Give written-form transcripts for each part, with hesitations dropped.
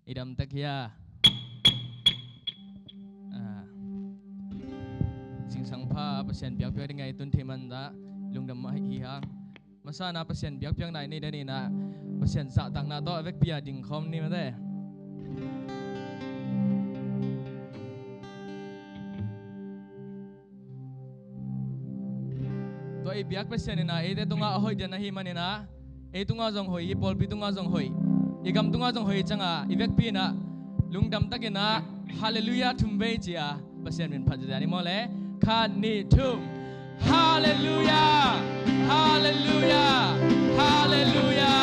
idam takia sing sangpa pasien biak biak dengan itu teman da lungdam hi hang masa na pasien biak biak na ini dan ini na pasien sak tak na to avec pia ding khom ni mate to i biak pasien na ete tunga hoi dan hi manina e tunga jong hoi pol pi tunga jong hoi igam tunga jong hoi changa ivek pi na lungdam takina hallelujah thumbe chia pasien min phajani mole khan ni thum hallelujah hallelujah hallelujah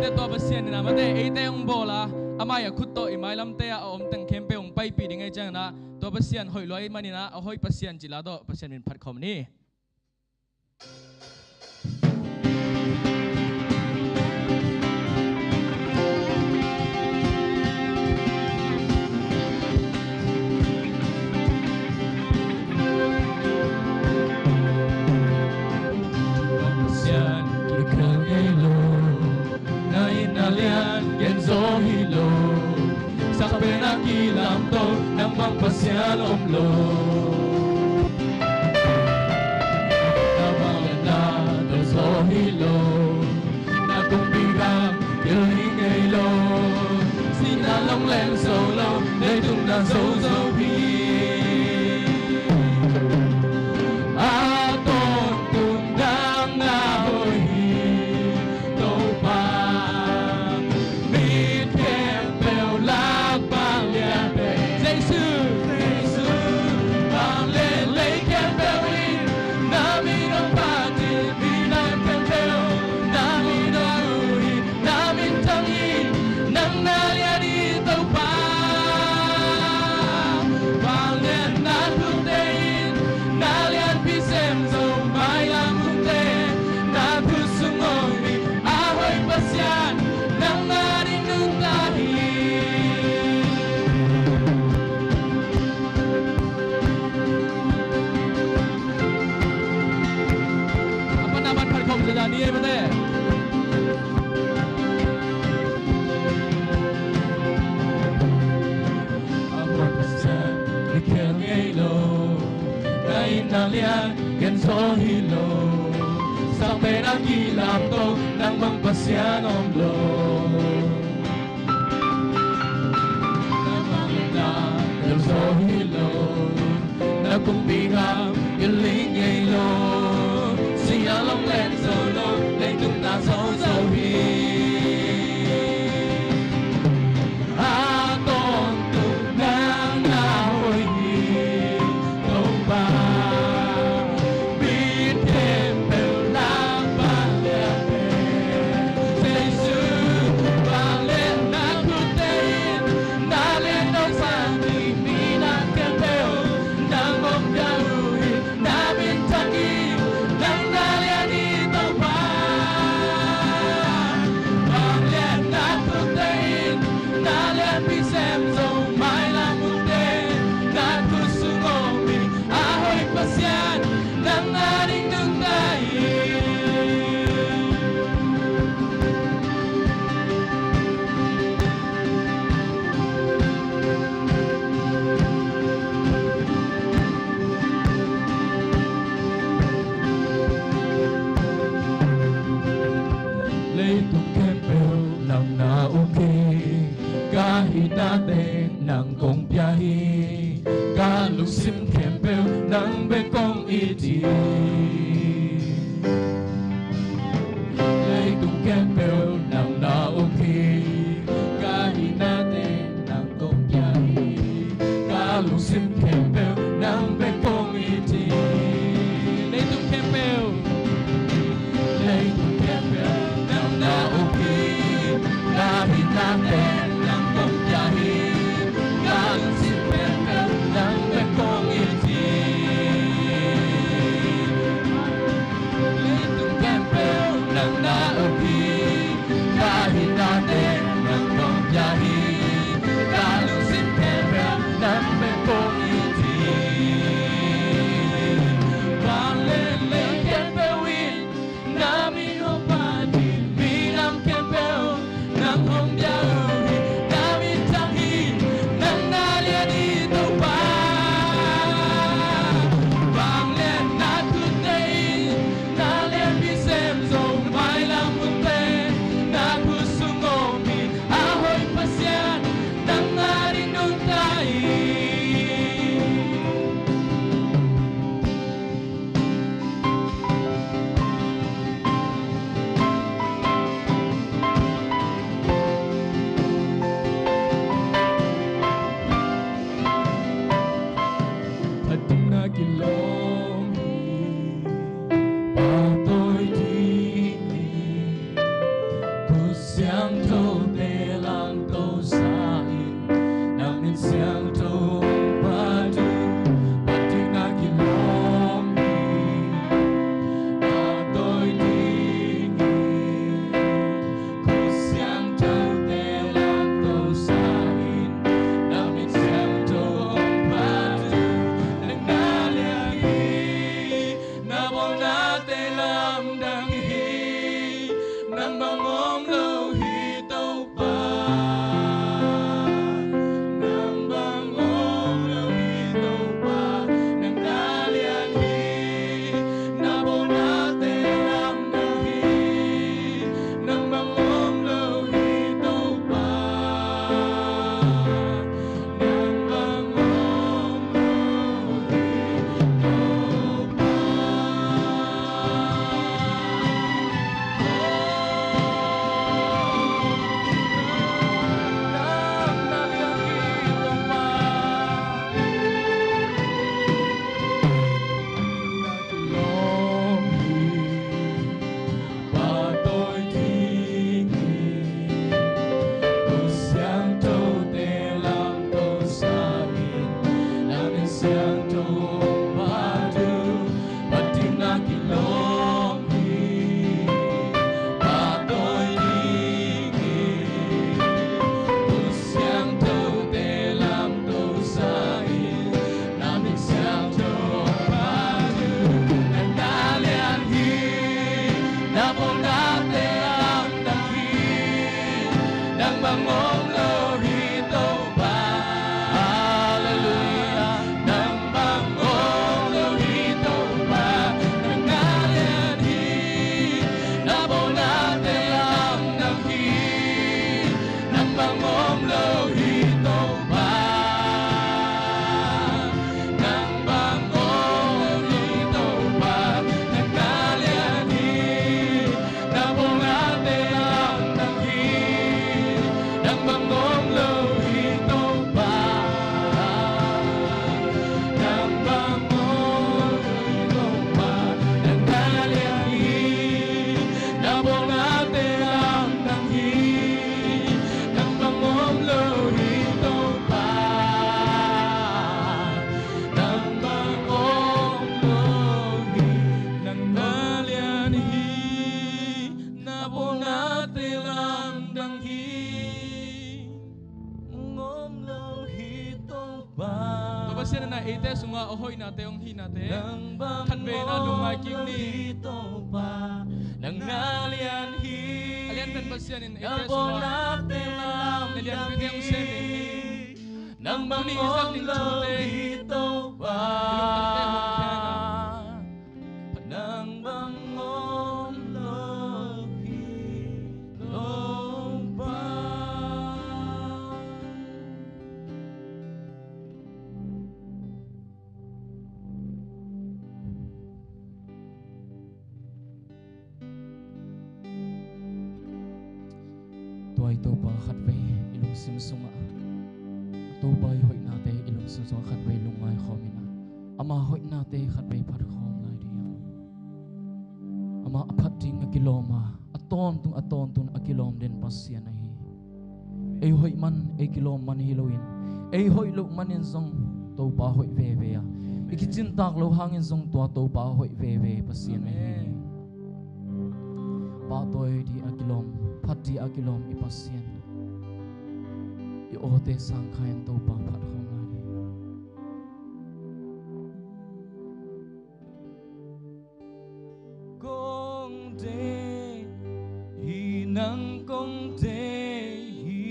te to pasien na mate ete ong bola amaya khutto imai lam te a om tang kempe ong pai pi dingai chang na to pasien hoi loi manina a hoi pasien chila do pasien min phat khom ni Kilam to nang magpasyan omlo Nabalana do so hilo Na kumbigang yaling ilo Sinalong len solo Day tung na so so pi Aton tundang na hoi To pa Mit kem beo lag bang lian Ni em đây Nalian gen so hilo sampai lagi lamto nang magpasyan omlo Nang so hilo na kumbiham yaling ilo siya long len solo lấy tung na so so hi Aton tung nang na hoi to ba nang kong biyahe kalusim kempel nang bekong iti Leitung kempel nang naoki kahit natin nang kong biyahe kalusim kempel nang bekong iti Leitung kempel nang naoki kahit natin nang kong biyahe Namin o pa din bilang kempel 相投的浪都撒引，那面相投巴杜，巴蒂那基隆伊，巴对地伊，故相投的浪都撒引，那面相投巴杜，能那亮伊，那波那的浪当伊，能帮我们。ite sunga ohoi na te ong hi na te khan ve na lungai kim ni nang nalian hi alian ben basian in ite sunga nalian pe te ong sem in hi nang ni izak ning chute ilong tante hong khenga nang bangom lo hi tong pa tuai to pa khat ve ilung sim sunga to bai hoi na te ilung sim sunga khat ve lungai khomina ama hoi na te khat ve phat khom lai dia ama aphat ding akiloma aton tung akilom den pasian hi ei hoi man ei kilom man hiloin ei hoi lu manin zong to pa hoi ve ve ya ikichin tak lo hangin zong to pa hoi ve ve pasian hi pa toy di akilom phati akilom ipasian i ote sang khayan to pa phat khom lai công te hi nang công te hi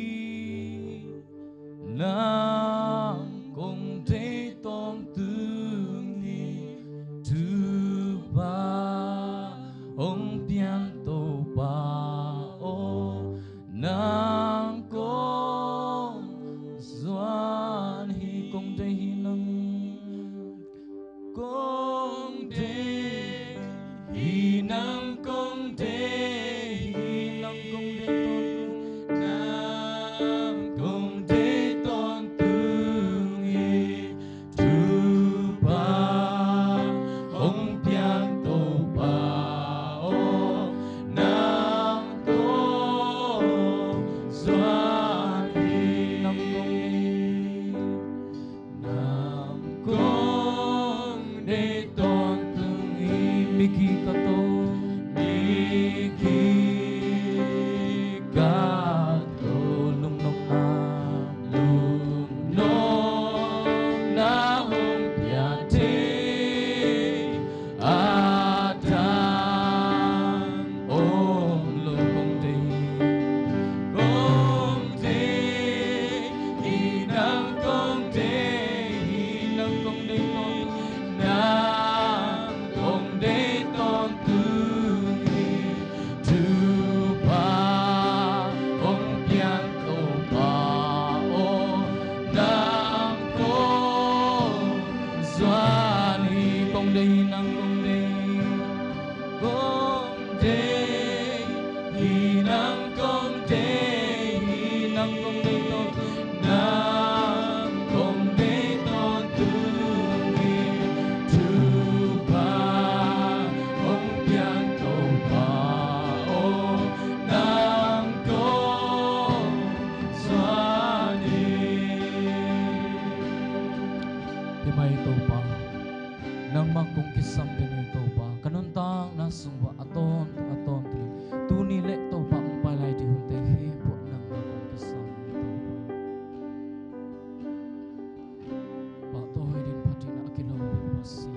nang công te tong tương ni tu ba ông pian to ba o nang công doan hi công te hi nang công te hi nang công te hi nang công te ton ca tô lung nông na hùng nhà thế a tan ôm lung công ty hi nang công ty na công đế tôn tư tu ba ông pian tô ba o nam cô doan hi công đế nang công đế hi nang công đế tôn nam công đế tôn tư may to pa nang makong kisam din to pa kanuntang nasungwa aton tu ni le to pa ang palay di hunte he po nang makong kisam to pa to hoy din pati na akilaw pasi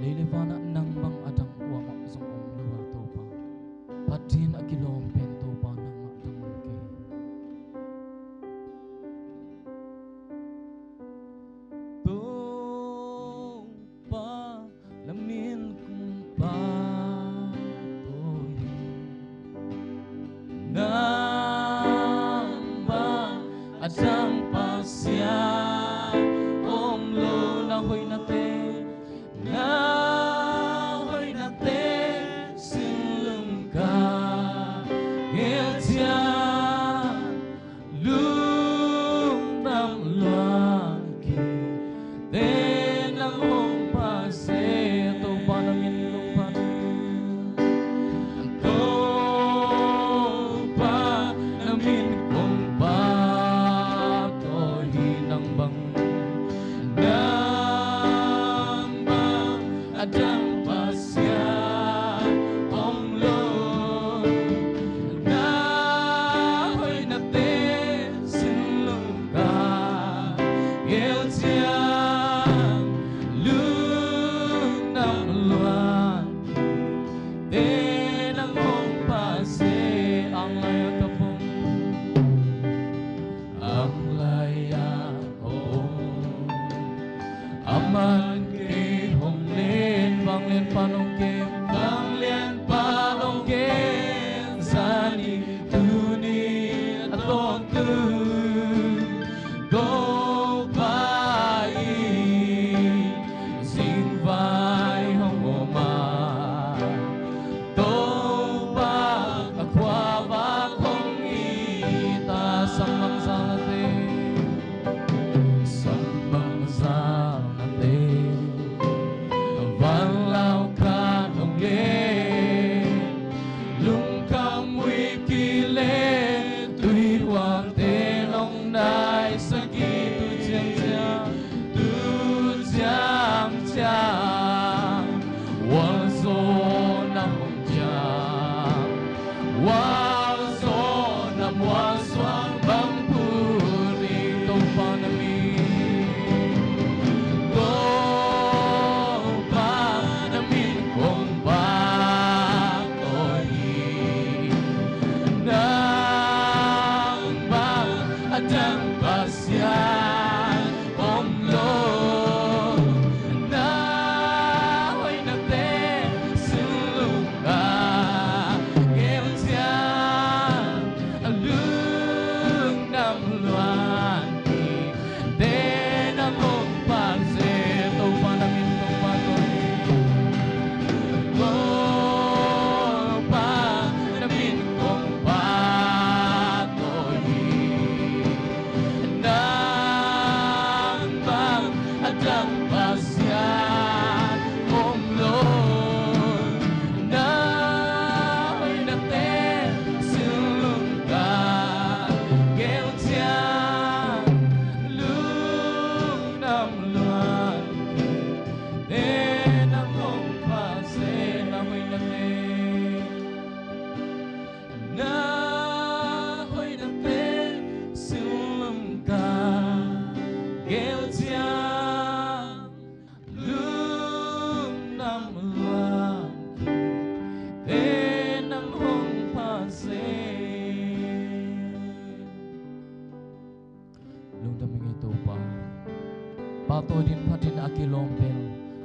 lelevana nang bang adang kwa mak song om luwa to pa pati na akilaw pen to pa nang adang ke lamin kung patuloy namba at ang pasya omlo na hoy nate silum ka iltia lum nam luagi den ang hong pasya adang pasya omlo na hoy nate silum ka iltiang lunang luan din ang mong pase ang laya kapong ang laya aman kay hong bang lien panong kem sani tuni aton tu go pai sing vai hong oma to ba akwa ba kong ita samang sanate Lao ca nồng lên lung cam nguy kỳ lên tôi din phatin akilom bel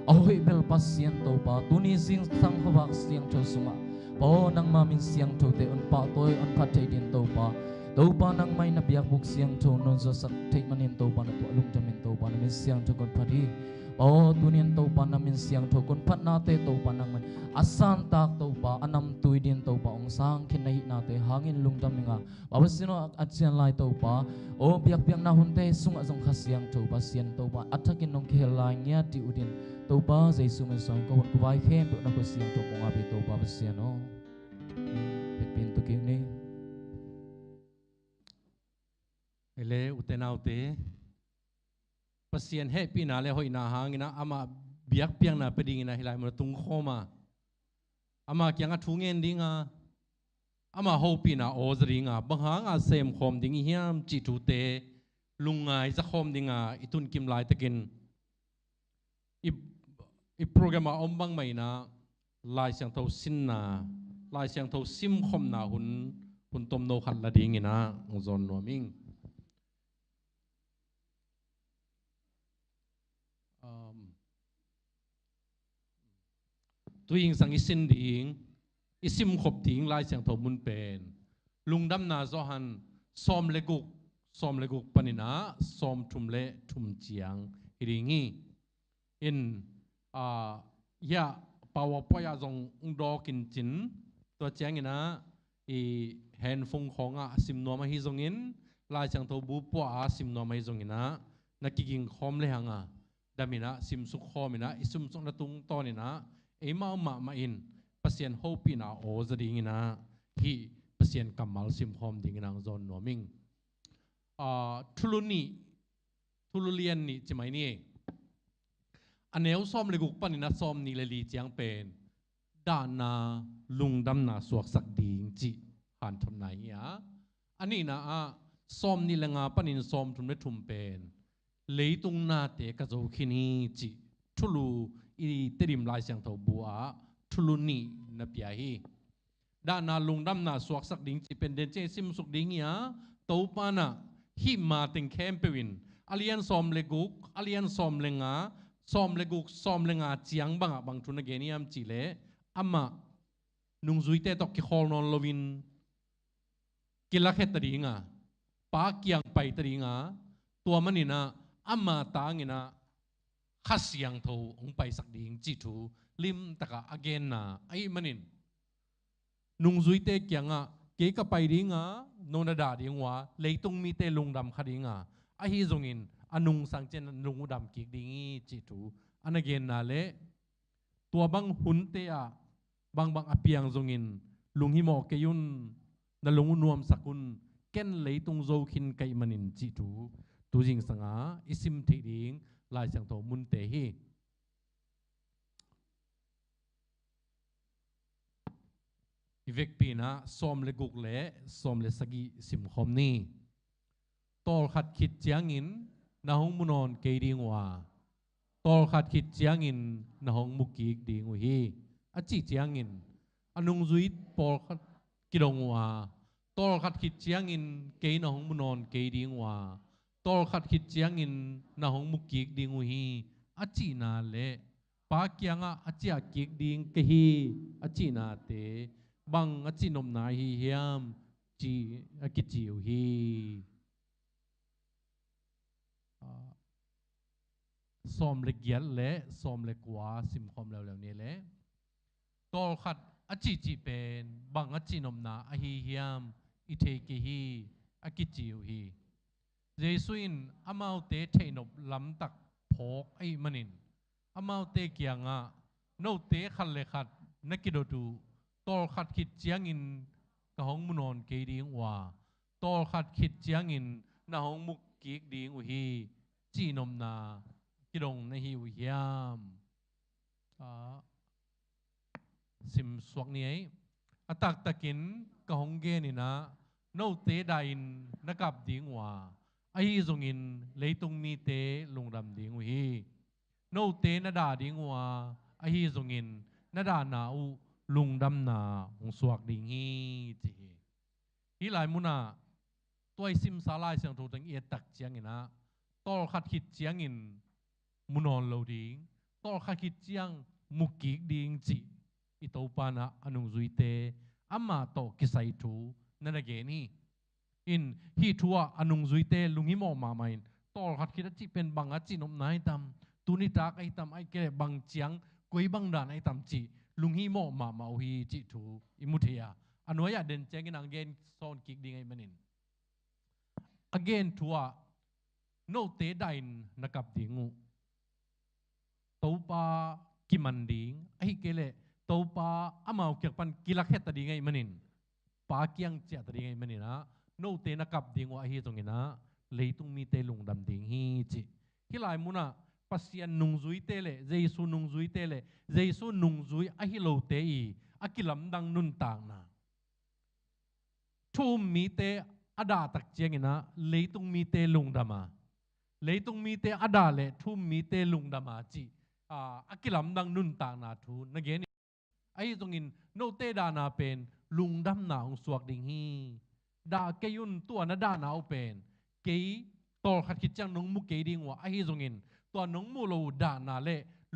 ahoi bel pasien to pa tuni sing sang hawak siang tho sunga po nang mamin siang tho te on pa tôi on phat thei din to pa nang mai na biak buk siang tho non zo sak thei manin to pa na to lung tamin to pa na min siang tho kon phati o tunian to pa na min siang tho kon phat na te to pa nang man asan tak to pa anam tui din to pa ong sang khin nahi na te hangin lung taminga babasino atsian lai to pa o biak na hun te sunga jong khasiang to pa sian to pa athakin nong khel lai nya ti udin to pa jesu men song ko ko vai khem na ko siang to ko ngabi to pa basian o pin to king ni ele utenaute pasien happy na le hoi na hangina ama biak piang na peding na hilai mo tung khoma ama kyang a thungen dinga ama hopi na ozringa banghanga sem khom ding hiam chi tu te lungai za khom dinga itun kim lai takin i program a ombang mai na lai siang tho sin na lai siang tho sim khom na hun tom no khat la ding ina ngzon no ming tuing sang isin ding isim khop ding lai siang tho mun pen lungdam na zo han som leguk panina som thumle thum chiang iringi in ya powerpoint a zong do kin chin to chiang ina i handphone khonga sim no ma hi zong in lai siang tho bu po a sim no ma hi zong ina nakiging khom le hanga damina sim su khomina isum song na tung tonina ema ma in pasien hopi na o zading ina hi pasien kamal sim khom ding ina zon noming thululian ni chimai ni aneu som le guk panina som ni le li chiang pen dana lungdam na suak sak ding chi han thon nai ya ani na a som ni lenga panin som thum le thum pen leitung na te ka zo khini chi thulu i terim lai siang tho bua thulu ni na pia hi da na lungdam na suak sak ding chi pen den che sim suk ding ya to pa na hi ma ting khem pewin alian som leguk alian som lenga som leguk som lenga chiang banga bang thuna geniam chi le ama nung zui te tok ki khol non lovin kilakhet tadinga pa kyang pai tadinga tua manina ama tangina khasiang tho ong pai sak ding chi thu lim taka again na ai manin nung zui te kyanga ke ka pai ringa nona da dingwa leitung mi te lungdam khadinga a hi zongin anung sang chen lungudam ki dingi chi thu an again na le tua bang hun te a bang apiang zongin lunghi mo ke yun na lungu nuam sakun ken leitung zo khin kai manin chi thu tu jing sanga isim thi ding lai sang tho mun te hi ivek pina som le guk le som le sagi sim khom ni tol khat khit chiang in na hong munon ke ding wa tol khat khit chiang in na hong muki ding hi a chi chiang in anung zui pol khat kidong wa tol khat khit chiang in ke na hong munon ke ding wa tol khat khit chiang in na hong muki ding hi a chi na le pa kyanga a chia ki ding ke hi a chi na te bang a chi nom na hi hiam chi a ki chiu hi som le gyal le som le kwa sim khom lew lew ni le tol khat a chi chi pen bang a chi nom na a hi hiam i the ki hi a ki chiu hi jesuin amau te theinop lam tak phok ai manin amau te kyanga no te khat le khat nakidotu tol khat khit chiang in ka hong munon ke ding wa tol khat khit chiang in na hong muk ki ding u hi chi nom na kidong na hi u hiam sim swak ni ai atak takin ka hong ge ni na no te dain nakap ding wa ai zongin leitung mi te lungdam ding u hi no te na da ding wa ai zongin na da na u lungdam na ong suak ding hi chi hi lai muna toy sim salai siang tho tang e tak chiang ina tol khat khit chiang in มุนอนโลดิงตอลขัดคิดจังมุกิกดิงจีอิตาปานะอนุจุยเตอามาโตกิไซทูนั่นเองนี่อินฮีทัวอนุจุยเตลุงฮิโมมาไม่ตอลขัดคิดจีเป็นบังอาจีนมนายตำตุนิตากไอตำไอเกลบังเจียงกุยบังดานไอตำจีลุงฮิโมมาอุฮีจีทูอิมุเทียอันว่าเดินเจงินังเกนซอนกิกดิงไอมันิน again ทัวโนเตดายนนักดิงูตัวปากิมันดิงไอ้เกลเลตัวปาอามาอุกปันกิลักเฮตดิงไงมันินปาเกียงเจตดิงไงมันินะโนเตนักดิงูไอ้ตรงนี้นะเลยตุงมีเตลุงดำดิงฮีจิฮิลายมุนะปัสยันนุงจุยเตเลเจสุนุงจุยเตเลเจสุนุงจุยไอ้ฮิโลเตอีอากิลัมดังนุนต่างนะทุ่มมีเตอดาตักเจียงนะเลยตุงมีเตลุงดามาเลยตุงมีเตอดาเลทุ่มมีเตลุงดามาจีอากิลัมดังนุนต่างนาทูนักเกนี่ไอ้ตรงนี้โนเตดานาเป็นลุงดำนาองสวกดิงฮีดาเกยุนตัวนาดานาเป็นเกยตอลขัดคิดจังนงมุกเกยดิงว่าไอ้ตรงนี้ตัวนงมูโลดานาเล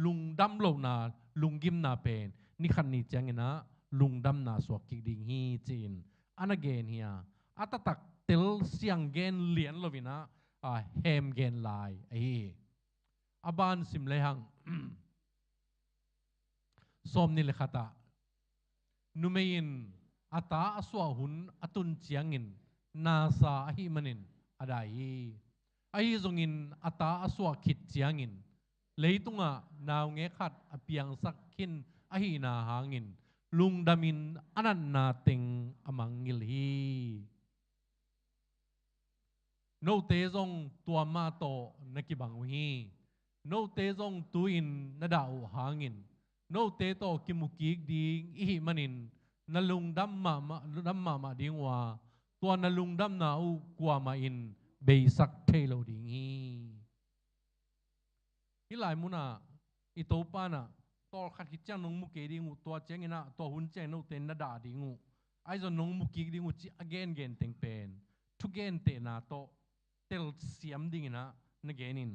ลุงดำโลนาลุงกิมนาเป็นนี่ขันนี้จังนะลุงดำนาสวกกิดิงฮีจีนอันเกนเฮียอัตตักเตลเสียงเกนเลียนโลวินะเฮมเกนลายไอ้อบานสิมเลหังสมนิเลขตานุเมยินอัตาอสวาหุนอตุนเจียงินนาซาอหิมันินอะไรไอ้จงอินอัตาอสวาคิดเจียงินเลยตุงะนาวเงขัดอเปียงสักขินอหินาหางินลุงดามินอนันนาเต็งอมังงิลฮีโนเตจงตัวมาโตนักิบังวีโนเตจงตุอินนาดาวหางินโนเตโตกิมุกิกดิงอิหิมันินนลุงดัมมาดิงว่าตัวนลุงดัมนาอูกว่ามาอินเบสักเทโลดิงฮิลายมุนาอิโตปานะตอขัดคิดจังนงมุกเกดิงูตัวเจงินะตัวหุ่นเจงโนเตนนาดาดิงูไอ้จนนงมุกิกดิงูจี again เกนเต็งเป็นทุกเกนเตนาโตเตลเสียมดิงนะนเกนิน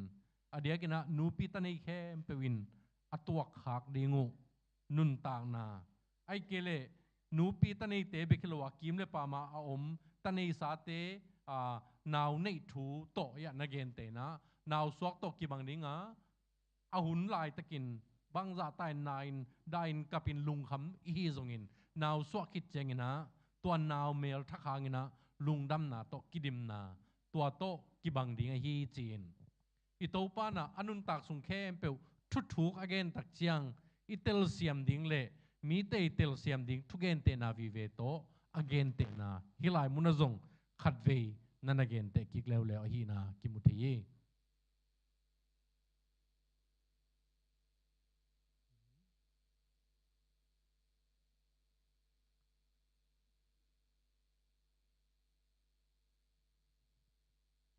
อเดียกินะนูปิตันไอแค่เปวินอตัวขากดิงูนุนต่างนาไอเกเลนูปีตันไอเตเบคิลวากิมเลปามาอาอมตันไอสาเตนาวในทูโตยะนเกนเตนะนาวสวกโตกิบังดิงะอาหุนลายตะกินบางจะตายนายได้กับเป็นลุงคำอีจงินนาวสวกิดเจงินะตัวนาวเมลทักหางินะลุงดำนาโตกิดิมนาตัวโตกิบังดิงไอฮีจีนอิโตปานะอนุนตักสุงเข้มเปวทุกทุกอเกนตักเจียงอิเตลเซียมดิงเลมีเตอิเตลเซียมดิงทุกเกนเตนาวิเวโตอเกนเตนาฮิลายมุนจงขัดเวนันอเกนเตกิกเลวเลวฮีนากิมุที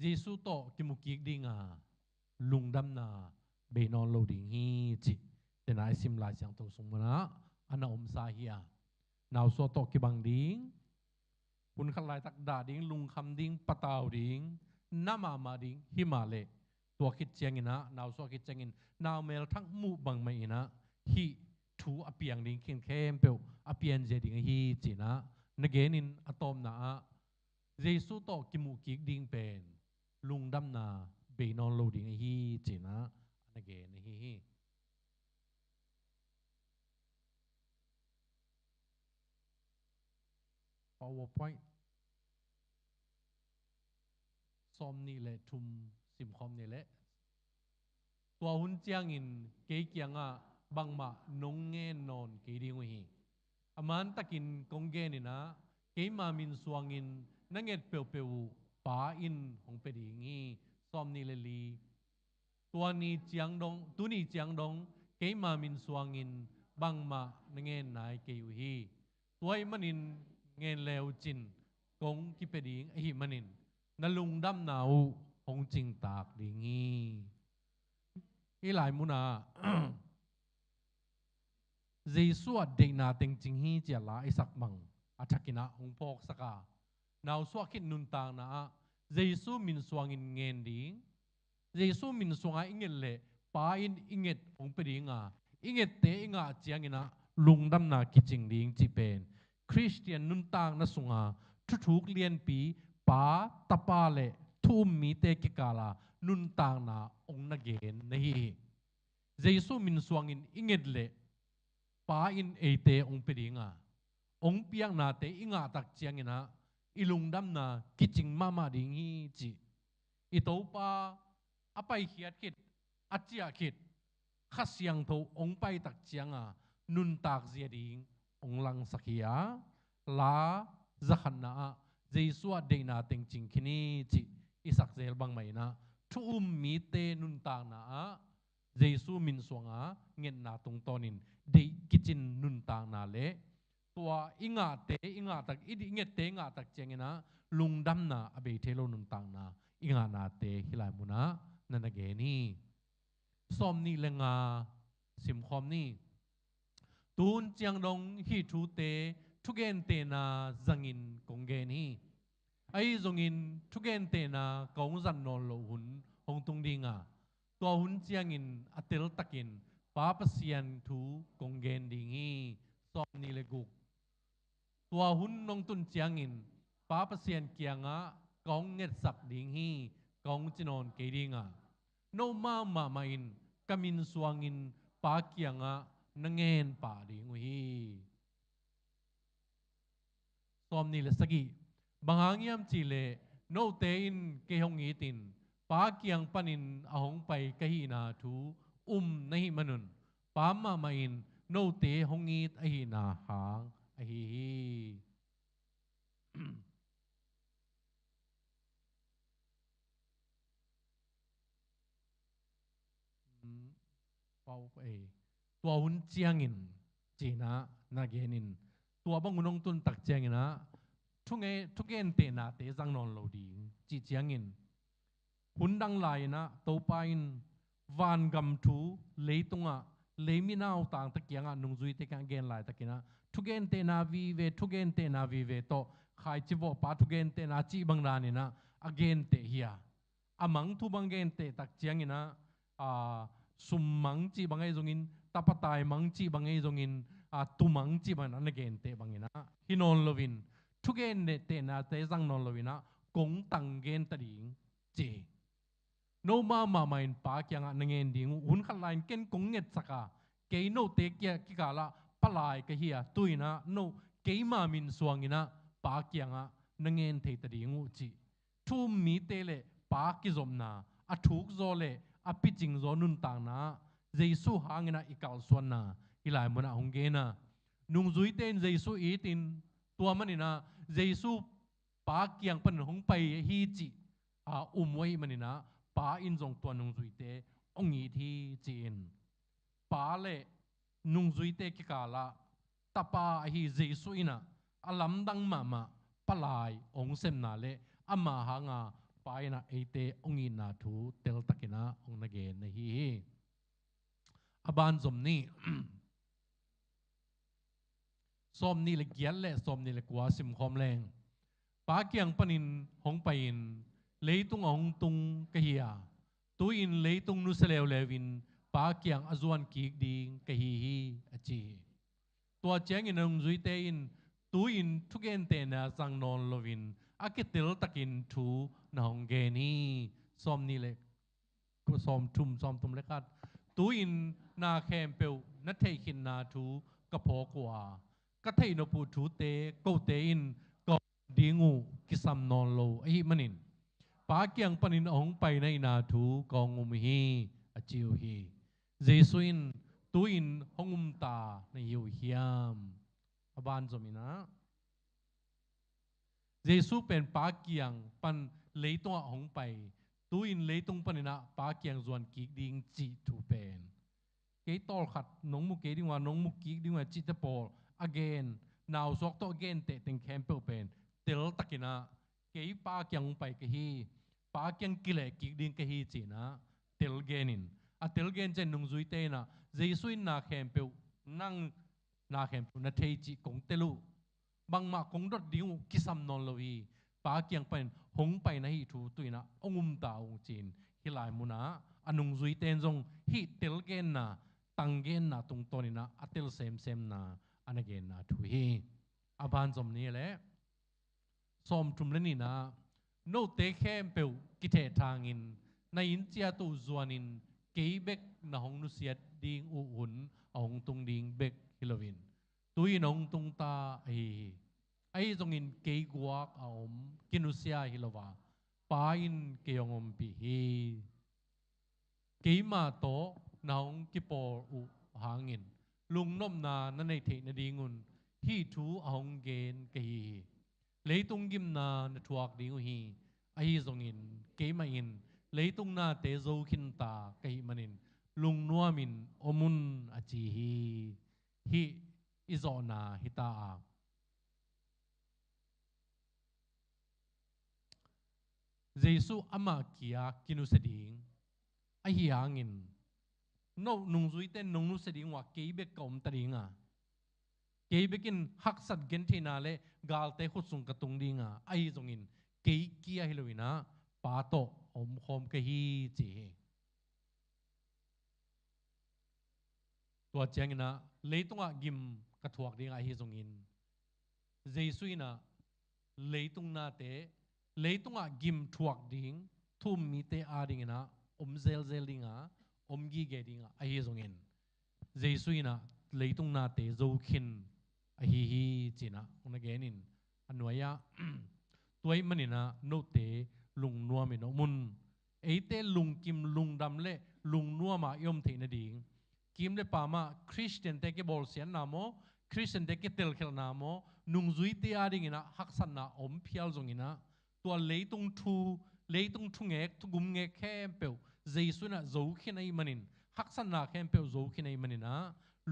เยซูโตกิมุกิกดิงาลุงดำนาเบนอนโลดิงฮีจิแต่นายซิมลายเสียงโตสมนะอันอมซาเฮียนาวโซโตกิบังดิงคุณขลายตักดาดิงลุงคำดิงปะตาวดิงนามาดิงฮิมาเลตัวคิดเจียงินะนาวโซคิดเจียงินนาวเมลทั้งมูบังไม่นะฮีทูอเปียงดิงเขียนเข้มเปวอเปียนเจดิงฮีจินะนเกนินอะตอมนะเยซูโตกิมุกิกดิงเป็นลุงดำนาเบนอนโลดิงฮีจีนะอันเกนฮี PowerPoint ซอมนี่แหละทุมสิมคอมนี่แหละตัวหุ่นเจียงอินเกี่ยงอ่ะบังมานงเงินนอนเกี่ยงฮีอามันตะกินกงเกนี่นะเกี่ยมามินสวงอินนั่งเงียเปียวเปียวป่าอินของเป็ดฮีซอมนี่เลยลีตัวนี้เจียงดงตัวนี้เจียงดงเกี่ยมามินสวงอินบังมานั่งเงินนายเกี่ยวฮีตัวไอ้มันอินเงินเลวจินกงกิเป็ดไอ้มันอินนลุงดำหนาวหงจิงตากดิงีอีหลายมุนาเจสัวเด็กนาเต็งจิงฮีเจลาไอสักมังอาทักินะหงพอกสักานาวสวกินนุนตางนะเจสุมินสวงอินเงินดิงเจสุมินสวงอินเงินเละ pa in inget ong pedinga inget te inga chiangina lungdam na kiching ding chi pen Christian nun tang na sunga thu thuk lian pi pa tapa le thum mi te ki kala nun tang na ong na gen na hi Jesu min suangin inget le pa in ate ong pedinga ong piang na te inga tak chiangina ilungdam na kiching mama ding hi chi ito pa apai hiat kit achia kit khasyang tho ong pai tak chianga nun tak zia ding ong lang sakia la zakhanna Jesu de na teng ching khini chi isak zel bang mai na thu mi te nun tak na Jesu min suanga ngen na tung tonin de kitchen nun tak na le tua inga te inga tak idi nget te inga tak chengena lungdam na abe thelo nun tang na inga na te hilai muna nanage ni som ni lenga sim khom ni tun chiang dong hi thu te thugen te na zangin kongge ni ai zongin thugen te na kong zan non lo hun hong tung dinga to hun chiang in atel takin pa pasian thu konggen dingi som ni le guk tua hun nong tun chiang in pa pasian kianga kong nget sak ding hi kong chinon ke dinga no ma in kamin suangin pa kianga nangen pa ding hi som ni le sagi bangangiam chile no te in ke hong itin pa kiang panin ahong pai kahi na thu nahi manun pa ma in no te hong it ahi na hang ahi pau tua hun chiangin china na genin tua bangunong tun tak chiangina thugen te na te jang non lo ding chi chiangin hun dang lai na to pain van gam thu leitunga leiminau tang takianga nungzui te kang gen lai takina thugen te na vi ve to khai chivo pa thugen te na chi bang na ni na again te hiya amang thu bang gen te tak chiangina summang chi bangai zongin tapatai mang chi bangai zongin tumang chi ban an again te bangina hinon lovin thugen ne te na te jang non lovina kong tang gen ta ding che no ma main pa kyang nangen ding hun khan line ken kong nget saka ke no te kya ki kala palai ka hiya tuina no ke ma min suangina pa kyang nangen the ta ding chi thu mi te le pa ki zomna a thuk zo le a piching zo nun tang na Jesu hangina ikal suan na ilai mona hongena nung zui ten Jesu itin tua manina Jesu pa kyang pan hong pai hi chi umwai manina pa in zong tua nung zui te ongi thi chin pa le nung zui te ki kala tapa hi Jesu ina alam dang mama palai ong sem na le ama hanga pa ina ate ongi na thu tel takina ong na ge na hi aban zom ni som ni le gyal le som ni le kwa sim khom leng pa kyang panin hong pain leitung ong tung kahia tuin leitung nu selew lewin pa kyang azuan ki ding kahi hi achi tua cheng in ong zui te in tuin thugen te na sang non lovin akitil takin thu na hong ge ni som ni le som tum le khat tuin na khem peu na thei khin na thu ka pho kwa ka thei no pu thu te ko te in ko dingu kisam non lo ai manin pa kyang panin ong pai nai na thu kong hi achiu hi Jesuin tuin hongum ta na yu hiam aban zomina Jesu pen pa kyang pan leitung hong pai tuin leitung panina pa kyang zuan ki ding chi thu pen ke tol khat nong mu ke ding wa nong mu ki ding wa chi te pol again now sok to again te teng campel pen tel takina ke pa kyang pai ke hi pa kyang kile ki ding ke hi chi na tel genin a tel gen chen nung zui te na Jesuin na campel nang na campel na thei chi kong telu bang ma kong dot ding kisam non lowi pa kyang pen hong pai na hi thu tuina ongum ta ong chin hilai muna อันนุงจุยเต็นจงฮิเตลเกนนาตังเกนนาตรงตัวนี้นะอัตเตลเซมเซมนาอันเกนนาทุยอาบานจอมนี้แหละสอมทุมเลนี่นะโนเตเข้มเปวกิเททางอินในอินเจียตุจวนินเกยเบกนาหงนุเสียดดิงอุหุนเอาหงตุงดิงเบกฮิโลวินตุยนหงตุงตาไอจงอินเกยกวากเอากินุเสียฮิโลวาปาอินเกยงอมปีฮีเกยมาโตนาหงกิปออุหางอินลุงน้มนานั่นในเทนดีงุนฮีทูเอาหงเกนเกยเลยตุงกิมนานทวกดิงฮีไอจงอินเกยมาอินเลยตุงนาเตโซขินตาเกยมันินลุงนัวมินอมุนอจีฮีอิจอนาฮิตาอาเยซูอามาคียกินุสดิงไอฮิอังอินโนนุงจุยเตนนุงนุสดิงว่าเกยเบกกอมตดิงอ่ะเกยเบกินฮักสัดเกนทีนาเลกาลเตขุดสุงกตุงดิงอ่ะไอจงอินเกยเกียฮิโลวินะปาโตอมคอมเกฮีจีตัวเจงนะเลยต้องอ่ะกิมกระทวกดิงไอฮิจงอินเยซูนะเลยต้องนาเตเลยต้องอ่ะกิมทวกดิงทุ่มมีเตอาดิงนะเซลดิงอ่ะกีเกดิงอ่ะไอฮิจงอินเยซูนะเลยต้องนาเตโจคินไอฮิจีนะอุนเกนินอันนวยะตัวไอ้มันนี่นะโนเตลุงนัวมินมุนไอเตลุงกิมลุงดำเล่ลุงนัวมายอมเทนดิงกิมเลปามาคริสเตียนเตเกบอลเซียนนามอคริสเตียนเตเกเตลเคลนามอนุงจุยเตอาดิงนะฮักสันนะพิอัลจงอินะตัวเลยต้องทูเลยต้องทุ่งเอกทุกุมเอกแค่เปียวเจสุนะโจขินไอมันนินฮักสันนะแค่เปียวโจขินไอมันนินะ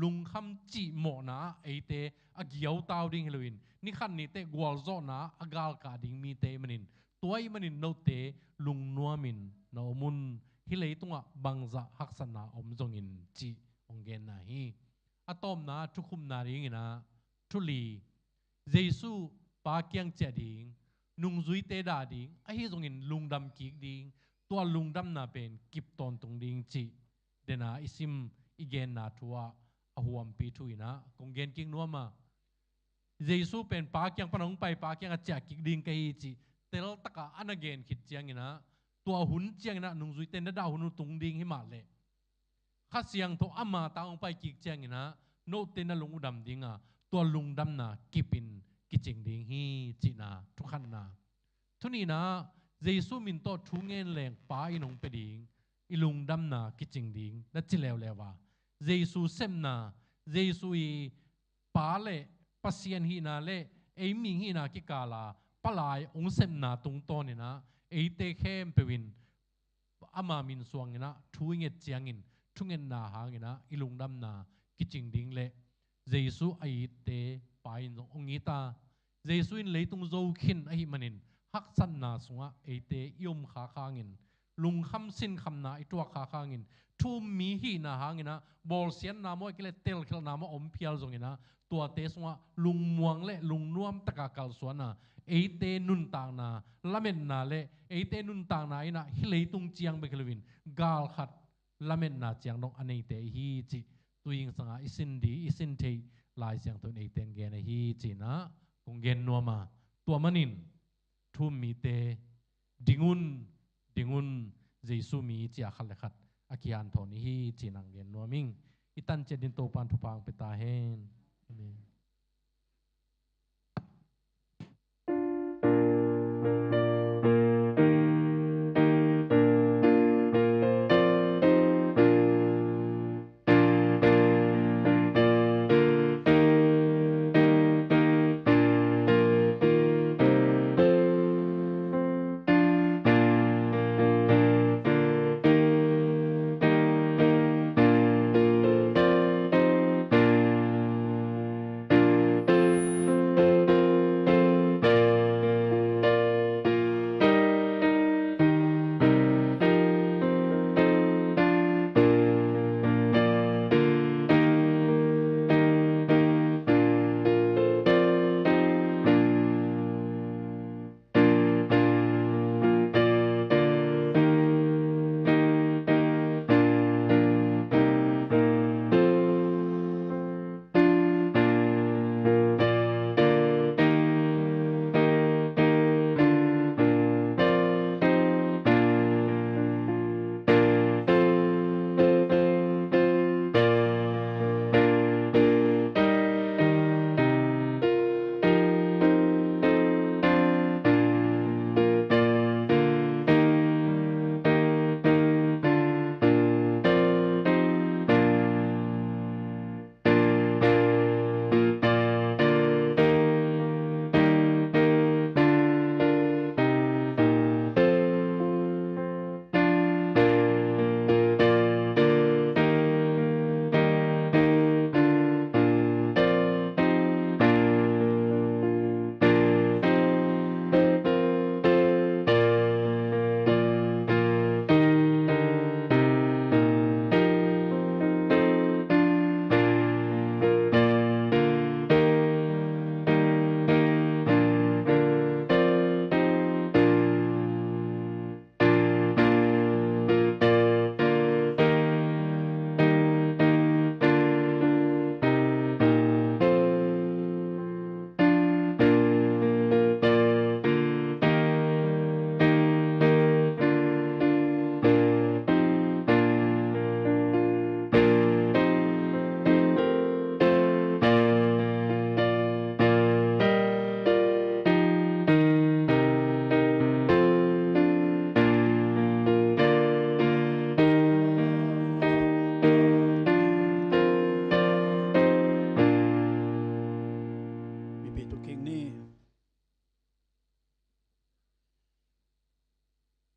ลุงคำจีโมนะไอเตอเกียวตาวดิงเฮโลวินนี่ขันนี่เตกวอลโซนะอกาลกาดิงมีเตมันนินตัวไอมันนินโนเตลุงนัวมินนอมุนฮิเลยต้องอ่ะบังซะฮักสันนะจงอินจีองเกนนะฮีอะตอมนะทุกคุมนาริงนะทุลีเยซูปาเกียงเจดิงนุงจุยเตดาดิงไอฮิจงอินลุงดำกิกดิงตัวลุงดำนาเป็นกิบตอนตรงดิงจีเดนะอิซิมอีเกนนาทัวอหวมปีทุยนะคงเกนกิงนัวมาเยซูเป็นปาเกียงปนองไปปาเกียงอาจจะกิกดิงไกจีเตลตะกะอันเกนคิดเจียงนะตัวหุ่นเจียงนะนุงจุยเตนดาหุ่นตรงดิงหิมาเลข้าเสียงทอามาตาองไปกิกเจียงนะโนเตนลุงดำดิงอ่ะตัวลุงดำนะกิปินกิจิงดิงฮีจีนาทุกขันนาทุนี้นะเยซูมินโตทุงเงินแรงป้าอินงไปดิงอิลุงดำนากิจิงดิงนั่นจิเลวเลวะเยซูเซมนาเยซูอีป้าเล่ปัสยันฮีนาเล่เอมิงฮีนากิกาลาปลายองเซมนาตรงต้นนี่นะเอเตเข้มเปวินอามามินสวงนี่นะทุงเงินเจียงอินทุงเงินนาหางนี่นะอิลุงดำนากิจิงดิงเล่เยซูไอเตป้าอินองงี้ตาเยซูอินเลยตรงโจคินไอมันินฮักสันนาสงะเอเตยมขาคางินลุงคำสินคำนาไอตัวขาคางินทุ่มมีฮีนาหางินะบอลเซียนนามอยกิเลเตลกิลนามอมพิอัลจงงินะตัวเตสงะลุงม่วงเละลุงนวมตะกากาลสวนนะเอเตนุนตางนาละเมนนาเละเอเตนุนตางนาไอนะฮิเลตุงเจียงเบกลวินกาลขัดละเมนนาเจียงดงอันเอเตฮีจิตัวยิงสังอิสินดีอิสินเทลายเสียงตัวเอเตนเกนฮีจินะคงเกนนัวมาตัวมันินทุ่มมีเตดิงุนเยซูมีจีอาขัดเลขัดอากิยันทอนี้จีนังเกนนัวมิงอิตันเจดินโตปันทุพังเปตาเฮนอาเมน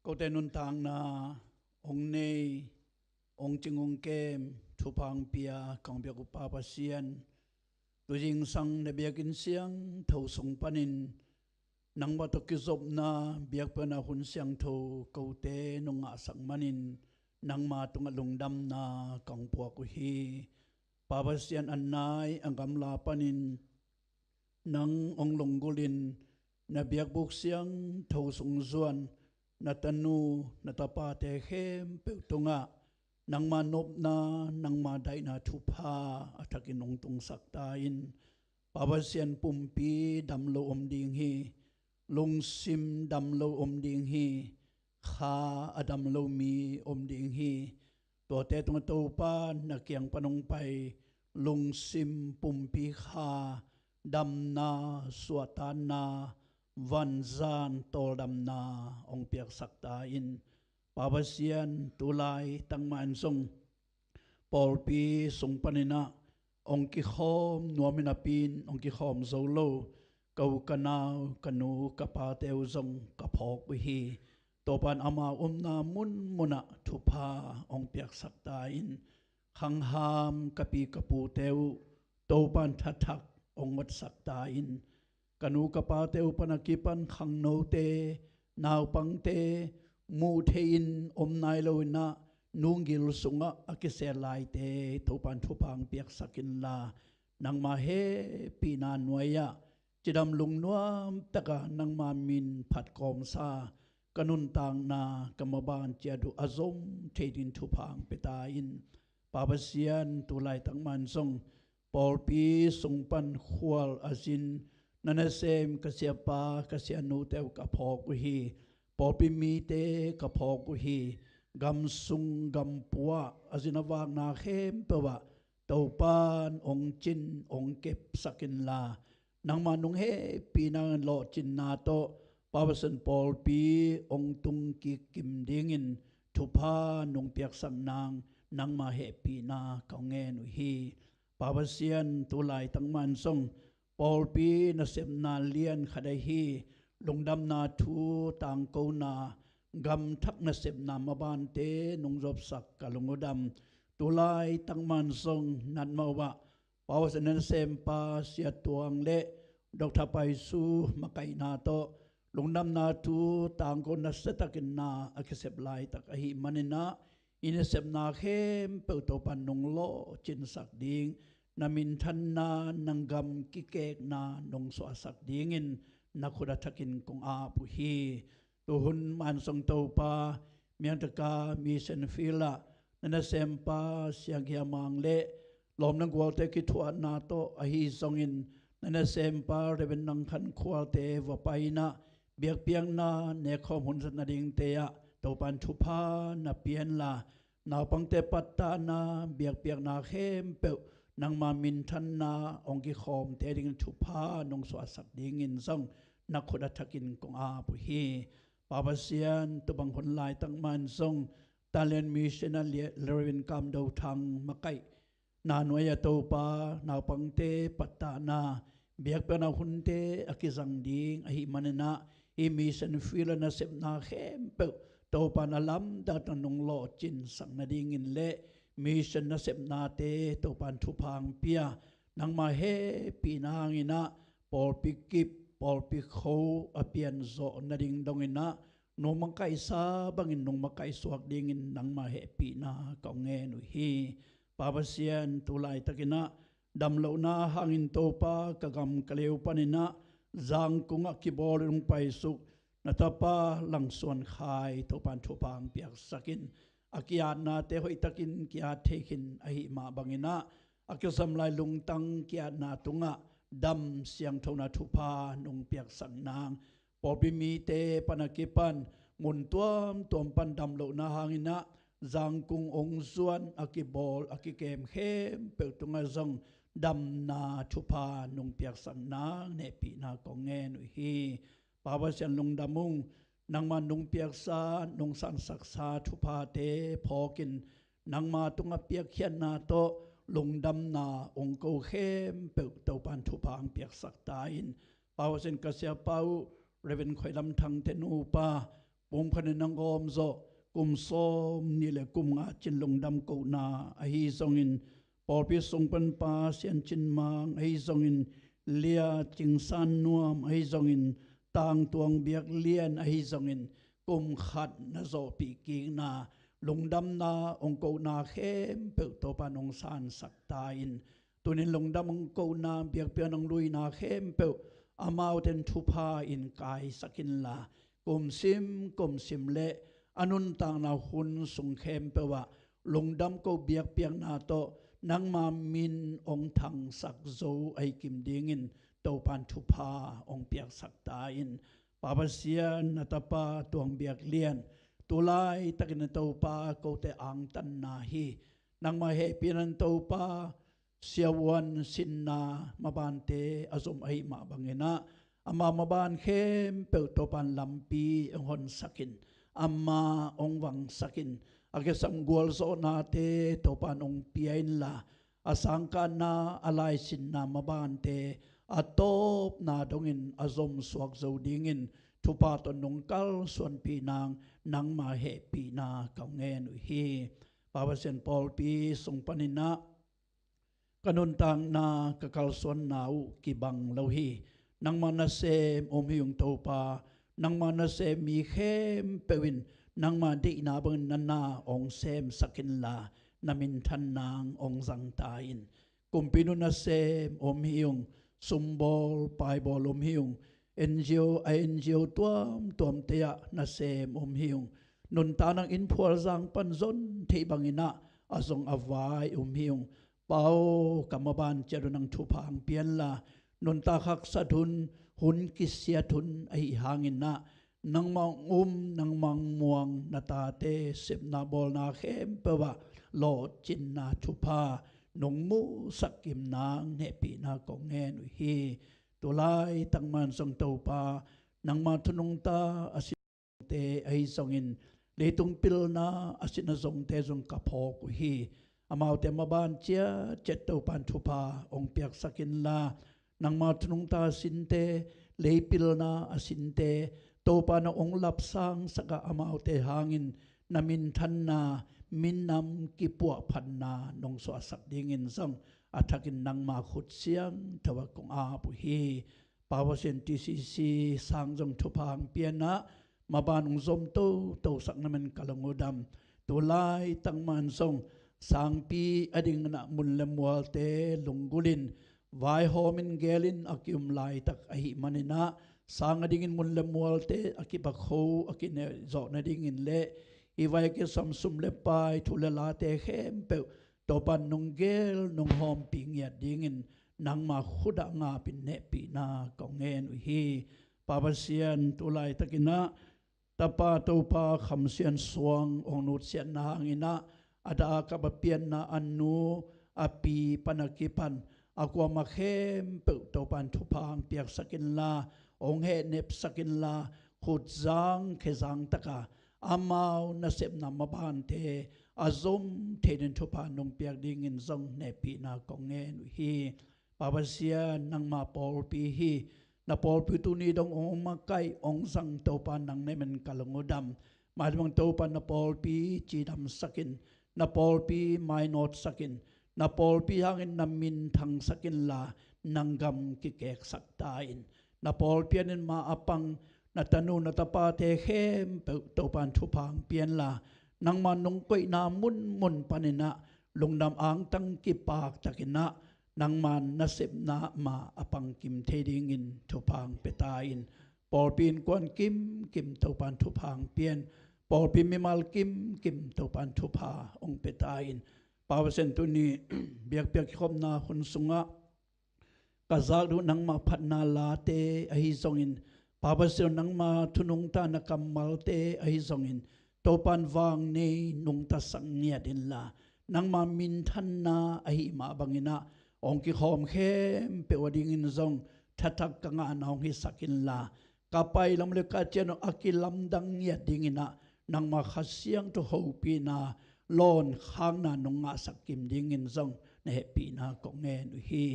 ก็แต่นุนทางนาองเนองจิงองเกมทุพังเปียกังเบียกุปาปเซียนตัวจิงสังในเบียกินเสียงเท่าสงปนินนังบัตกิจบนาเบียกเปนาหุ่นเสียงเท่าเกาเตนงอาสังมันินนังมาตุงลงดำนากังปัวกุฮีปาปเซียนอันนายอังกำลาปนินนังองลงกุลินนาเบียกบุกเสียงเท่าสงส่วนนาตนูนาตาปาเตเข้มเปิลตุงะนังมานบนานังมาได้นาทุพาอัตกินองตุงสักตาอินปาบเซียนปุ่มปีดำโลอมดิงฮีลงซิมดำโลอมดิงฮีขาอดำโลมีอมดิงฮีตัวเตตงโตปานักเกียงปนงไปลงซิมปุ่มปีขาดำนาสวตานาวันจานโตดำนาองเปียกสักตาอินปาบเซียนตุลายตั้งมันทรงปอลปีทรงปนินะองกิขอมนัวมินาปินองกิขอมโซโลเกากันาวกนูกะปาเตวทรงกะพอกวิฮีตัวปันอามานามุนมุนะทุพาองเปียกสักตาอินขังหามกะปีกะปูเตวตัวปันทัทักองวัดสักตาอินกนูกะปาเตวปนักิปันขังโนเตนาวปังเตมูเทอินอมนายโลนะนุงกิลสุงะอกิเซลายเตทุปันทุพังเปียกสักินลานังมาเฮปีนานวยะจิดำลุงนวมตะกะนังมามินผัดกอมซากนุนตางนากรรมบาลเจดูอซมเทดินทุพังเปตาอินปาบเซียนตุไลตั้งมันทรงปอลปีทรงปันขวลอาซินนันเซมกเสียปากเสียนูเตวกะพอกวิฮีปอปิมีเตกะพอกุฮีกำสุงกำปัวอาจินวางนาเข้มเปวะเต้าปานองจินองเก็บสักินลานังมานุงเฮปีนังโลจินนาโตปาวสันปอลปีองตุงกิกิมดิงินทุพานุงเปียกสังนางนังมาเฮปีนาเกาเงนุฮีปาวเซียนตุลายตั้งมันทรงปอลปีนาเสมนาเลียนขดฮีลงดำนาทูต่างกูนากำทักนาเสบนามาบานเตนงจบสักกะลงดำตุลายตั้งมันทรงนัดมาวะปาวสนันเซมปาเสียตัวงเละดอกทับไปสู่มาไกนาโตลงดำนาทูต่างกูนาเสตักินนาอคิเสบลายตักอหิมันนะอินเสบนาเข้มเปิดตัวปันนงโลจินสักดิงนามินทันนานังกำกิเกกนานงสวสักดิงินนักขุดทักินกงอาปุฮีตัวหุ่นมันทรงตัวปาเมียนตะกามีเซนฟิลานันเซมปาเสียงเกียมังเละลมนังกวาลเตกิทวนาโตอหิทรงอินนันเซมปาเรเวนนังขันควาลเตวไปนะเบียกเปียงนาเนคอมหุ่นสนาดิงเตียตัวปันทุพานาเปียนลานาปังเตปัตตานาเบียกเปียงนาเข้มเปวนังมามินทันนาองกิคอมเตดิงทุพานงสวสักดิงินซ่งนักขุดทักินกงอาปุฮีปาบเซียนตุบังคนลายตั้งมันซ่งตาเลนมิชนาเลียเลวินกามดาวทังมะไกนาหน่วยตัวปานาปังเตปัตตานาเบียกเป็นนาหุ่นเตอกิจังดิงอหิมันนะอิมิสันฟิลนาเซบนาเข้มเปตัวปานาลัมดัตนงโลจินสังนาดิงินเละมิชันนาเซบนาเตตัวปันทุพังเปียนังมาเฮปีนางอินะปอลปิกิปปอลปิโคอเปียนโซนาดิงดงอินะนงมังไกซาบังอินนงมังไกสวกดิงินนังมาเฮปีนาเกาเงนุฮีปาบเซียนตุลายตะกินะดำเหลานาหางอินโตปากะกำกะเลวปานินะจางกุงะกิบอลลงไปสุกนาตาปาหลังส่วนขายตัวปันทุพังเปียกสกินอากิยานาเตหอยตะกินกิยาเทกินอหิมาบังอินะอากิสัมลายลุงตังกิยานาตุงะดำเสียงทนาทุพานงเปียกสังนางปอบิมีเตปนากิปันมุนตัวมปันดำโลนาหางินะจางกุงองส่วนอากิบอลอากิเกมเข้มเปิดตุงะจงดำนาทุพานงเปียกสังนางเนปีนากองเงนุฮีปาวเสียนลุงดำมุงนังมานุงเปียกซานงสันสักษาทุพาเตพอกินนังมาตุงเปียกเขียนนาโตลงดำนาองโกเข้มเปิดเตาปันทุพางเปียกสักตาอินปาวเซนกเสียเปาเรเวนคอยลำทังเทนูปา ปุงพันนังกอมโซกุมโซมนี่แหละกุมงาจินลงดำกูนาไอฮีซงอินปอพิสงปันปาเสียนจินมังไอฮีซงอินเลียจิงสันนัวมไอฮีซงอินตางตวงเบียกเลียนไอฮีซงอินกุมขัดนะโซปีกีนาลงดำนาองกูนาเข้มเปิดตัวปานองสานสักตาอินตัวนี้ลงดำองกูนาเบียกเปียนองลุยนาเข้มเปิดอามาเต็นทุพาอินกายสักินลากุมซิมเละอนุนต่างนาหุนสุงเข้มเปว่าลงดำก็เบียกเปียงนาโตนังมามินองทังสักโซไอกิมดิงินโตปันทุพาองเปียกสักตาอินปาปเสียนตปาตวงเบียกเลียนตุลายตะกินโตปาโกเตอังตันนาฮีนังมาเฮปีนันโตปาเสียวันสินนามาบานเตอสมไอมาบังเงนะอามาบานเข้มเปิดโตปันลำปีองหอนสักินอามาองวังสักินอาเกสัมกวลโซนาเตโตปันองเปียนลาอาสังกานาอะไรสินนามาบานเตอาโตบนาดงินอาสมสวกโซดิงินทุปาตนงกัลส่วนปีนางนังมาเฮปีนาเกาเงนุฮีปาวเซนปอลปีทรงปนินะกนุนตังนากะกัลส่วนนาวกิบังเลฮีนังมานาเซมอมหิยงโตปานังมานาเซมีเข้มเปวินนังมาดีนาบังนันนาองเซมสักินลานามินทันนางองสังตาอินกุมปินุนาเซมอมหิยงสุมบอลปายบอลอมหิยงNGO ตัวมเตียนาเซมอมหิวนุนตานังอินพัวจังปันซนที่บังอินะอาซงอวายอมหิวเป่ากรรมบาลเจรุนังทุพังเปียนละนุนตาขักสะทุนหุนกิเสียทุนไอหางอินะนังมังนังมังม่วงนาตาเตเสบนาบอลนาเข้มเปว่าโลดจินนาทุพานงมูสักกิมนางเนปีนากงเงนุฮีตุลายตั้งมันทรงเตาปานังมาทุนงตาอาศิเตไอทรงอินเลตุงปิลนาอาศินทรงเตทรงกับพอกุฮีอามาเตมาบานเจียเจตเตาปันทุพาองเปียกสักินลานังมาทุนงตาสินเตเลปิลนาอาศินเตโตปานองลับสังสกะอามาเตหางินนามินทันนามินนำกิปัวพันนานงสวสักดิงินซังอาทักินนังมาขุดเสียงทวกงอาปุฮีปาวเซนทีซีสังจงทุพังเปียนะมาบานงซมโตสักนัมันกลงดำตัวลายตั้งมันทรงสังปีอดิงนะมุนเลมัวเตลงกุลินไวโฮมินเกลินอากิมลายตักอหิมันนะสังอดิงินมุนเลมัวเตอากิปะโคอากิเนจอนะดิงินเลอีไว้กิสัมสุมเลปายทุเลลาเตเข้มเปตัวปันนงเกลนงหอมปิงยัดดิงินนังมาขุดงาปินเนปีนากองเงินอุฮีปาปเซียนตุลายตะกินะตาปาตัวปาคำเซียนสวงองนุเซียนนางินะอาดากับเปียนนาอันนูอปีปนักิปันอากวามาเข้มเปิดตัวปันทุพางเปียกสกินลาองเฮเนบสกินลาขุดจังเคจังตะกาอามาวนาเสพนามาบานเตอาซมเทนินทุพานงเปียกดิงินซงเนปีนากองเงินฮีปาปเซียนังมาปอลปีฮีนาปอลปีตุนีดงองมาไกองสังโตปานังเนมันกาลงดำมาดมังโตปานาปอลปีจีดำสักินนาปอลปีไมโนดสักินนาปอลปีหางอินนามินทังสักินลานังกำกิเกกสักตาอินนาปอลเปียนินมาอปังนาตานูนาตาปาเทเข้มเปิดโตปานทุพังเปียนลานังมานงก้อยนามุนปานินะลงดำอ่างตั้งกิปากตะกินะนังมันนาเสพนามาอปังกิมเทดิงินทุพังเปตาอินปอลปีนกวนกิมโตปานทุพังเปียนปอลปีมิมาลกิมโตปานทุพาองเปตาอินปาวเซนตุนีเบียกคมนาคนสุงะกะจากดูนังมาพัดนาลาเตอหิซงอินปาปเซลนังมาทุนงตานกัมมัลเตอหิซงอินโตปันวางเนนงตาสังเนียดินลานังมามินทันนาอหิมาบังอินะองกิขอมเข้มเปวดิงินซงทัทักกังานองหิสักินลากาไปลำเลกาเจนอากิลำดังเนียดิงินะนังมาขัดเสียงตุหูปีนาลอนข้างนานงอาสักกิมดิงินซงในปีนากงเงินอุฮี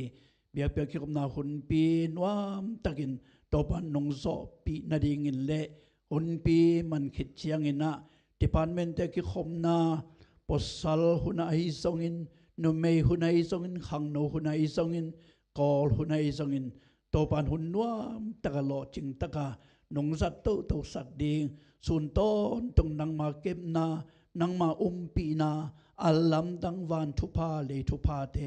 เบียคิกมนาหุ่นปีนวามตะกินตัวปันนงโซปีนาดิงินเละ อุนปีมันคิดเชียงอินะดิพาร์ตเมนต์ที่ขมนาปอสัลหุนไอซงอินนุเมย์หุนไอซงอินขังโนหุนไอซงอินกอลหุนไอซงอินโตปันหุนนัวตะกะโลจิงตะกะนงสัตโตโตสัตดิงสุนต้นตรงนังมาเก็บนานังมาปีนาอัลลัมดังวันทุพาเลทุพาเต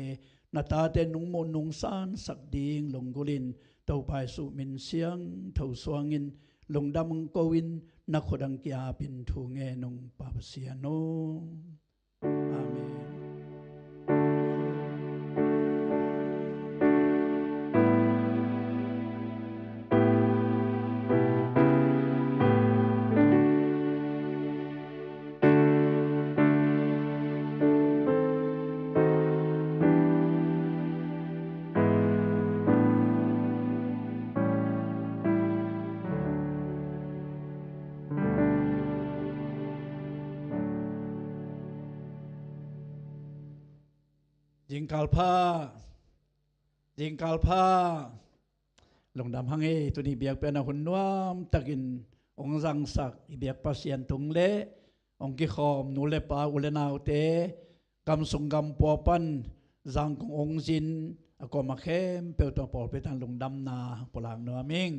นาตาเตนุงโมนุงสานสักดิงลงกุลินเต้าไปสุมินเสียงเท่าสวงินลงดำมงโกวินนักขดังกียาปินทูเงนงปาปเสียโนอาเมนยิงกาลผ้ายิงกาลผ้าลงดำหังเอตัวนี้เบียกเป็นหุ่นนวมตะกินองจังสักเบียกปัสยันตุงเล่องกิขอมนูเลปาอุเลนาวเตกำสุงกำปัวปันจังขององจินก็มาเข้มเปิลตัวปอลไปทางลงดำนาปลางนัวมิง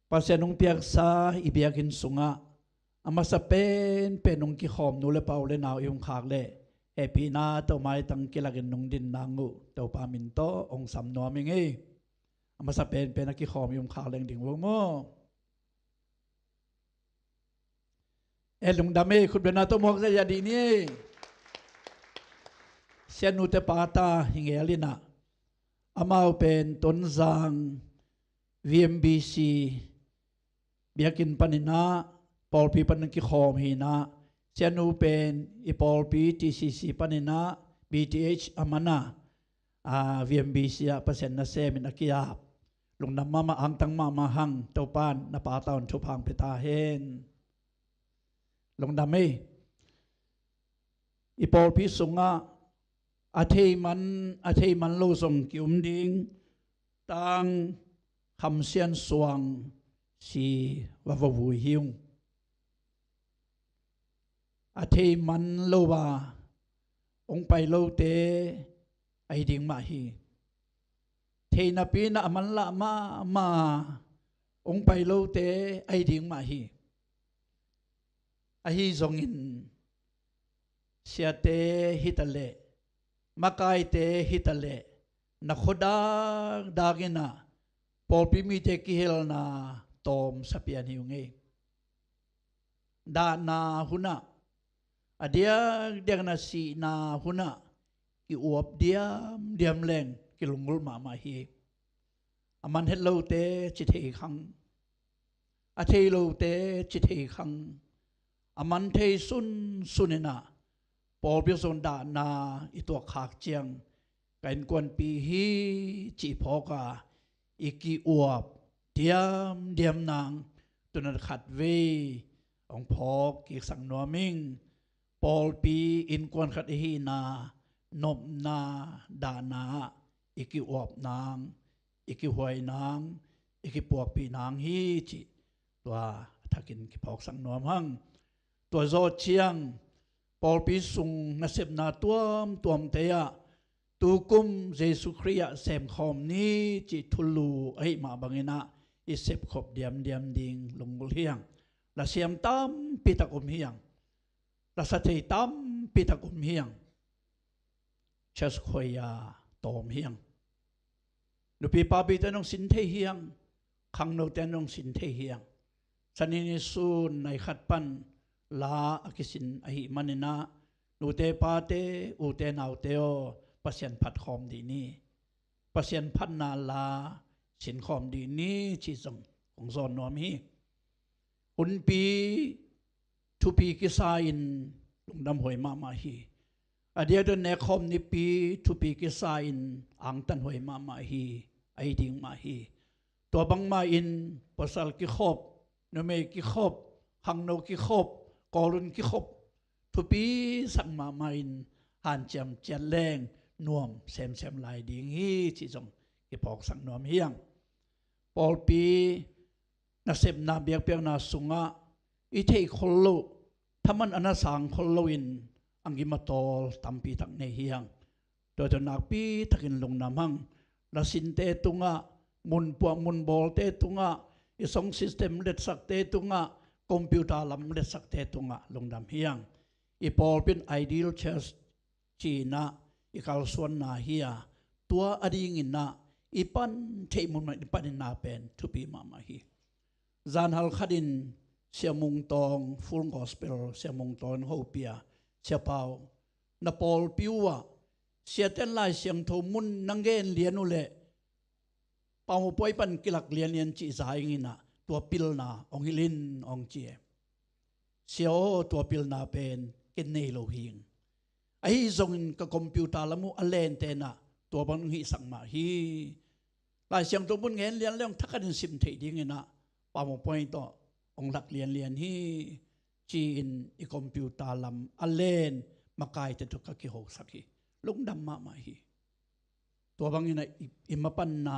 ปัสยันองเปียกซาอีเบียกินสุงะอามาสเปนเป็นองกิขอมนูเลปาอุเลนาวยุงขากเล่ปีนาตัวไม้ตั้งกิลากินนงดินนางงูตัวปามินโตองสำนวมิงเอมาสเปนเป็นนักกิขอมยุงขาแรงดิ่งวงโมลุงดำเอคุณเป็นนาตัวมอกจะยาดีนี่เสียนุเตปาตาหิงเอลินะอามาเป็นต้นจาง VMBC เบียกินปนินาปอลปีปนักกิขอมหินะเชนูเป็นอีพอลปีTCCปนินา BTH อามานาVMBC เปอร์เซ็นต์นัเซมินักยาบลงนำมาอังตั้งมาหังเต้าปานนปาตาอุนทุพังเปตาเฮนลงดำไม่อีพอลปีสุงะอาเทมันโลส่งกิมดิงตังคำเสียนสวงสีวาววุหิวอาเทมันโลวาองไปโลเตไอดิ่งมาฮีเทนปีนะมันละมาองไปโลเตไอดิ่งมาฮีไอฮีซงอินเสียเตฮิตเลมากายเตฮิตเลนักขดาดากินะปอลปิมีเตกิเฮลนาตอมสเปียนิวเงดานาหุนะdia nasi na huna ki uap diam leng ki lungul ma hi aman hello te chi thei khang a thei lo te chi thei khang aman thei sunena pol bi son da na i to khak chiang kain kwan pi hi chi phoka iki uap diam nang tunan khat ve ong phok ki sang no mingปอลปีอินกวนขัดฮีนานมนาดานาอีกิอวบนางอีกิหวยนางอีกิปวกปีนางฮีจิตัวทักินกิพอกสังนวมหังตัวโจเชียงปอลปีสุงนัสเซบนาตัวมเตียตูกุมเยซูคริสต์เสมคอมนี้จิทุลูไอมาบังเงินะอิเสบขบเดียมดิงลงกุลเฮียงละเสียมตั้มปิตะกุมเฮียงรัสเตตัมปิตากุมเฮียงเชสคอยาตอมเฮียงนุปีปาบิตนองสินเทเฮียงขังโนเตนองสินเทเฮียงสันนิสูนในขัดปันลาอกิสินอหิมันนะนูเตปาเตอูเตนาวเตโอปัสยันพัดคอมดีนี้ปัสยันพัดนาลาสินคอมดีนี้ชีสงของซอนนอมฮีอุนปีทุปีกิสาอินลงดำหอยมาฮีอเดียดเนคอมนิปีทุปีกิสาอินอังตันหอยมาฮีไอดิ่งมาฮีตัวบังมาอินปัสสัลกิขบนเมกิขบหังโนกิขบกอลุนกิขบทุปีสังมาอินหันจำเจนแรงนวมเซมลายดิ่งฮีที่จงกิพอกสังนวมเฮียงปอลปีน na sep na biak piak na sunga I thei khollo thaman ana sang khollo in angi matol tampi tak ne hiang to nak pi takin lungnam hang la sin te tunga mun puak mun bol te tunga isong system let sak te tunga computer lam let sak te tunga lungnam hiang I pol pin ideal church China ikal suan na hia tua ading in na ipan thei mun ma ipan in na pen to be mama hi zan hal khadin siamung tong full gospel siamung ton hopia siapau na pol piwa siaten lai siang tho mun nangen lian ule pau poi pan kilak lian lian chi zai ngina tua pil na ong hilin ong chie siao tua pil na pen ken nei lo hing ai zong ka computer lamu alen te na tua bang hi sang ma hi lai siang tho mun ngen lian leong thakanin sim thei ding ina pau poi to ong lak lian lian hi chi in I computer lam alen makai te to ka ki ho sakhi lungdam ma ma hi tua bang ina imapan na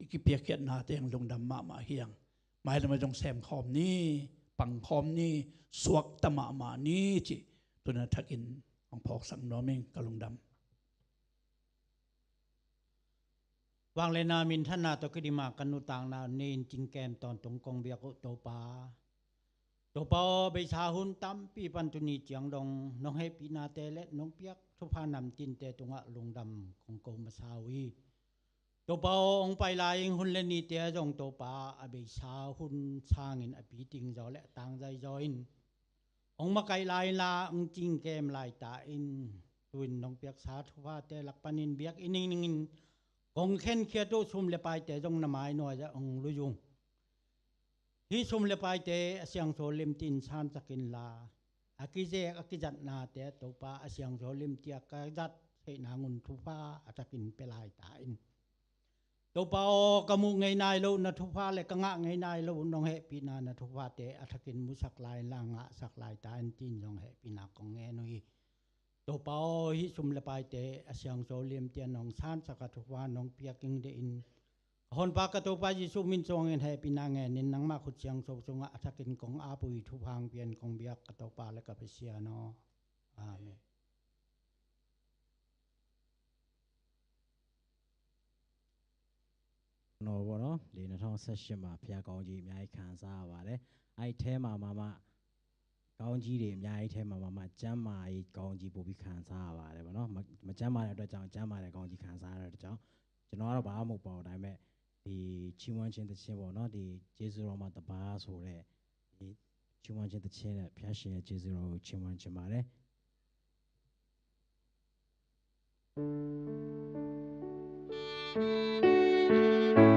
ikipiakiat na teng lungdam ma ma hiang mai lam jong sem khom ni pang khom ni suak tama ma ni chi tuna thakin ong phok sang noming kalungdam วางเลนามินท่านนาตกิดิมากันนุต่างนาเนนจิงแกมตอนตรงกองเบียกโตปาไปชาหุนตั้มปีปันตุนีเจียงดงน้องให้ปีนาเตเล็น้องเปียกทุพานำจินเตตุงะลงดำของโกมาซาวีโตปาองไปลายหุนเลนีเตจงโตปาอเบชาหุนชางอินอปีติงจอและต่างใจจอยนองมาไกลายลาองจิงแกมลายตาอินตุนน้องเปียกสาทุพาเตลักปันินเบียกอินิงกองเข็นเคียโตชุมเลไปแต่จงนามายหน่อยจะองลุยุงฮิชุมเลไปแต่เสียงโซลิมตินชานสกินลาอากิเจอากิจัดนาแต่ตัวปาเสียงโซลิมเตียกจัดเสนางุนทุพาอาจกินเปลายตายตัวปากมุงไงนายโลนทุพาเลยกงะไงนายโลน้องเฮปีนานทุพาแต่อาจกินมุสักลายลางะสักลายตายจินน้องเฮปีนากองเงนุยตัวเปาฮิชุมเลไปแต่เสียงโซเลียมเตียนน้องชานสกัดทุกวันน้องเปียกิงเดอินฮอนปากตัวปายิสุมินทรงเงินให้ปีนางเงินนินนังมาขุดเสียงโซจงอาทักินของอาปุยทุพังเปลี่ยนของเบียกตัวปาและกับเสียนออาเมน နော်ဘောနော်လေ2018မှာဖျားကောင်းကြီးအများကြီးခံစားရပါတယ်အဲ့ဒီထဲမှာမကောင်းကြီးတွေအများကြီးထဲမှာကျမ်းမာရေးကောင်းကြီးပို့ပြီးခံစားရပါတယ်ဗောနော်မကျမ်းမာတဲ့အတွက်ကြောင့်ကျမ်းမာတဲ့ကောင်းကြီးခံစားရတဲ့အတွက်ကြောင့်ကျွန်တော်ကတော့ဘာမှမဟုတ်ပါဘူးဒါပေမဲ့ဒီချီးမွမ်းခြင်းသခြင်းပေါ့နော်ဒီဂျေဇုတော်မှာတပါးဆိုတဲ့ဒီချီးမွမ်းခြင်းသခြင်းနဲ့ဖျားရှင်ရဲ့ဂျေဇုတော်ကိုချီးမွမ်းခြင်းပါတယ် Chúng ta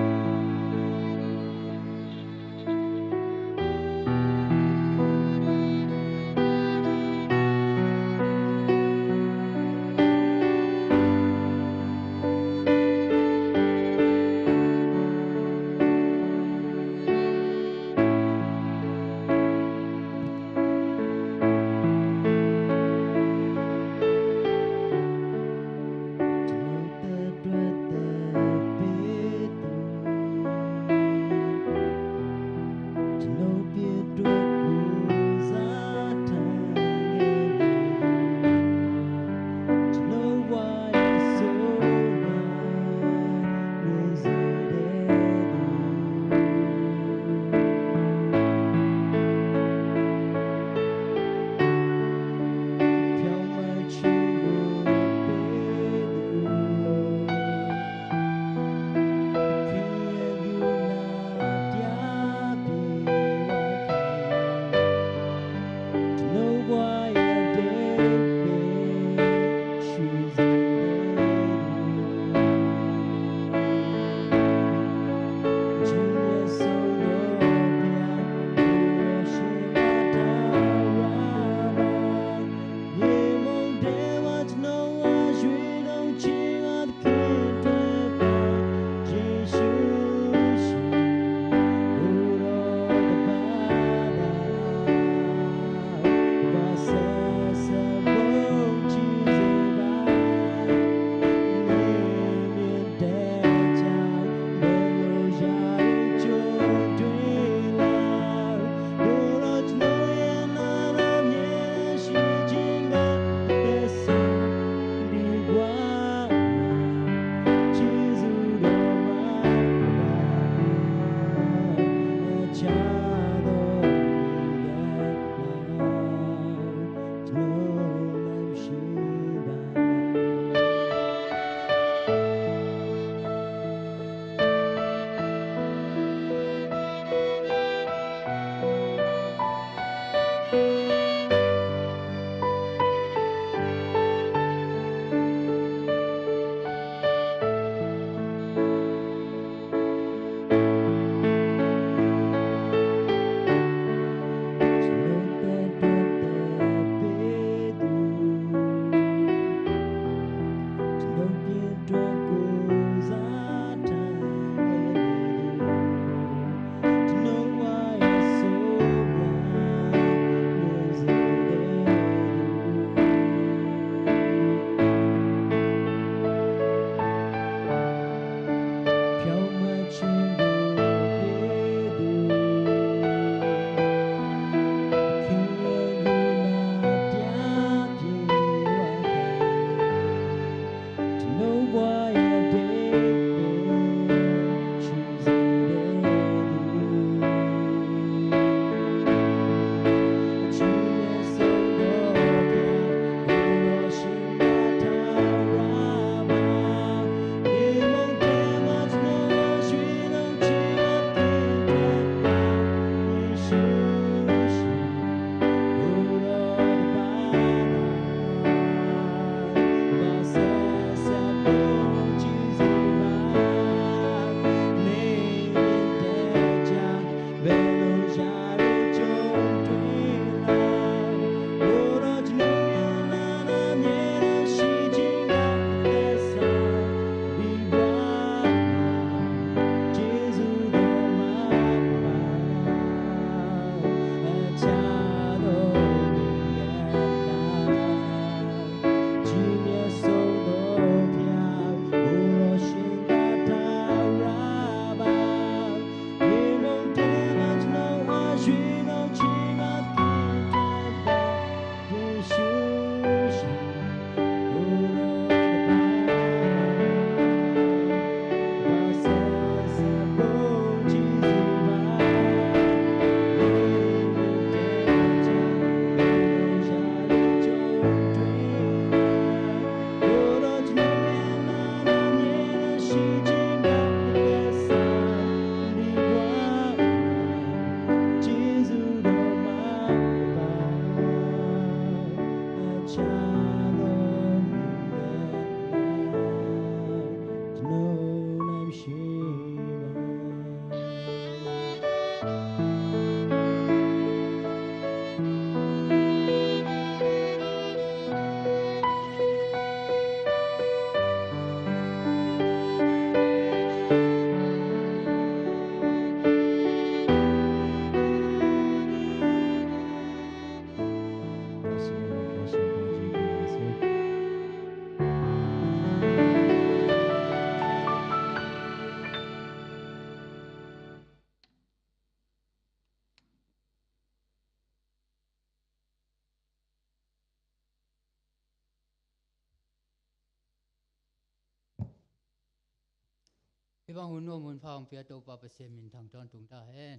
บางหุ่นโนมุนพางเปียโตปาเปเซมินทางตอนตุงตาเฮน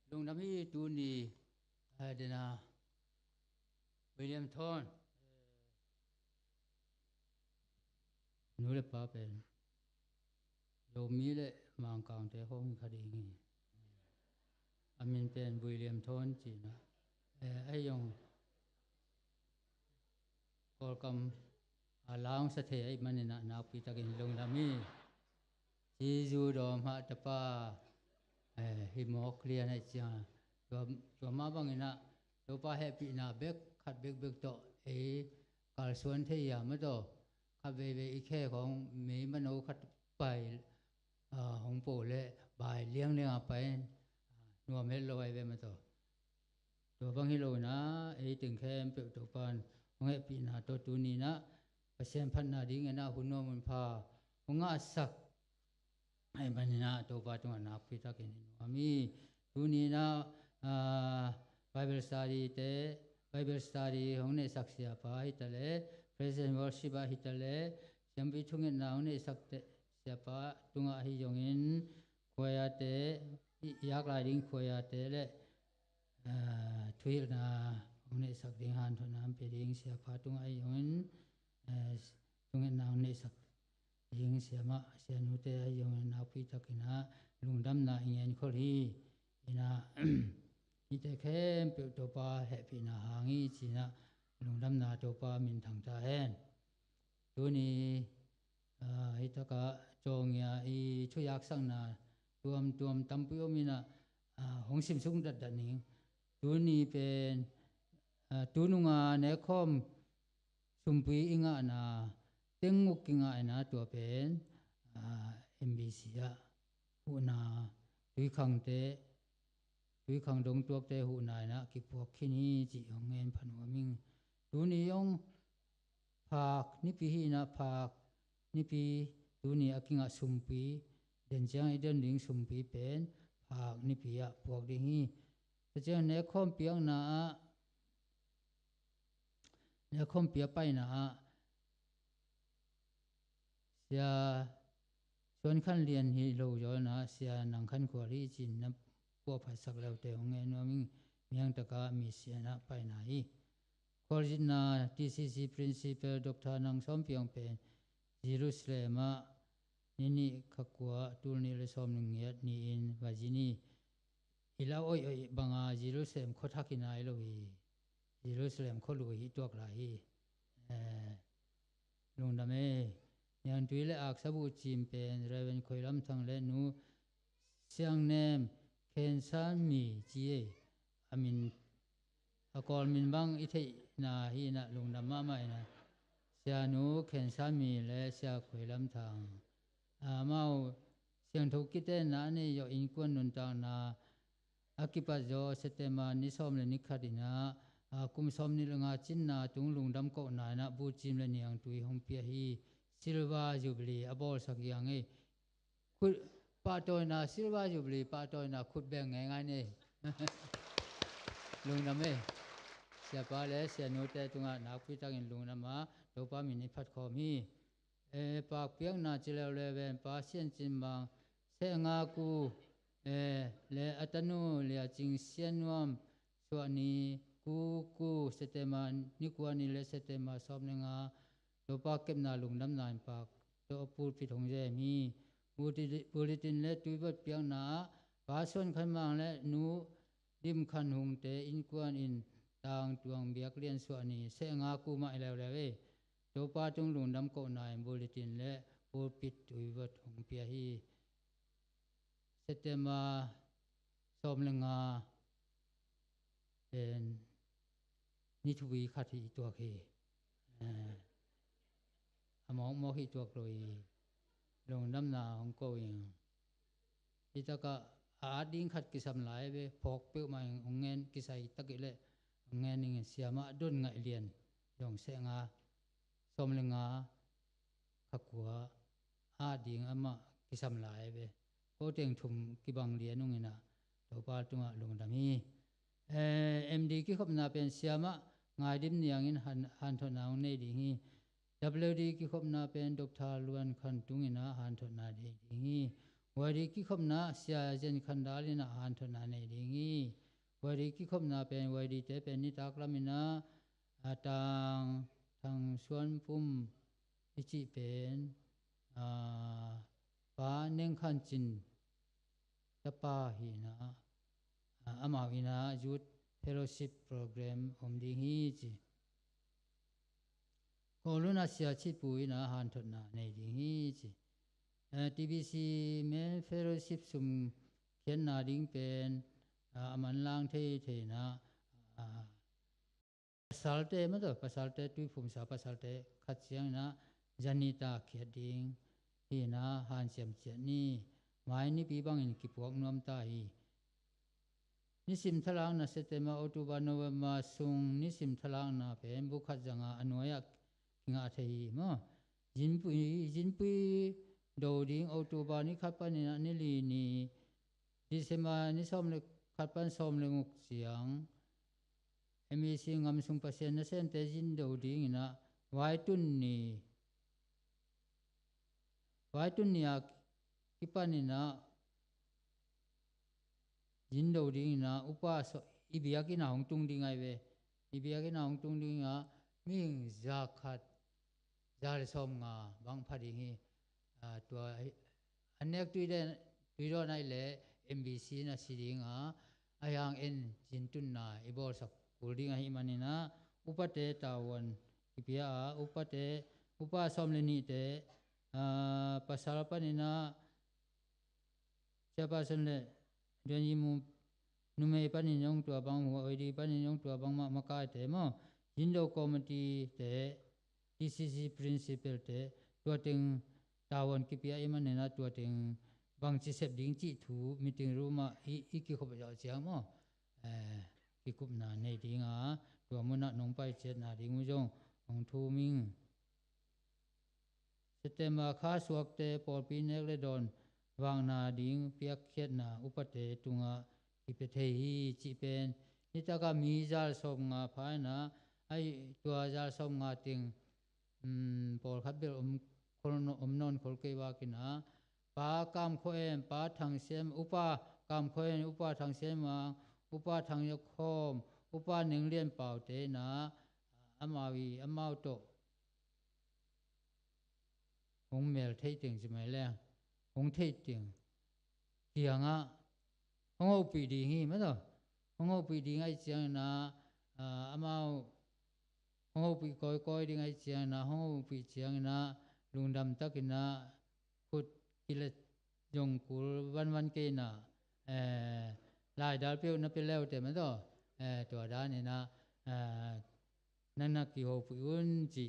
ลุงน้ำฮีตูนีเดนาวิลเลียมทอนนูเลปาเป็นโยมีเลมังกางเตห้องคดีงี้อามินเป็นวิลเลียมทอนจีนะไอยองกอลกัมลางสะเทไอมันนี่นะนาปีตะกินลงน้ำมีจีจูดอมฮะตะปาฮิโมเคลียนไอจีนะตัวมาบังนี่นะตัวป้าแฮปปี้นะเบกขัดเบกโตกาลส่วนเทียมโตขับเบอีแค่ของมีมโนขัดไปของโปเล่บายเลี้ยงไปนัวเมลลอยไปมาตัวบางฮิโลนะถึงแค่เปิดตัวปานของแฮปปี้นะตัวตูนี้นะเปอร์เซ็นต์พันนาดิ้งนะหุ่นโนมันพาหงาสักไอ้บันนะตัวปาตัวนักพิทักษ์นี่อามีตูนี้นะBible study เต Bible study ของในสักเสียไปแต่เล่ present worship ฮิตเล่จำเป็นช่วงนี้นะในสักเสียไปตุงอาฮิยงอินขวายเตอยากลายดิ้งขวายเตเล่ทวีนะของในสักดิ้งหันทุนน้ำไปดิ้งเสียไปตุงอาฮิยงอินช่วงนี้นะในสักดิ้งเสียมาเสียนุเตอาฮิยงอินนักพิทักษ์นะลุงดำนะอิงเงินคนที่นะนี่แต่แค่เปิดตัวปลาแฮปปี้นะหางอีจีนะลุงดำนาตัวปลามินทางตาแหนตัวนี้ฮิตกะจงยาช่วยยักษ์สังนาตัวมตั้มปุยมินะหงสิมสุงดัดนิงตัวนี้เป็นตัวนุงาเนคอมสุมปุยอิงะนะเต็งมุกิงะนะตัวเป็นMBC อะหัวนาดุยขังเตวิคังดงตัวเตหูนายนะกิปวกขี้นี้จีของเงินพันวมิงดูนี่ยงภาคนิพิหินะภาคนิพิดูนี่อากิงะสุมปีเดินจังไอเดินลิงสุมปีเป็นภาคนิพิยะพวกดิ่งฮีแต่เจ้าเนคอมเปียงนะเนคอมเปียไปนะเสียส่วนขั้นเรียนฮีโร่ยนะเสียหนังขั้นขวารีจินนะพวกภาษาเราแต่ของเงินว่ามียังตะกามีเสียนะไปไหนคอร์จินา TCC Principal Dr. นางสมเปียงเป็นเยรูซาเล็มนี่ขักว่าตูนี่เลยสมนึงเงียนี่อินวาจินีอิลาโอยบังอาเยรูซาเล็มขดทักกินายโลฮีเยรูซาเล็มขดลุยตัวกลายลงดำเมยังตุยเลอักษบุจิมเป็นเรเวนคอยลำทั้งเลนูเสียงเนมเคนซานมีจีอามินกอลมินบังอิเทนาฮีนะลงดำมาไม่นะเสียนูเคนซานมีและเสียคอยลำทางมาเสียงทุกิเตนะนี่ยอินกวนนุนตางนาอากิปัจโจเสตมานิสอมเลนิคดินะคุมสอมนิลงาจินนาตุงลงดำก็นายนะบูจิมเลนียงตุยหงเปียฮีซิลวาจูบลีอบอลสักอย่างคุปาโตนาซิลวาจูบลีปาโตนาขุดแบ่งไงนี่ลุงนำเสียปาเลเสียโนเตตุงานักพิทักษ์ลุงนำมาโดปามินิพัดคอมีปากเปียงนาจิเลวเลเวนปาเซียนจิมบังเสงากูเลอัตโนเลจิงเซียนวมส่วนนี้กูเสตมานิกวานิเลเสตมาสอบเนงาโดปาเก็บนาลุงน้ำนานปากโดปูดพิทงเจมีบูริตินและตุยบัดเปียงนาปาส่วนขันมังและนูดิมขันหงเตอินกวนอินต่างตวงเบียกเลียนส่วนนี้เสงากูมาแล้วเลยโดปาจงลุงน้ำก็นายบูริตินและปูดพิตุยบัดหงเปียฮีเสตมาสอบเลงาเป็นนิทวีขัดที่ตัวเคมองมองที่ตัวกลอยลงน้ำนาของโกยิงที่ตะกะอาดิ้งขัดกิสำหลายไปพกเปลือกมาของเงินกิสัยตะกี้เลยเงินนี่เสียมาดุนไงเรียนลงเสงาสมเลงาขักหัวอาดิ้งอามากิสำหลายไปโคเต็งถุมกิบังเรียนนุ่งนะตัวปาตัวลงดามีMD กิขบนาเป็นเสียมะงายดิมเนียงอินหันทนาวในดิ่งWD กิขบนาเป็นดร.ล้วนคันตุงินะหันทนาดิ่ง วันดีกิคมนาเสียเจนขันดาลินาหันทนาในดิ่งีวันดีกิคมนาเป็นวันดีเตเป็นนิตากลามินาต่างทางส่วนปุ่มอิจิเป็นป้าเน่งขันจินตะป้าหินะอามาวินายุทธเฟโลชิพโปรแกรมอมดิ่งีจีโคลุนาเสียชิปุยนะหันทนาในดิ่งีจี TBC แม้เฟโลชิพสุมเขียนนาดิ่งเป็นมันล่างเทนะภาษาเตมันตัวภาษาเตตุยภูมิศาภาษาเตขัดเสียงนะจันนิตาเขียดิ่งที่นะหันเสียมเสียนี่หมายนี้ปีบังอินกิปวกนวมตาฮีนิสิมทลางนะเซเตมาออตุบานวมาซุงนิสิมทลางนะเป็นบุคจังอนุยักงาเทฮีมั้งจินปุยโดดิ่งออตุบานิขัดปันนิลีนีดิเซมานิสอมเลขัดปันสอมเลงุกเสียงMEC งามสุงปัสเซนเซนเตจินโดดิ่งนะไว้ตุนนีกิปันนะจินโดดิ่งนะอุปาสอิบิยากินาหงตุงดิ่งไงเวอิบิยากินาหงตุงดิ่งอ่ะมิ่งจักขัดจาริสอมงาบางพัดดิ่งตัวอันเนกตุยโดนไอเล่ MBC นะสิดิ่งอ่ะอายังเอ็นจินตุนนาอิบอลสักกูดิ่งไอมันนี่นะอุปเตตาวันอิบิยาอุปาสอมเลนีเตภาษาปนินะเจ้าภาษาเนี่ยเดี๋ยวนี้มุนุเมย์ปนิยงตัวบางหัวไอดีปนิยงตัวบางมากายเตมั้งยินโดคอมมิตี้เต TCC principle เตตัวถึงตาวันกิปยาอิมันเนี่ยนะตัวถึงบางจิเสพดิ้งจิถูมีถึงรู้มาอีกิขบยาวเสียงมั้งกิคุบนาในดิ้งตัวมันน่ะนงไปเจ็ดนาดิ้งมุจงของทูมิงสเตมาข้าสวกเตปอลปีเนกเลดอนวางนาดิ่งเปียกเขียนนาอุปเตตุงะกิเปเทฮีจิเป็นนิตากามีจาลสมงาพายนะไอตัวจาลสมงาติงปอลขับเบลคนนอนคนเกวากินะปากามโคเอมปาทางเสียมอุปากามโคเอมอุปาทางเสียมอุปาทางยกคอมอุปาหนึ่งเลียนเป่าเตนะอามาวีอามาโตหงเมลเทติงใช่ไหมล่ะหงเทติงเกียงหงเอาปีดีงี้มั้ยต่อหงเอาปีดีไงเจียงนะอามาหงเอาปีก้อยดีไงเจียงนะหงเอาปีเจียงนะลุงดำตักนะขุดกิเลสยงกุลวันเกนะลายดาลเปียวนับไปแล้วแต่มั้ยต่อตัวด้านนี่นะนั่นนักกิโหปุยอุนจิ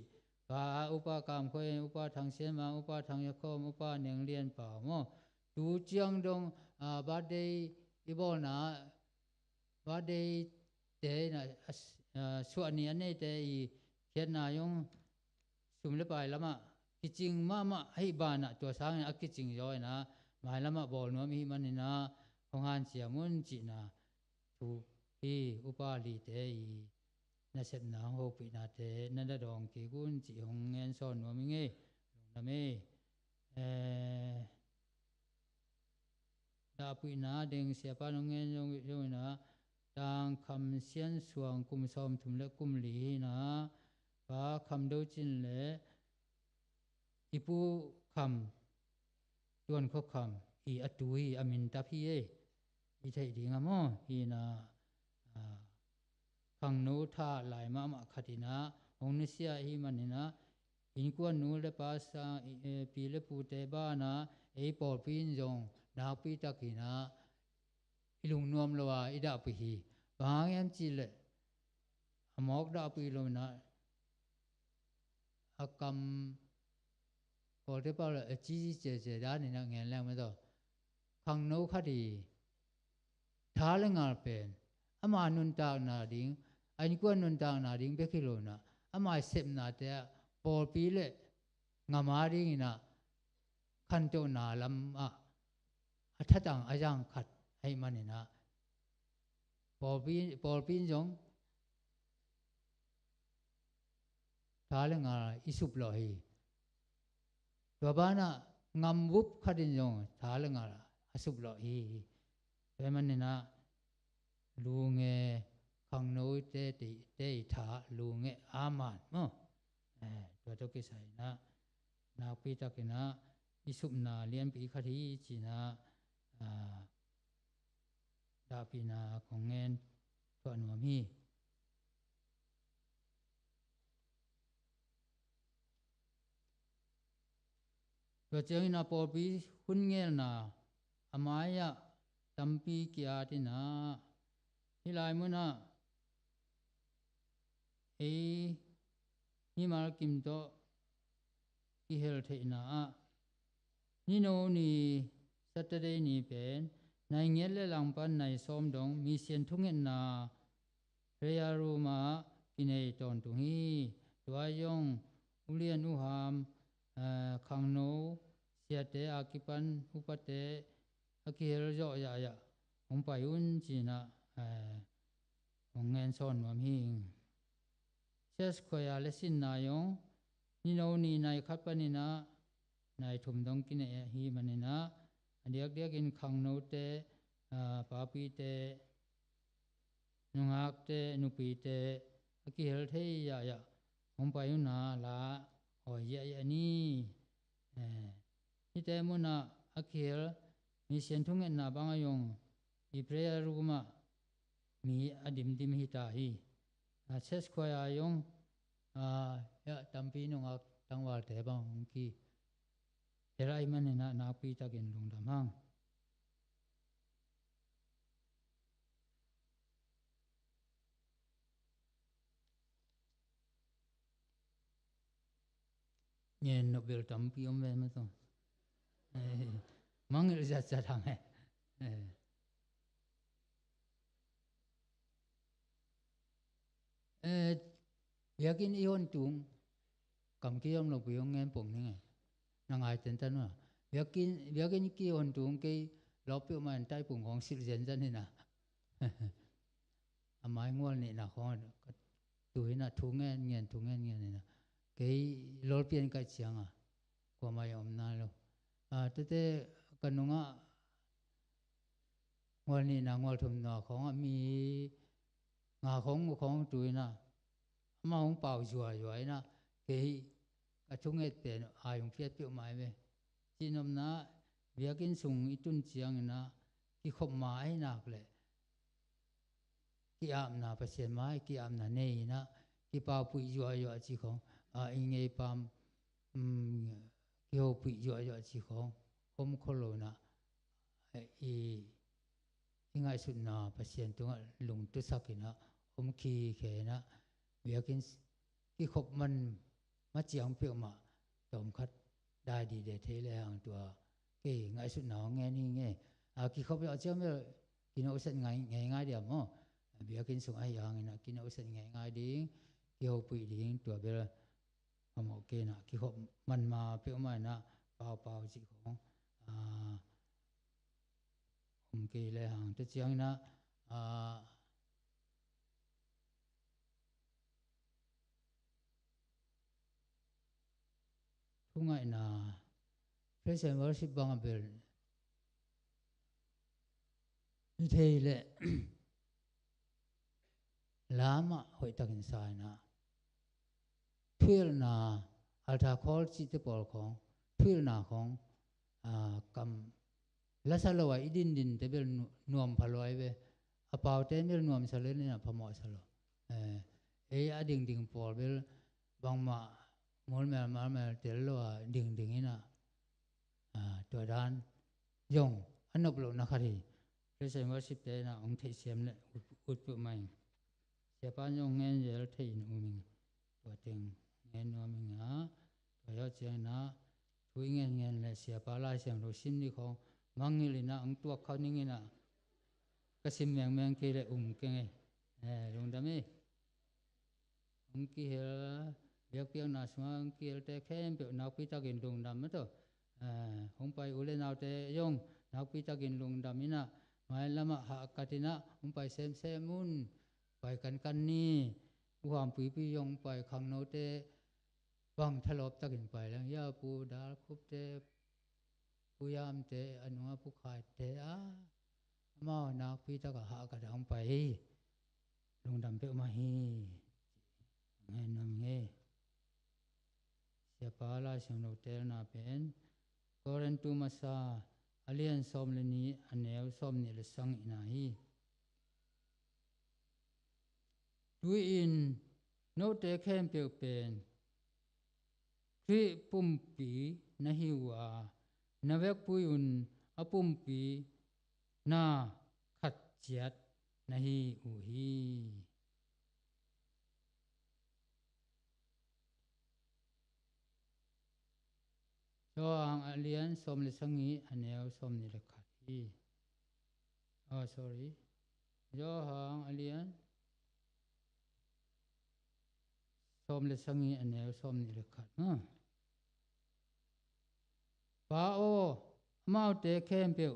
ปาอุปกรรมคอยอุปทางเสียมาอุปทางยคมอุปเนียงเลียนเปล่ามั้งดูเจียงดงบาดเดอีบอนะบาดเดเตนะส่วนนี้อันนี้เตอีเขียนนายงสุมเลไปแล้วมากิจริงมาให้บานะตัวสร้างอักกิจริงย้อยนะหมายแล้วมาบอกนัวมีมันนี่นะของงานเสียมุนจีนะถูกที่อุปาลีเตอีน่าเสพหนังโหปีนาเตนั่นได้ดองกีกุนจีหงเงินสอนว่ามิเงลงนะเมดาปีนาเด้งเสียปานเงินยงนะต่างคำเสียนสวงกุมซอมถุมเล็กกุมหลีนะป้าคำดูจินเล่อีปูคำตัวนเขาคำอีอัตุยอามินตาพี่อีไทยดีงามออีนะขังโนธาหลายมาขัดินะองนิเสียฮีมันนี่นะอินกวนนูเลปาสาปีเลปูเตบ้านะปอปีนจงนาปีตะกินะอิลุงนวมลวาอิดาปิฮีบางยันจิเลอมอกดาปีลมนะอากรรมพอเทปาเลยจีเจด้านนี่นะเงี้ยแล้วไม่ต้องขังโนขัดีท้าเลงาเป็นอามานุนตานาดิ่งอันนี้ก็นุนตานาดิ่งเบกิโลนะอามาเสพนาเตะปอปีเล่งามาดิ่งนะขันโตนาลำทัดตังอายังขัดให้มันนี่นะปอปีจงท้าเลงาอิสุปลอยตัวบ้านะงามวุบขัดินจงท้าเลงา sụp lọi vậy mà nên là lu nghe khang nối tê thả lu nghe aman mà tôi cho cái sai na pi ta cái na isum na liên pi khát hi chỉ na đa pi na con nghe thuận mà mi rồi chơi na po pi hun nghe na amaya tampi kia thì na hi lai mu na ấy ni mà kim to ki hel the na ni no ni Saturday ni pen nai ngel le lang pan nai som dong mi sian thung en na prayer room a kinai ton tu hi tua yong ulian u ham khang no sia te akipan upate akil jo ya ông pai un chi na ông ngen son mam hi ses khoya le sin na yong ni no ni nai khat pani na nai thum dong kine hi manina adiak diak in khang no te papi te nungak te nupi te akil thei ya ông pai un na la oi ya ni ni te mo na akil mi sian thung en na bang ayong i prayer room mi adim dim hi ta hi ses khoya yong ya tampi nungak tangwal te bang ki terai manina na pi ta gen lung dam hang nyen nobel tampi om ve ma to mangil za thang yakin ion tung cầm kia ông lộc bị ông nghe bổng thế này nàng ai tên tên mà yakin kia ion tung cái lộc bị mà tay bổngของสิเซนdân thế nào mai ngon này là khó tuổi là thu nghe này nè cái lộc biến cái chiang qua mai ông na lo thế cái nông ngon này là ngon thùng nọ khó mi ngà không tuổi na mà ông bảo rồi na cái chung hết tiền ai cũng biết biểu mai về chỉ nôm na việc in sung itun chiang na cái khop mai na lệ cái am na pasien mai cái am na nei na cái bảo bụi rồi chỉ không anh ấy pam cái hộp bụi rồi chỉ không kholo na ngay sụn na pasien tung lung tu sắc na khi khé na việc in cái khop man mà chiang biểu mà tổng khát đại đi để thế là hàng tua cái ngay sụn nào nghe ni nghe khi khop ở chỗ mà khi nó sẽ ngay điểm mà việc in sung ai hàng na khi nó sẽ ngay đi cái hộp bụi đi tua bây giờ mà ok na cái khop man mà biểu mà na bao chỉ không cái là hàng tất chiang na không ai na praise and worship bang bel như thế lệ lama hội takin sai na thuyel na alta call chi te pol khong thuyel na khong kam la salo wa idin din te bel nuam phaloi ve apau te bel nuam salo ni na phamo salo ading pol bel bang ma mol mel tel lo ding ina to dan yong anop lo na khari praise and worship te na ong thei siam le ut pu mai sia pa yong ngen yel thei nu ming to teng ngen no ming to yo chiang na thui ngen le sia pa lai siang ro sim ni khong mangilina ong tuak khaw ning ina kasim meng ke le ke nge lung dam e ong ki hel việc piang na sma kiel te khem pe nau pi ta gin lung dam to hong pai ule nau te yong nau pi ta gin lung dam ina mai lama ha katina hong pai sem mun pai kan ni uam pi yong pai khang no te bang thalop ta gin pai lang ya pu dal khup te ปุยามเตอนุงปุขายเตอามานักพิตากะหากระดังไปลุงดำเปมาฮีเงินนำเงเสียปาลาเสียงโนเตลนาเป็นกอรันตุมาซาอเลียนสอมเลนีอันเนวสอมเนลสังอินาฮีดูอินโนเตเข้มเปียวเป็นคริปุ่มปีนะฮิวานาเวกปุยุนอปุ่มปีนาขัดเจียดนะฮีอูฮีจออังอเลียนสมเลสังอีอันเนวสมนิลขัดฮีsorry จอหังอเลียนสมเลสังอีอันเนวสมนิลขัดปาโอมาเตเข้มเปียว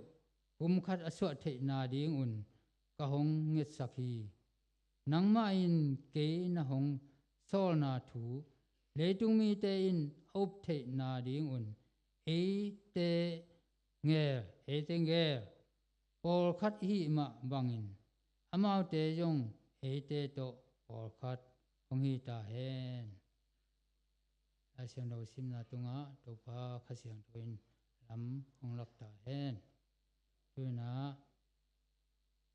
ปุมขัดอสวดเทนาดิงอุนกะหงเง็ดสักฮีนังมาอินเกนะหงโซลนาถูเลตุงมีเตอินอุบเทนาดิงอุนเอเตเงเอเตเงปอลขัดฮีมาบังอินอามาเตยงเอเตโตปอลขัดหงฮีตาเฮนอาเซียนเราซิมนาตุงะตัวพาขเสียงตัวอินลำของลักตาเฮนด้วยนะ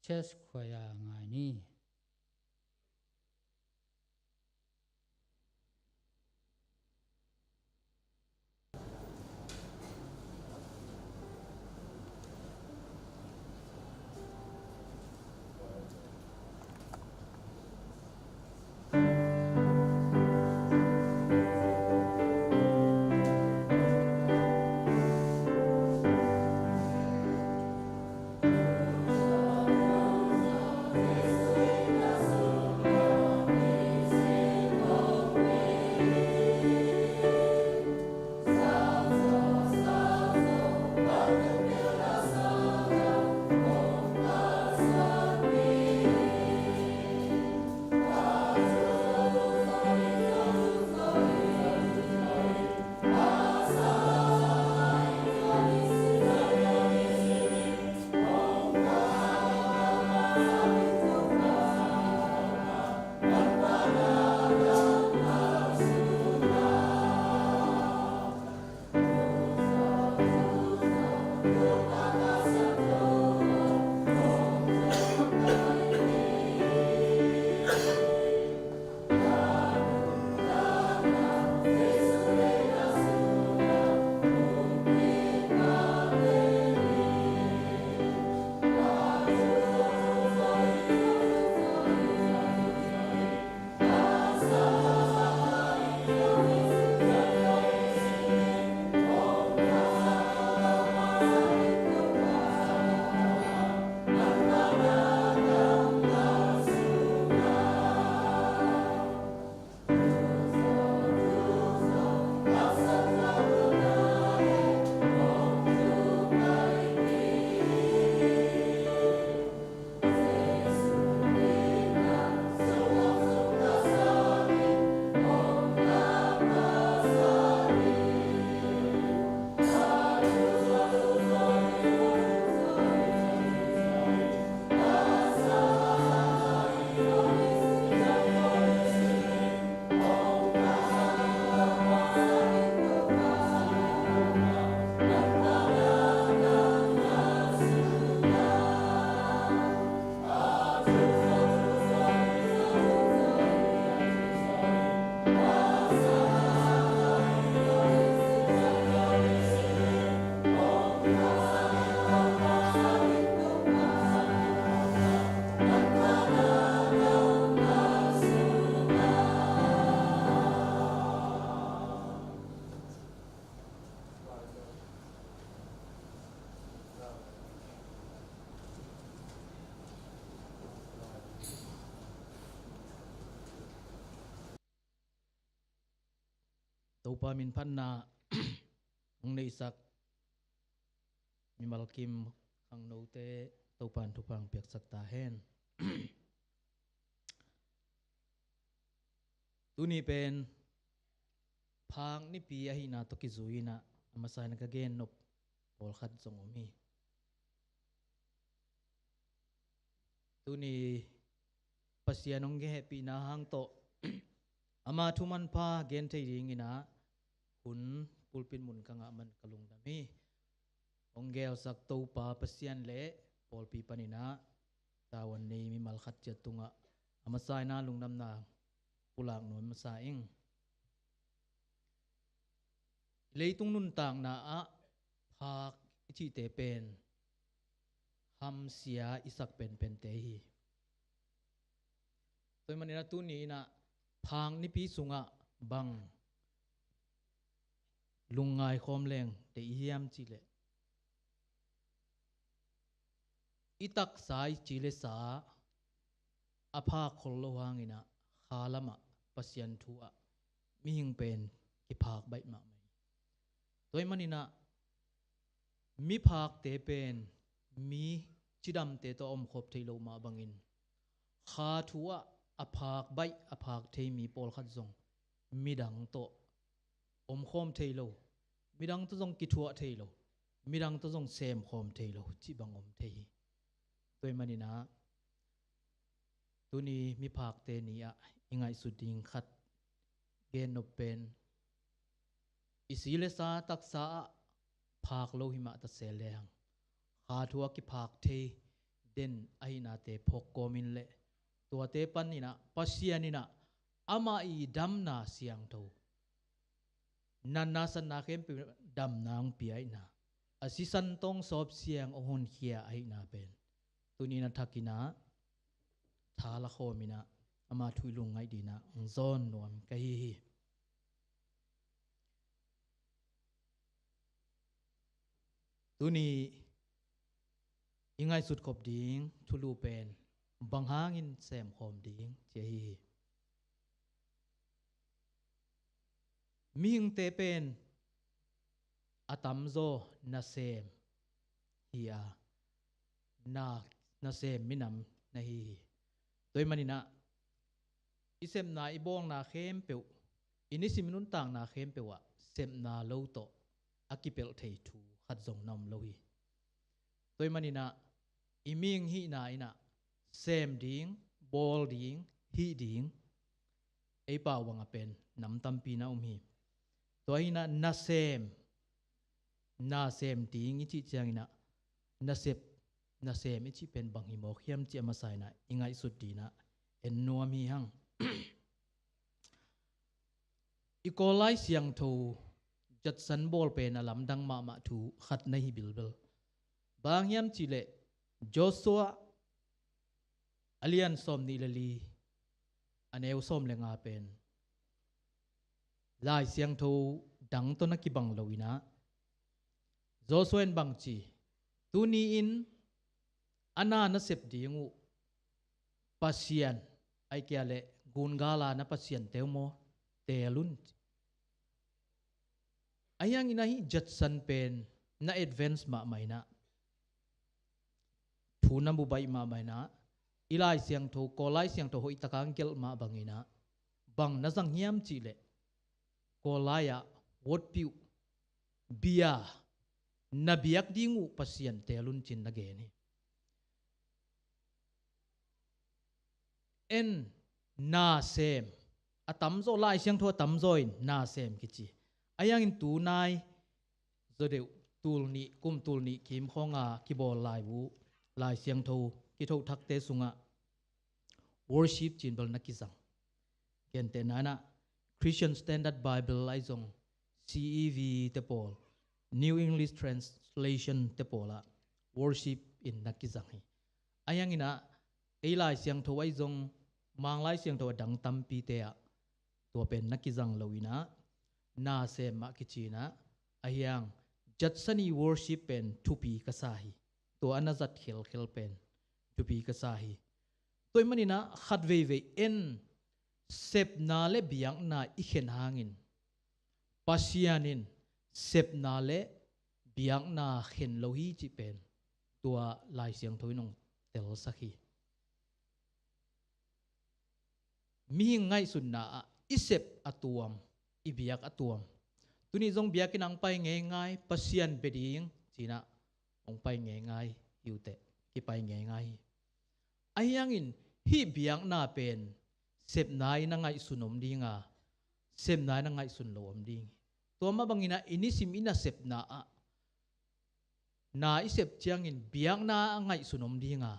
เชสขวายงายนี่ตัวปามินพันนา องในสักมีมัลคิมขังโนเตตัวปานทุพังเปียกสักตาเฮน ตัวนี้เป็น พางนี่ปียหินาตกิจุยนะอามาสายนักเกนนบ Paul khat zong om hi tu ni pasianong ge happy na hang to ama thuman pha gen thei ring ina hun pulpin mun kanga man kalung dam hi ongel sak to pa pasian le Paul pi panina tawan nei mi mal khat che tunga ama sai na lungnam na pulang non ma sa ing leitung nun tang na a phak ichi te pen ham sia isak pen pen te hi toy manina tu ni na phang ni pi sunga bang lungai khom leng te hiam chi le itak sai chi le sa apha khol lo hangina khalama pasian thua mi hing pen ki phak bai ma mai toy manina mi phak te pen mi chidam te to om khop thei lo ma bangin kha thua aphak bai aphak thei mi pol khat zong midang to om khom thei lo midang to zong ki thua thei lo midang to zong sem khom thei lo chi bang om thei toy manina tuni mi phak te ni a ingai su ding khat gen no pen isile sa tak sa phak lo hi ma ta se leng kha thua ki phak the den aina te phok komin le tua te pan ni na pasianina ama I dam na siang tho nan na san na khem dam nang pi ai na asisan tong sop siang ohon khia ai na pen tuni na thakina thala khomina ama thuilung ngai dina zon nom kai hi tuni ingai sut khop ding thulu pen bang hangin sem khom ding che hi ming te pen atam zo na sem hiya na sem minam na hi toy manina isem na ibong na khem pe inisim nun tang na khem pe wa sem na lo to akipel thei thu khat zong nam lo hi toy manina iming hi na ina sem ding bol ding hi ding ei pa wanga pen nam tampi na hi toy na na sem ding ichi chang ina na sem ichi pen bang hi mo khiam chi ama sai na ingai sut di na en nuam hi hang ikolai siang tho jat san bol pe na lam dang ma thu khat na hi bilbel bang yam chi le Joshua alian som ni lali aneu som le nga pen lai siang tho dang to na ki bang loina Joshua en bang chi tu ni in ana na sep dingu pasian ai kya le gun gala na pasian teumo telun ayang inahi jatsan pen na advance ma maina thuna bu bai ma maina ilai siang tho kolai siang tho hoi takang kel ma bangina bang na jang hiam chi le kolaya wot piu bia na biak dingu pasian telun chin na ge ni en na sem atam zo lai siang tho tam zoin na sem kichi ayang in tu nai zodeu tul ni kum tul ni kim khonga ki bol lai bu lai siang tho ki tho thak te sunga worship chin bal na ki jang ken te nana Christian Standard Bible lai zong CEV te pol New English Translation te pola worship in na ki jang hi ayang ina ei lai siang tho ai zong mang lai siang tho dang tam pi te a to pen na ki jang loina na se ma kichina ayang jatsani worship pen thupi kasahi to anazat khel pen thupi kasahi toy manina khat ve en sep na le biang na I khen hangin pasianin sep na le biang na khen lohi chi pen tua lai siang thoinong tel sakhi mi ngai sunna isep atuam ibiak atuam tuni zong biakin ang pai ngai pasian beding Tina ong pai nge ngai yute ki pai nge ngai ayangin hi biang na pen sep nai na ngai sunom dinga sep nai na ngai sun lom ding to ma bangina inisim ina sep na a na isep chiangin biang na ngai sunom dinga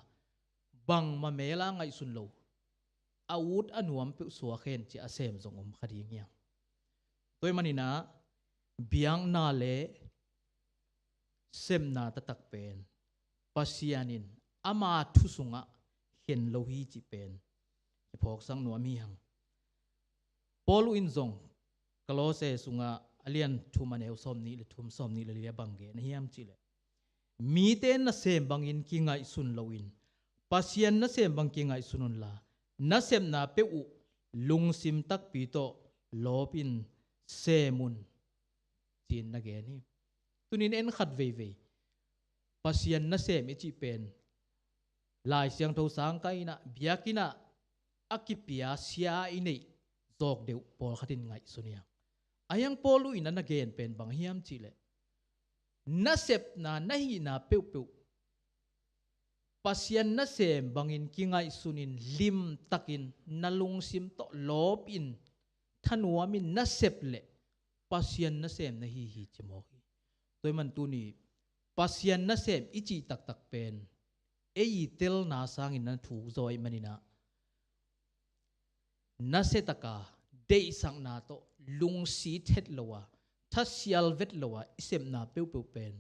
bang ma mela ngai sun lo awut anuam pe suwa khen chi asem zong khading yang toy manina biang na le sem na tatak pen pasianin ama thusunga hen lohi chi pen phok sang nuam hi hang polu in zong kalose sunga alian thumaneu som ni le thum som ni le lia bangge na hiam chi le mi ten na sem bangin ki ngai sun loin pasian na sem bang ki ngai sunun la na sem na pe u lung sim tak pi to lopin semun tin na ge ni tunin en khat ve ve pasian na sem e chi pen lai siang tho sang kai na biakina akipia sia inei zok deu pol khatin ngai sunia ayang polu ina na gen pen bang hiam chi le na sep na nahi na peu peu pasian na sem bangin kingai sunin lim takin nalung sim to lop in thanuamin na sep le pasian na sem na hi chemo hi toy man tu ni pasian na sem ichi tak tak pen ei tel na sangin na thu zoi manina na se taka dei sang na to lung si thet lowa tha sial vet lowa isem na peu peu pen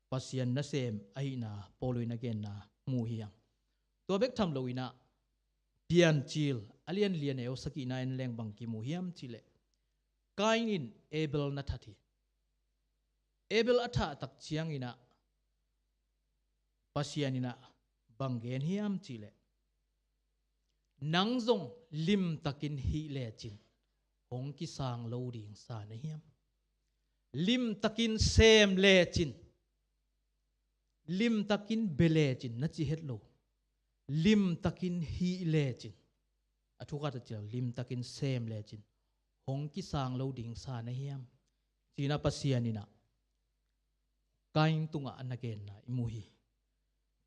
pasian na sem ai na poloina gen na mu hiang to bek tham loina pian chil alian lian eo saki na en leng bang ki mu hiam chile kainin abel na thati abel atha tak chiang ina pasianina bangen hiam chile nangzong lim takin hi le chin hong ki sang lo ding sa na hiam lim takin sem le chin lim takin bele chin na chi het lo lim takin hi le chin athuka ta chil lim takin sem le chin hong ki sang lo ding sa na hiam china pasianina kain tunga anagen na imuhi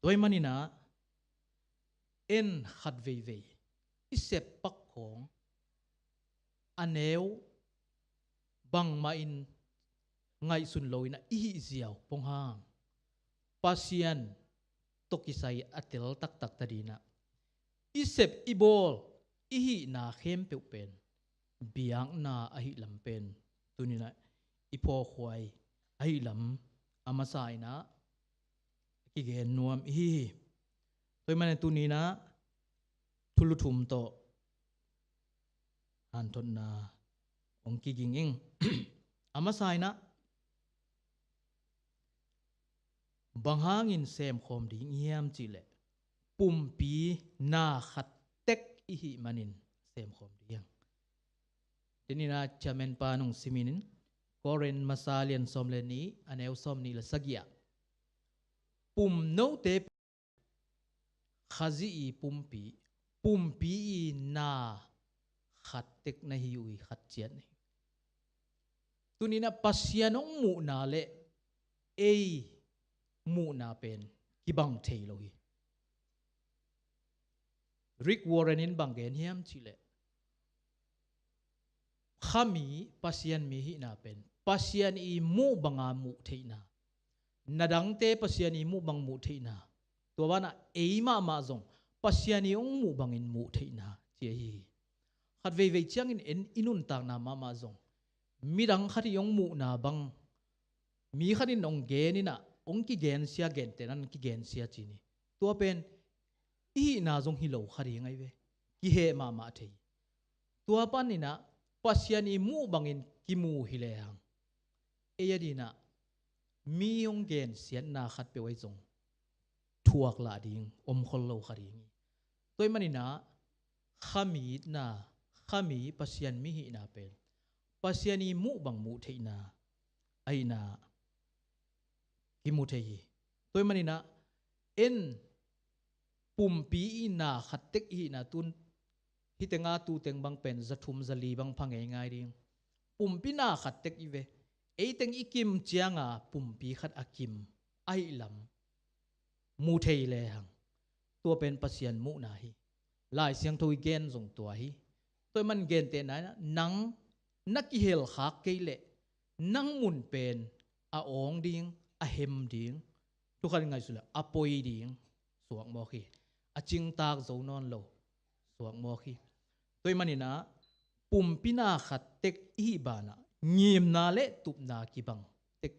toy manina en khat ve ve isep pak khong aneu bang ma in ngai sun loina i ziaw pong hang pasian tokisai atel tak tak tadina isep ibol ihi na khem pe pen biang na ahi lam pen tunina ipo khwai ahi lam amasai na ki gen nuam hi toy mane tunina thuluthum to anton na ongki ginging amasai na banghangin sem khom ding hiam chile pumpi na khat tek ihi manin sem khom ding tinina chamen pa nung siminin koren masalian somleni aneu somni la sagia pum no te khazi i pumpi i na khat tek na hi ui khat chian ni tunina pasianong mu na le ei mu na pen kibang thei lo hi Rick Warren in bangen hiam chile khami pasian mi hi na pen pasian i mu banga mu theina nadang te pasian i mu bang mu theina to bana eima ma zong pasian i ong mu bangin mu theina che hi khat ve ve chiang in inun tak na ma zong midang khati ong mu na bang mi khatin ong ge ni na ong ki gen sia gen tenan ki gen sia chini to pen i na zong hi lo khari ngai ve ki he ma thei to pan ni na pasian i mu bangin ki mu hi le hang e yadina mi ong gen sian na khat pe wai zong thuak la ding om khol lo khari ngi toy manina khami pasian mi hi na pen pasian i mu bang mu thei na ai na ki mu thei toy manina en pumpi na khatek hi na tun hitenga tu teng bang pen zathum zali bang phangai ngai ding pumpi na khatek i ve eiteng ikim chianga pumpi khat akim ai lam mu thei le hang tua pen pasian mu na hi lai siang thoi gen zong tua hi tôi man gen te na nang nakihel khak ke le nang mun pen a ong ding a hem ding tu khan ngai sula apoi ding suak mo khi a ching tak zo non lo suak mo khi tôi manina pumpina khat tek hi bana ngim na le tup na ki bang tek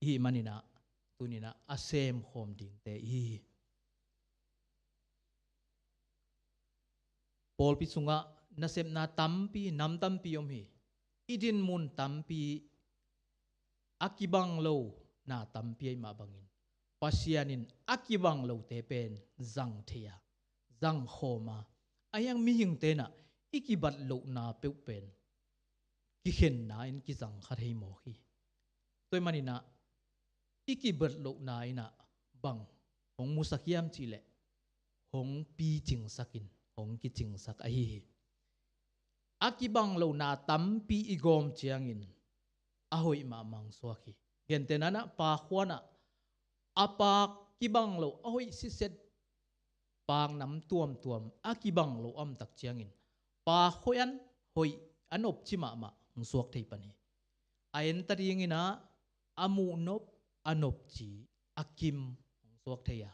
hi manina tunina asem khom ding te hi Paul pi sunga nasem na tampi nam tampi om hi idin mun tampi akibang lo na tampi ai ma bangin pasianin akibang lo te pen zang thea zang khoma ayang mi hing te na ikibat lo na pe pen ki khen na in ki zang kha thei mo hi toy manina ikibat lo na ina bang hong musakiam chile hong pi ching sakin hong ki ching sak a hi akibang lo na tampi igom chiangin ahoi ma mang swaki gen tenana pa khwana apa kibang lo ahoi si set pang nam tuam tuam akibang lo am tak chiangin pa khoyan hoi anop chima ma ngsuak thei pani ain taring ina amu nop anop chi akim ngsuak theya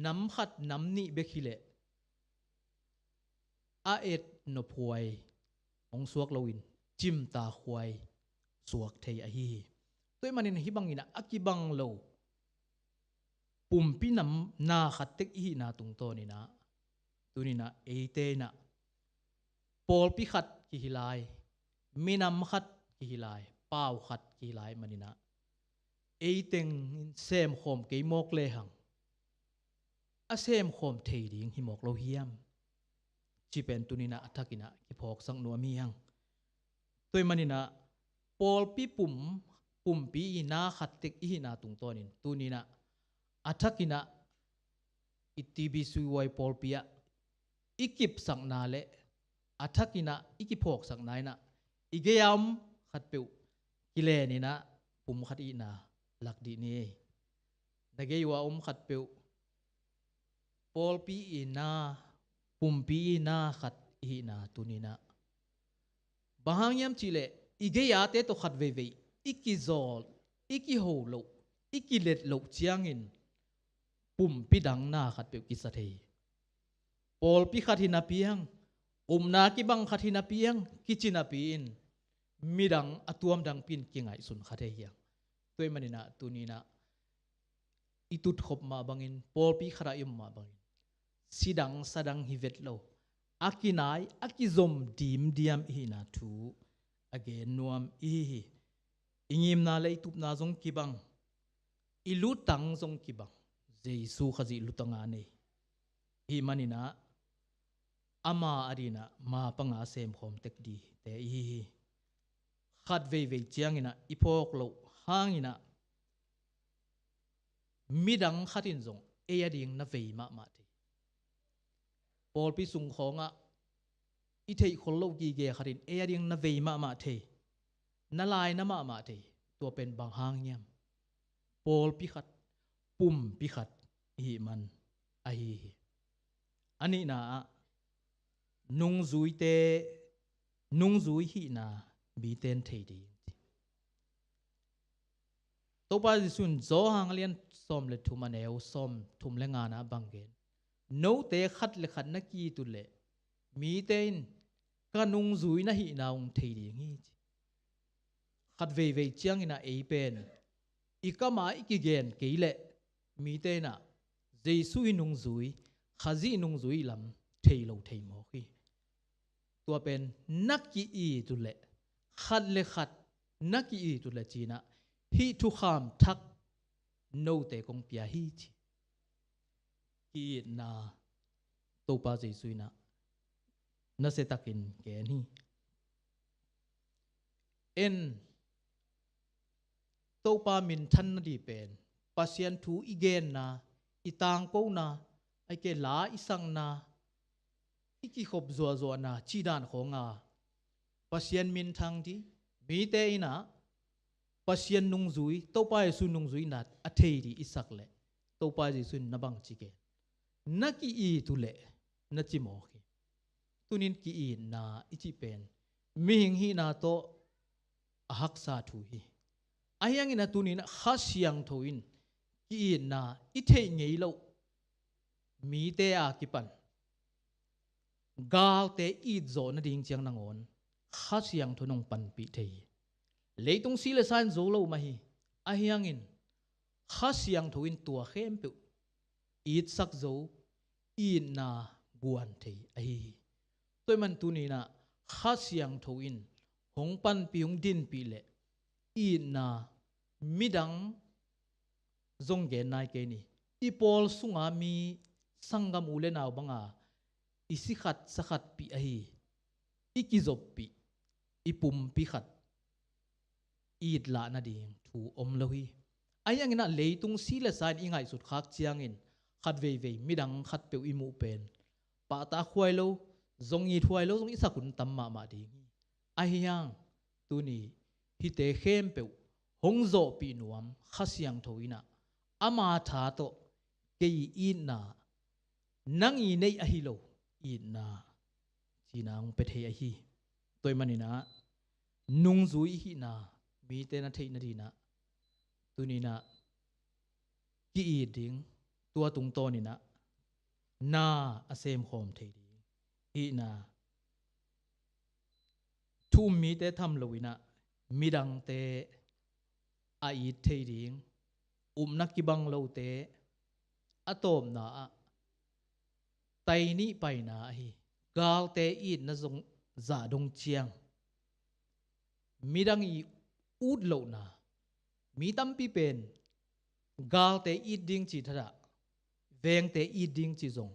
nam khat nam ni bekhile a et no phuai ong suak loin chim ta khwai suak thei a hi toy manin hi bangina akibang lo pumpi nam na khatek hi na tung to ni na tunina eite na pol pi khat ki hilai minam khat ki hilai pau khat ki hilai manina eiteng sem khom ke mok le hang a sem khom thei ding hi mok lo hiam chi pen tunina athakina ki phok sang no mi hang toy manina pol pi pum pi na khatek hi na tung tonin tunina athakina itibi suwai pol pia ikip sang na le athakina ikiphok sang naina igeyam khat peu kile ni na pum khat i na lakdi ni dageiwa khat peu pol pi na pumpi na khat hi na tunina bahangyam chile igeya te to khat ve ve ikizol ikiholo ikilet lo chiangin pumpi dang na khat pe kisathei pol pi khat hina piang umna ki bang khat hina piang kichina piin midang atuam dang pin kingai sun khathei hiang toy manina tunina itut khop ma bangin pol pi khara yum ma bangin sidang sadang hivet lo akinai akizom dim diam hi na thu again nuam i ingim na lei tup na zong kibang ilu tang zong kibang jesu khazi lutanga nei hi manina ama arina ma panga sem khom tek di te hi khat ve ve chiangina ipok lo hangina midang khatin zong eya ding na ve ma te Paul pi sung khonga i thei kholo ki ge kharin e ading na vei ma the na lai na ma the to pen bang hang nyam Paul pi khat pum pi khat hi man a hi ani na nung zui hi na bi ten thei di to pa sun zo hang lian som le thuma neu som thum le nga na bangen no te khat le khat na ki tu le mi ten ka nung zui na hi naung thei di ngi khat ve ve chiang ina e pen ikama ikigen keile mi te na jesu hi nung zui khazi nung zui lam thei lo thei mo khi tua pen nakki i tu le khat le khat nakki i tu le china hi thu kham thak no te kong pia hi chi ki na to pa jesu na na se takin ke ni en to pa min than na di pen pasian thu igen na itang ko na ai ke la isang na iki khop zo na chi dan khonga pasian min thang di mi te ina pasien nung zui to pa Yesu nung zui nat athei di isak le to pa Yesu nabang chike naki I tu le na chi mo ki tunin ki I na ichi pen mi hing hi na to ahak sa thu hi ayang ina tunin khasyang thoin ki na I thei ngei lo mi te a kipan gal te I zo na ding chiang nangon khasyang thonong pan pi thei leitung sila san zo lo ma hi ahyangin khasyang thoin tua khem pe it sak zo I na guan thei ai toy man tu ni na khasyang thoin hong pan pi hong din pi le I na midang zong gen nai ke ni I pol sunga mi sangam ule naw banga isikhat sakhat pi ai ikizop pi ipum pi khat id la na ding thu om lohi ayang ina leitung sila san ingai sut khak chiangin khat ve midang khat pe imu pen pa ta khwai lo zong I thwai lo zong isakun tamma ma ding ayang tuni hi te khem pe hong zo pi nuam khasyang thoina ama tha to ke I na nang I nei a hi lo I na chinang pe the a hi toy manina nung zui hi na mi te na thei na di na tuni na ki I ding tua tung to ni na asem khom thei di hi na thu mi te tham loina midang te a I thei ding na ki bang lo te atom na tai ni pai na hi gal te I na zong za dong chiang midang I ud lo na mi tam pi pen gal te I ding chi thara veng te I ding chi zong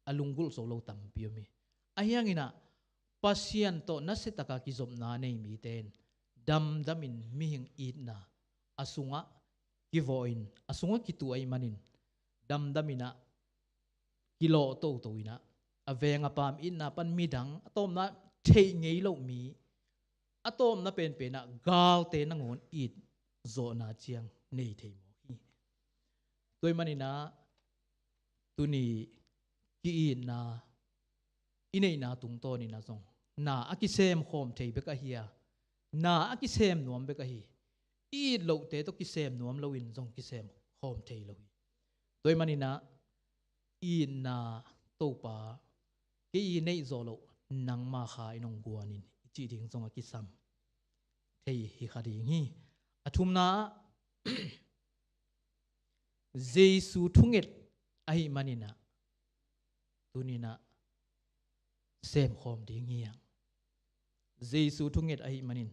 alungul so lo tam pi mi ayang ina pasien to na se taka ki zom na nei mi ten dam damin mi hing I na asunga ki voin asunga ki tu ai manin dam damina kilo to ina avenga pam in na pan midang atom na thei ngei lo mi atom na pen na gal te na ngon it zo na chiang nei thei mo hi toy manina tuni ki na inei na tung to ni na zong na akisem khom thei be ka hiya na akisem nuam be ka hi I lo te to kisem nuam lo in zong kisem khom thei lo hi toy manina I na to pa ke I nei zo lo nang ma kha inong guanin chi ding zong akisam thei hi khading hi athum na Jesu thunget ai manina tunina sem khom ding hi Jesu thunget ai manin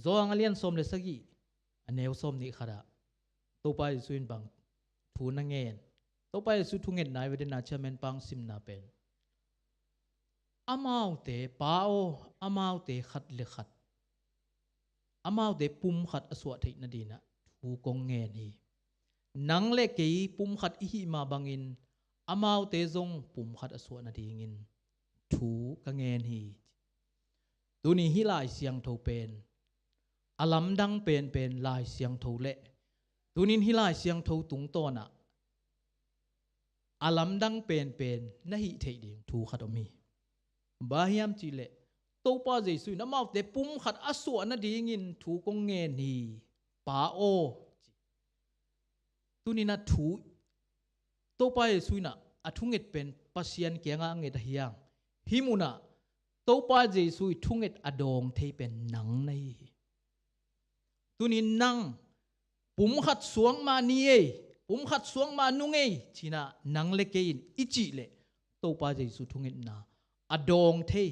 zo angalian som le sagi aneu som ni khara to pa suin bang thu na ngen to pa su thunget nai wedin na chamen pang sim na pen amau te pao amau te khat le khat amau te pum khat aswa thei na dina thu kong ngen hi nang le ke pum khat hi ma bangin amau te zong pum khat aswa na dingin thu ka ngen hi tuni hi lai siang tho pen alam dang pen lai siang tho le tunin hi lai siang tho tung to na alam dang pen na hi thei ding thu khat omi bahiam chi le to pa Jesu na mau te pum khat aswa na dingin thu kong ngen hi pa o tunina thu to pa Jesu na athunget pen pasian kianga nget hiang himuna to pa Jesu thunget adong thei pen nang nei tunin nang pum khat suang ma ni e pum khat suang ma nu ngei china nang le kein ichi le to pa Jesu thungit na adong thei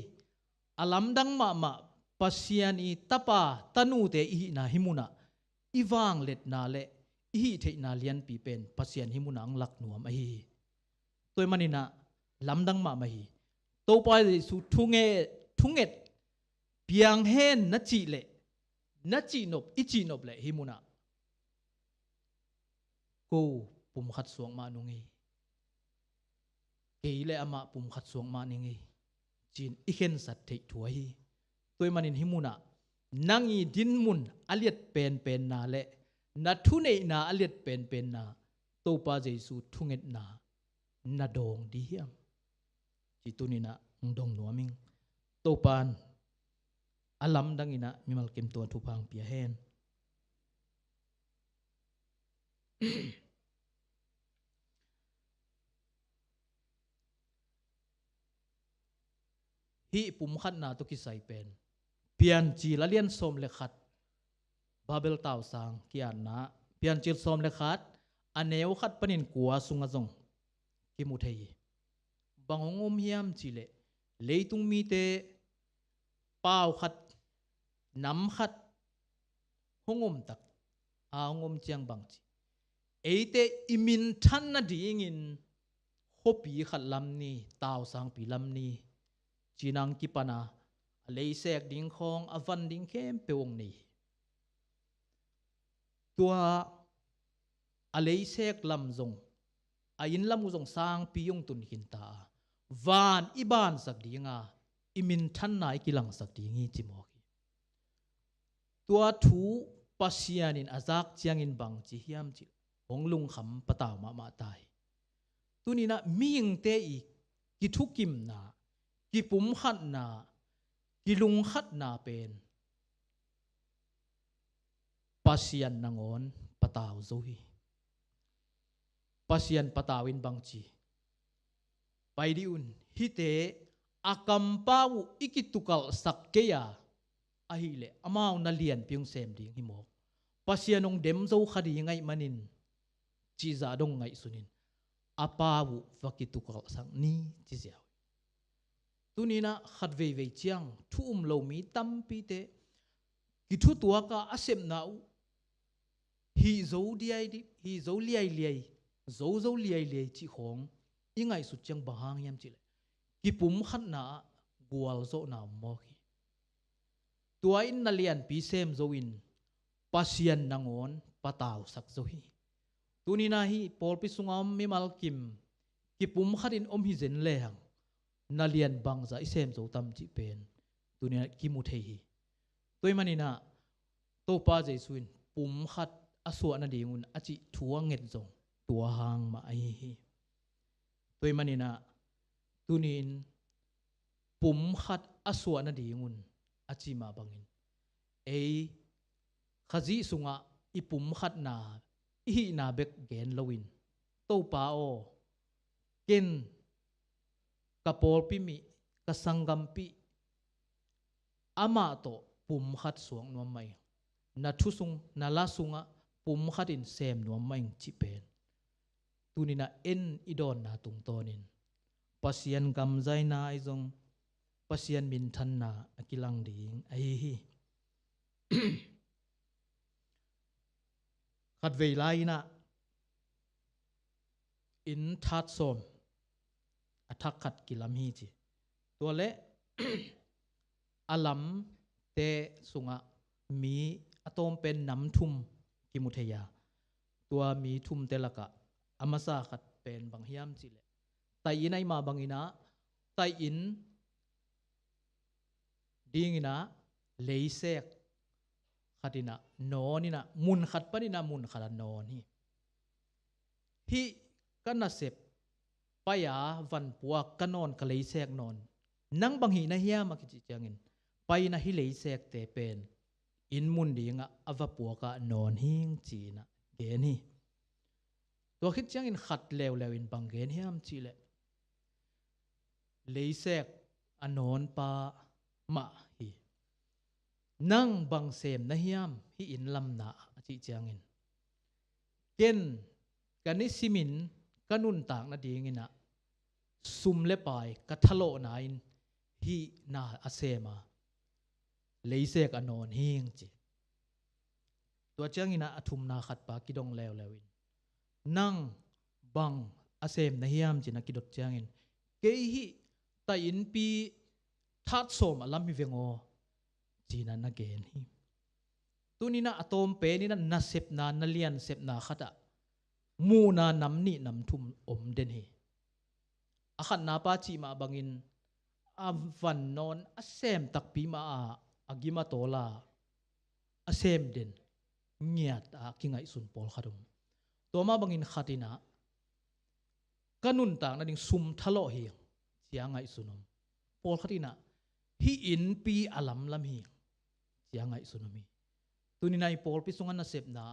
alam dang ma pasian I tapa tanu te I na himuna iwang let na le I thei na lian pi pen pasian himuna ang lak nuam a hi toy manina lamdang ma hi to pa Jesu thunget piang hen na chi le na chi nop ichi nop le himuna ko pum khat suang ma nu ngei ke le ama pum khat suang ma ni ngei chin i khen sat thei thua hi toy manin himuna nangi din mun aliat pen na le na thu nei na aliat pen na to pa Jesu thunget na dong di hiam ti tunina dong nuaming to pan alam dangina mimal kem to thu phang pia hen hi pum khat na to ki sai pen pian chi la lian som le khat babel taw sang kian na pian chi som le khat aneu khat panin kwa sunga jong ki mu thei bangongom hiam chi le leitung mi te pau khat nam khat hongom tak a ngom chiang bang chi eite imin than na ding in hopi khat lam ni taw sang pi lam ni chinang ki pana lei sek ding khong avan ding kem peong ni tua alei sek lam zong ain lam zong sang pi yong tun hin ta van iban sak dinga imin than nai kilang sak dingi chimo tua thu pasianin azak chiangin bang chi hiam chi honglung kham pataw ma tai tunina ming te i ki thukim na ki pum khat na ki lung khat na pen pasian nangon pataw zohi pasian patawin bang chi paidiun hite akampau ikitukal sakkeya ahile amau na lian piung sem ding himok pasianong dem zo khadi ngai manin chi za dong ngai sunin apawu vakitukal sang ni chi ziaw tunina khatve ve chiang thum lo mi tampi te ki thu tua ka asem na hi zo diai di hi zo liai liai zo liai liai chi khong ingai su chiang bahang yam chi le ki pum khat na gwal zo na mo hi tuain na lian pi sem zo in pasian nangon pataw sak zo hi tunina hi pol pi sungam mi mal kim ki pum khatin om hi zen le hang na lian bang za isem zo tam chi pen tunina ki mu thei hi toy manina to pa jesuin pum khat aswa na dingun achi thuwa nget zong tua hang ma ai hi toy manina tunin pum khat aswa na dingun achi ma bangin ei khazi sunga ipum khat na hi na bek gen lowin to pa o ken kapol pi mi kasangam pi ama to pum khat suang no mai na thusung na la sunga pum khatin sem no mai chi pen tunina en idon na tung tonin pasian gam zai na izong pasian min than na akilang ding ai hi khat vei lai na in that som athak khat kilam hi chi to le alam te sunga mi atom pen nam thum ki mutheya tua mi thum te laka amasa khat pen bang hiam chi le tai inai ma bangina tai in dingina leisek khatina nonina mun khat panina mun khala non hi kana sep paya van puwa kanon ka leisek non nang bang hi na hiya makichi changin pai na hi leisek te pen in mun dinga ava puwa ka non hing china gen hi to khit changin khat lew in bang gen hiam chi le leisek anon pa ma hi nang bang sem na hiam hi in lam na chi changin ken kani simin kanun tak na dingina sum le pai kathalo na in hi na asema leisek anon hing chi to changina athum na khat pa kidong lewin nang bang asem na hiam china kidot changin ke hi ta in pi that som alam hi vengo china na gen hi tunina atom pe ni na sep na lian sep na khata mu na nam ni nam thum om den hi akhan na pa chi ma bangin avan non asem tak pi ma agima tola asem den ngiat a kingai sun pol khadum toma bangin khatina kanun ta na ding sum thalo hi chia ngai sunom pol khatina hi in pi alam lam hi chia ngai sunomi tuninai pol pi sungan na sep na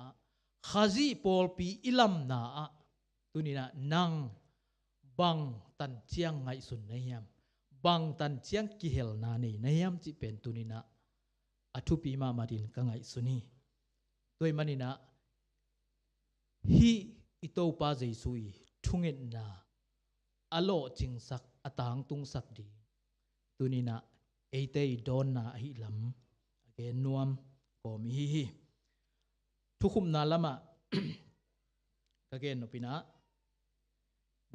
khazi pol pi ilam na a tunina nang bang tan chiang ngai sun na hiam bang tan chiang ki hel na nei na hiam chi pen tunina athu pi ma marin ka ngai suni toy manina hi ito pa jeisui thungin na alo ching sak atang tung sak di tunina eitei don na hi lam age nuam ko mi hi thukhum na lama kagen no pina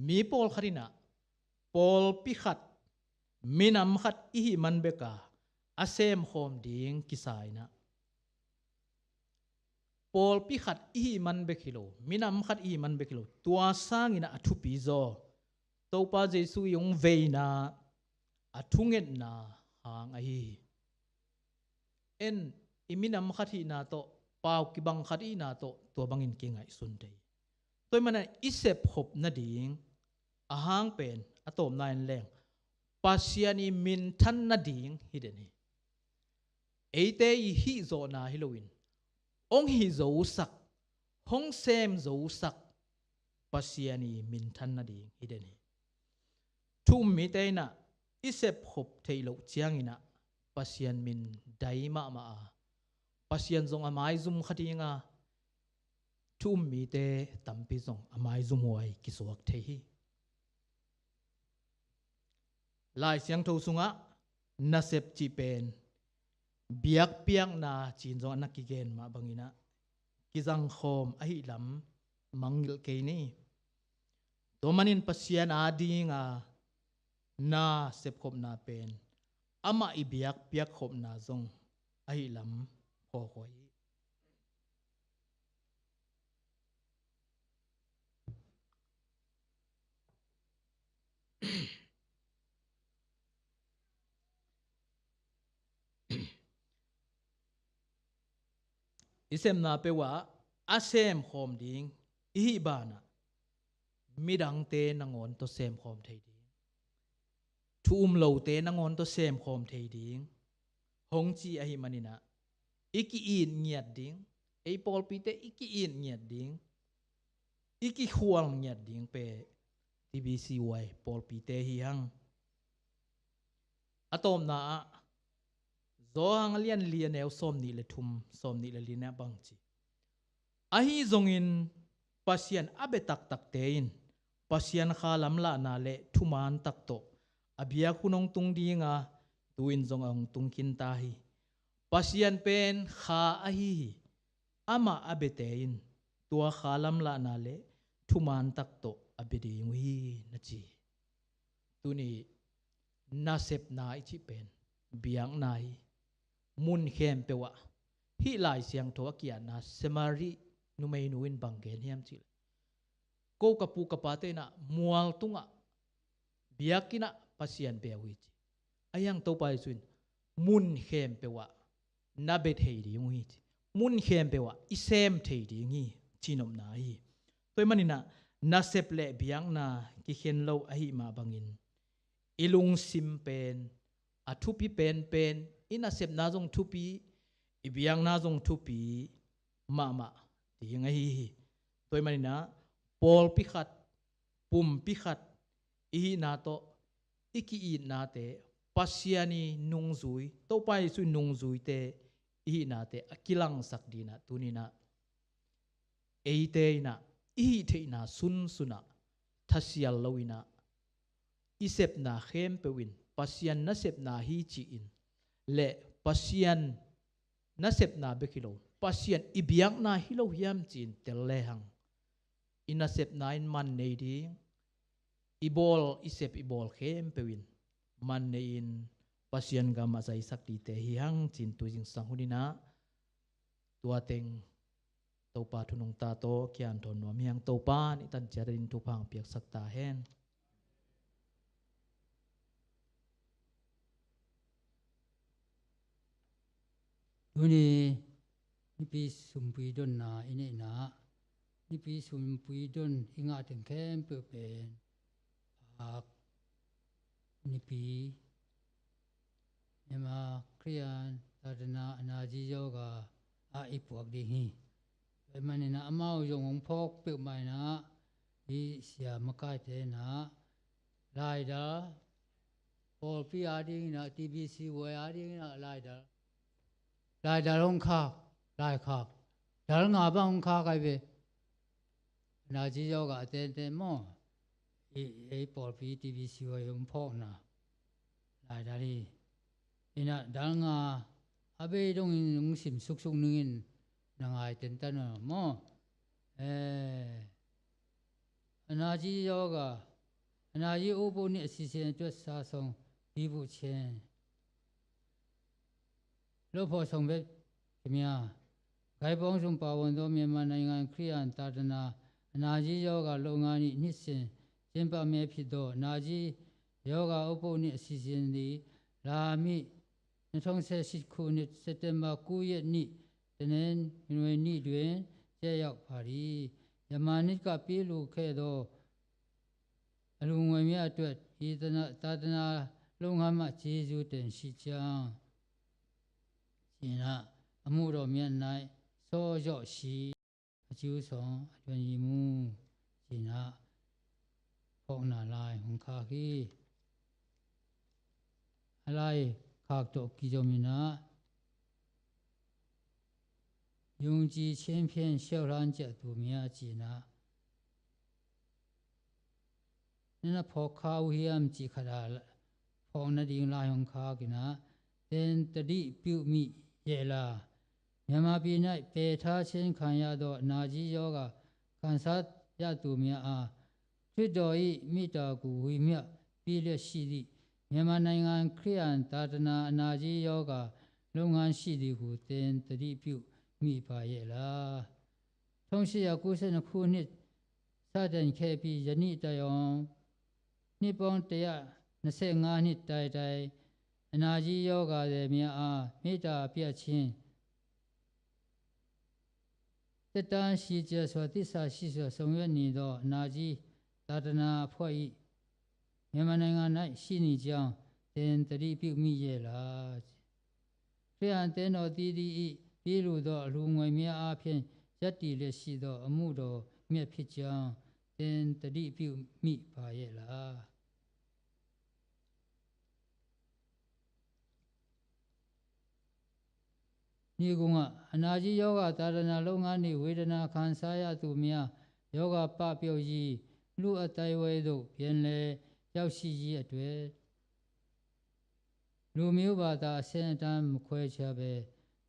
mi pol kharina pol pi khat minam khat i man beka asem khom ding kisai na pol pi khat i man bekilo minam khat i man bekilo tua sangina athu pi zo topa jesu yung veina athunget na hang ai en iminam khat hi na to pau ki bang khat i na to to bangin kingai sun dei toy mana isep hop na ding ahang pen atom nain leng pasiani min than na ding hideni eite hi zo na hiloin ong hi zo sak hong sem zo sak pasiani min than na ding hideni thum mi te na isep hop theilo chiangina pasian min daima ma a pasian zong amai zum khatinga thum mi te tampi zong amai zum huai kisuak the hi lai siang tho sunga nasep chi pen biak piang na chin zong anak ki gen ma bangina kizang khom ahi lam mangil ke ni to manin pasian adinga na sep khop na pen ama i biak piak khop na zong ahi lam ho khoi isem na pewa asem khom ding i bana midang te nangon to sem khom thei ding thum lo te nangon to sem khom thei ding hong chi a hi manina iki in ngiat ding ei pol pi te iki in ngiat ding iki khual ngiat ding pe tbc wai pol pi te hi hang atom na zo hang lian lian el som ni le thum som ni le lina bang chi ahi zongin pasian abe tak tak tein pasian khalam la na le thuman tak to abia kunong tung dinga tuin zong ang tung kin ta hi pasian pen kha ahi ama abe tein tua khalam la na le thuman tak to abedi ngui na chi tuni nasep na ichi pen biang nai mun khem pewa hi lai siang tho kia na semari numei nuin banggen hiam chi ko kapu kapate na mual tunga biakina pasian bewi chi ayang to pai suin mun khem pewa na bet hei ri ngui chi mun khem pewa isem thei ri ngi chinom na hi toy manina na sep le biang na ki khen lo ahi ma bangin ilung sim pen athupi pen pen ina sep na jong thupi ibiang na jong thupi mama ti ngai hi toy manina pol pi khat pum pi khat i na to iki i na te pasiani nung zui to pai su nung zui te i na te akilang sak dina tunina eite na i the na sun suna thasial loina isep na khem pewin pasian na sep na hi chi in le pasian na sep na bekilo pasian ibiang na hilo hiam chin tel le hang ina sep na in man nei ding ibol isep ibol khem pewin man nei in pasian ga ma sai sak ti te hi hang chin tu jing sang hunina tua teng to pa thunung ta to kian thon nom hiang to pa ni tan charin tu phang piak sak ta hen uni นี่ปีสุมปุยดนนาอินเนนานี่ปีสุมปุยดนอิงาถึงแค่เปเป็นปากนี่ปีเนี่ยมาเครียนตาดนาอนาจิโยกาอาอิปวกดีฮีไปมันนี่นะอามาวยงพกเปิดใหม่นะอีเสียมกายเตนะลายดาพอพี่อาดีนะทีบีซีวอาดีนะลายดาลงข้าลายข้าดาลงาบ้างข้าไกเวนาจิโยกาเตมออีพอพี่ทีบีซีวยงพกนะลายดาลีอินะดาลงาอาเบดงงสิมสุกนึงนางไอเต็นตันมอนาจิโยกานาจิอุปนิสิเซนจุดสาสงปีบุเชนโลภสงเวทเมียไกปองสุปาวันโตเมียมันในงานครียันตาดนานาจิโยกาโลงานินิสินเจนปะเมพิโดนาจิโยกาอุปนิสิเซนดีลามิ2010ခုနှစ်စက်တင်ဘာ9ရက်နေ့တနင်္ဂနွေနေ့တွင်ကျရောက်ပါသည်ယမန်နှစ်ကပြေးလူခဲ့သောအလူငွေများအတွက်ဤသာသနာလုံငန်းမှကျေးဇူးတင်ရှိကြောင်းရှင်နာအမှုတော်မြတ်၌စောရော့ရှိအကျိုးဆောင်အတွင်ရမှုရှင်နာဖောင်းနာလိုက်ဟွန်ခါခီအလိုက်ခါတော့ကြည်ကြမီနာယုံကြည်ခြင်းဖြင့်လျှောက်လှမ်းချက်သူများကြည်နာနဖောခါဝိယမ်ကြည်ခရာဖောနဒီလာယုံခါကိနာတင်တတိပြုမိရဲ့လားမြန်မာပြည်၌ပေထားခြင်းခံရသောအနာကြီးယောဂခံစားရသူများအားခရစ်တော်၏မိတ္တာကိုဝိမြတ်ပြည့်လျက်ရှိသည့်မြန်မာနိုင်ငံခရစ်ယာန်သာသနာအနာကြီးယောဂလုပ်ငန်းရှိသည်ကိုတင်တတိပြုမိပါရဲ့လား1892ခုနှစ်စတင်ခဲ့ပြီးယနေ့တယောင်နှစ်ပေါင်း125နှစ်တိုင်အနာကြီးယောဂတွေများအားမေတ္တာပြတ်ခြင်းတတန်းရှိကျစွာသစ္စာရှိစွာဆောင်ရွက်နေသောအနာကြီးသာသနာအဖွဲ့၏မြန်မာနိုင်ငံ၌ရှိနေကြောင်းတင်တတိပြုမိရဲ့လားခရစ်ယာန်တဲတော်တည်ဤပြည်လိုသောအလူငွေများအားဖြင့်ယက်တည်လျက်ရှိသောအမှုတော်မြတ်ဖြစ်ကြောင်းတင်တတိပြုမိပါရဲ့လားဒီကုံကအနာကြီးယောဂသာသနာလုပ်ငန်းနှင့်ဝေဒနာခံစားရသူများယောဂပပျောက်ကြီးလူအတိုင်းဝဲသို့ပြန်လဲရောက်ရှိရေးအတွက်လူမျိုးဘာသာအစင်အတန်းမခွဲခြားပဲ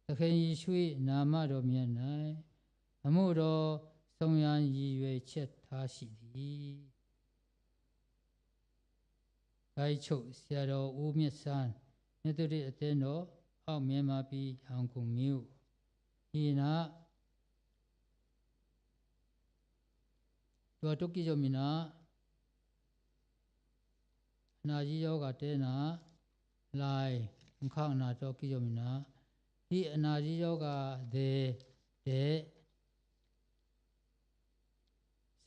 သခင်ယေရှု၏နာမတော်မြတ်၌အမှုတော်ဆုံးရန်ရည်ရွယ်ချက်ထားရှိသည်။ဂိုက်ချုပ်ဆရာတော်ဦးမြတ်ဆန်းမြတ်သူအသင်းတော်အောက်မြန်မာပြည်ဟောင်ကုန်မြို့ဒီနာတော်တုကိဇမီနာနာကြီးယောဂတဲနာလိုက်ခန့်နာတော့ကိဇမီနာဒီအနာကြီးယောဂတဲ့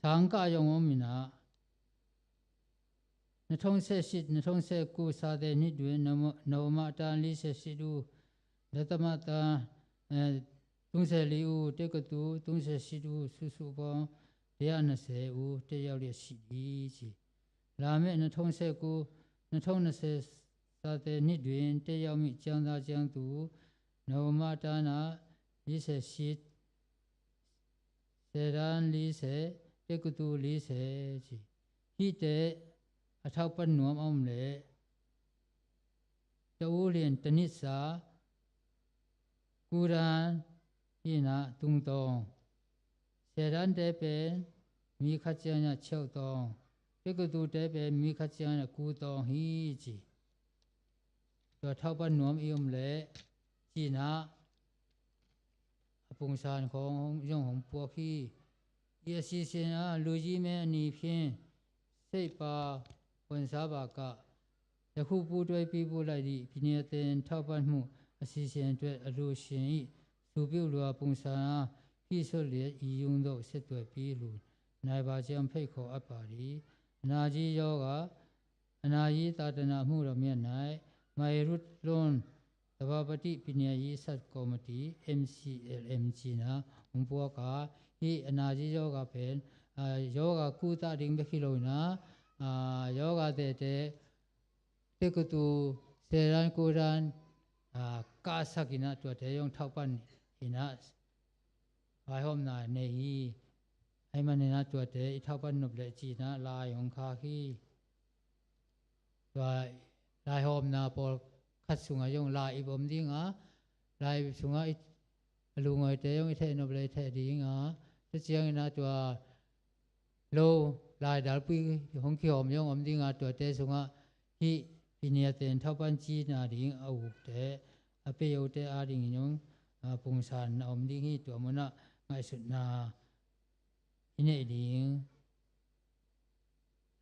သံဃာယောမီနာ2018 2019စာတဲ့နှစ်တွင်နဝမတန်48ဦးဒသမတန်34ဦးတေကတူ38ဦးစုစုပေါင်း120ဦးတက်ရောက်လျက်ရှိသည်ကြီးလာမယ့်2019 2020စာတဲ့နှစ်တွင်တက်ရောက်မိကျမ်းသားကျမ်းသူနဝမတနာ48စေရန်40တေကတူ40ကြီးဟိတဲ့အထောက်ပံ့နွမ်းအောင်လေတိုးလင်တနစ်စာကုရန်ဤနာတုံတောစေရန်တဲ့ပဲမိခချညာ6တောတေကတူတဲ့ပဲမိခချညာ9တောဟိကြီးတော့ထောက်ပံ့နွမ်းအောင်လေจีนาအပုံစံခေါင်းရုံဟောခီဒီအစီအစဉ်အားလူကြီးမဲအနီဖြင့်စိတ်ပါဝန်စားပါကယခုပူတွဲပြီးပို့လိုက်သည့်ပြည်내အသင်းထောက်ပံ့မှုအစီအစဉ်အတွက်အလိုရှင်၏ စုပြုလွာပုံစံအားပြည့်စွတ်လျက်ဤယုံသောဆက်သွယ်ပြီးလူနိုင်ပါခြင်းဖိတ်ခေါ်အပ်ပါသည်အနာကြီးယောဂအနာကြီးသာတနာမှုတော်မြတ်၌မိုင်ရုတ်လွန်သဘာပတိပညာရေးစတ်ကော်မတီ MCLMG နာဘုံပွားကဤအနာကြီးယောဂပင်ယောဂကုသဒင်းဘခိလောနာယောဂတဲ့တေကတူစေရန်ကိုရန်ကာဆကိနာตัวเตยองထောက်ပံ့อินะไว้หอมนาเนฮีไอ้มันเนนะตัวเตยထောက်ပံ့นบเลจีนะลายของคาคีตัวลายหอมนาปอคัดสุงายองลายอีบอมดิงาลายสุงาลุงไอเตยองไอเทนบเลเทดิงาจะเจียงนะตัวโลลายดาลปีของขี้หอมยองอมดิงาตัวเตสุงาฮีปีเนียเตนထောက်ပံ့จีนาดิงเอาเตအပေယုတ်တဲ့အာရင်ညုံပုံစံအုံဒီဟိတောမနာငိုင်ဆုနာอินเอดิง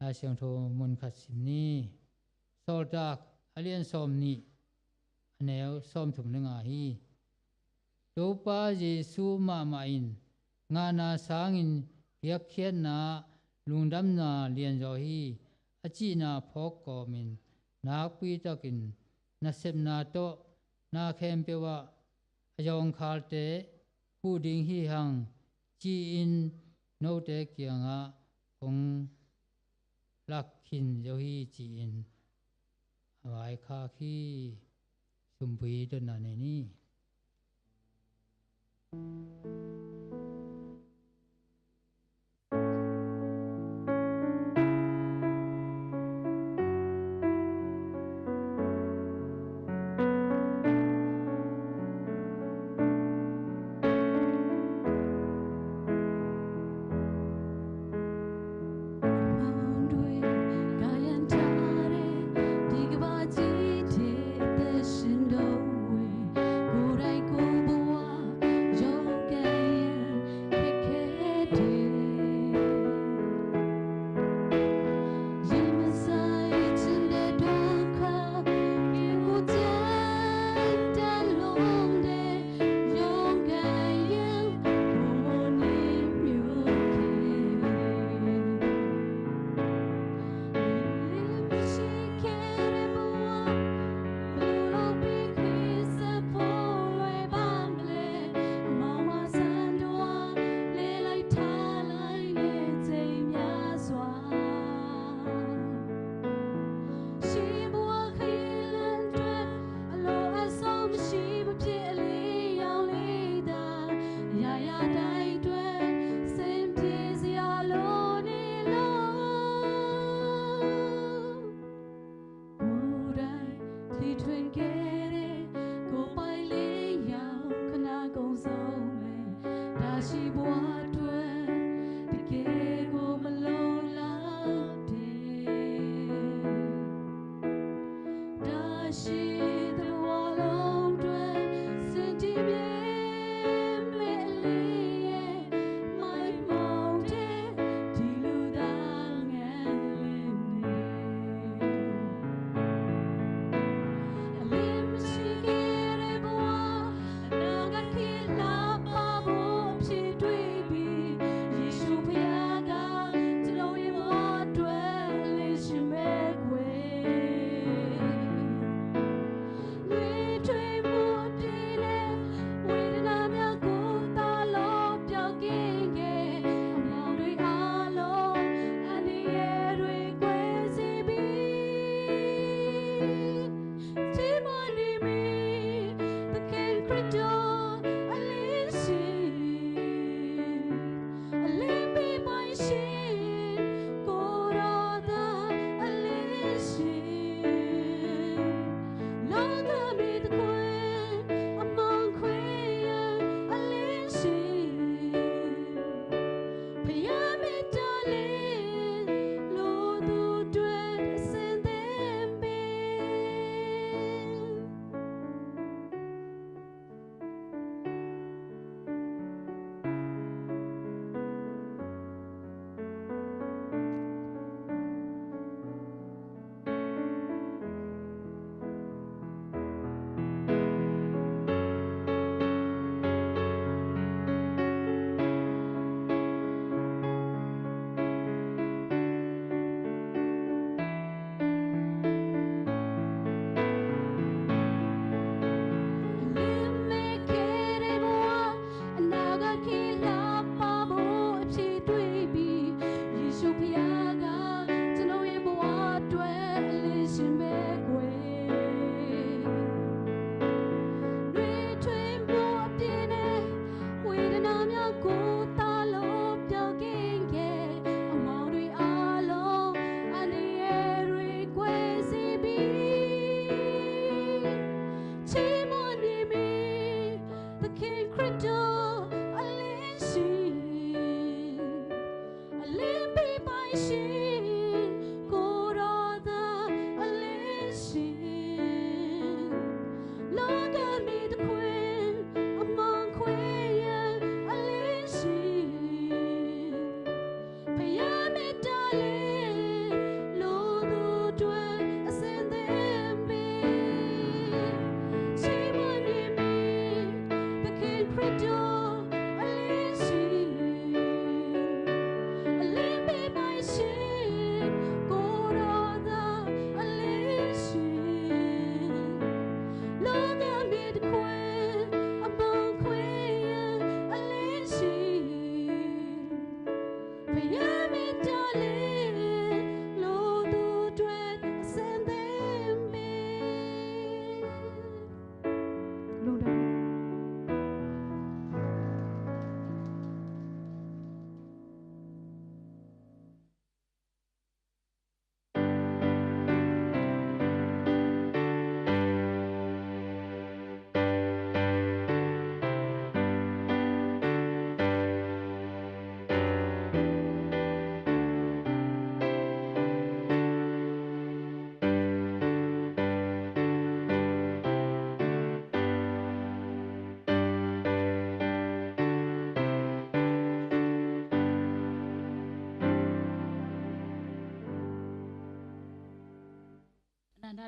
อาเซียงโทมุนขัดสิมนี้โซลดักอเลียนซอมนี้อันแนวซอมถุมนึงอาฮีโตปาเยซูมามาอินงานาสางินเฮียเขียนนาลุงดำนาเลียนจอฮีอจีนาพอกกอมินนาปีตะกินนาเซมนาโตนาเข้มเปว่ายองคาลเตผู้ดิงฮีหังจีอินโนเตเกียงะคงลักขินโยฮีจีอินไว้คาคีสุมพีดนาเนนี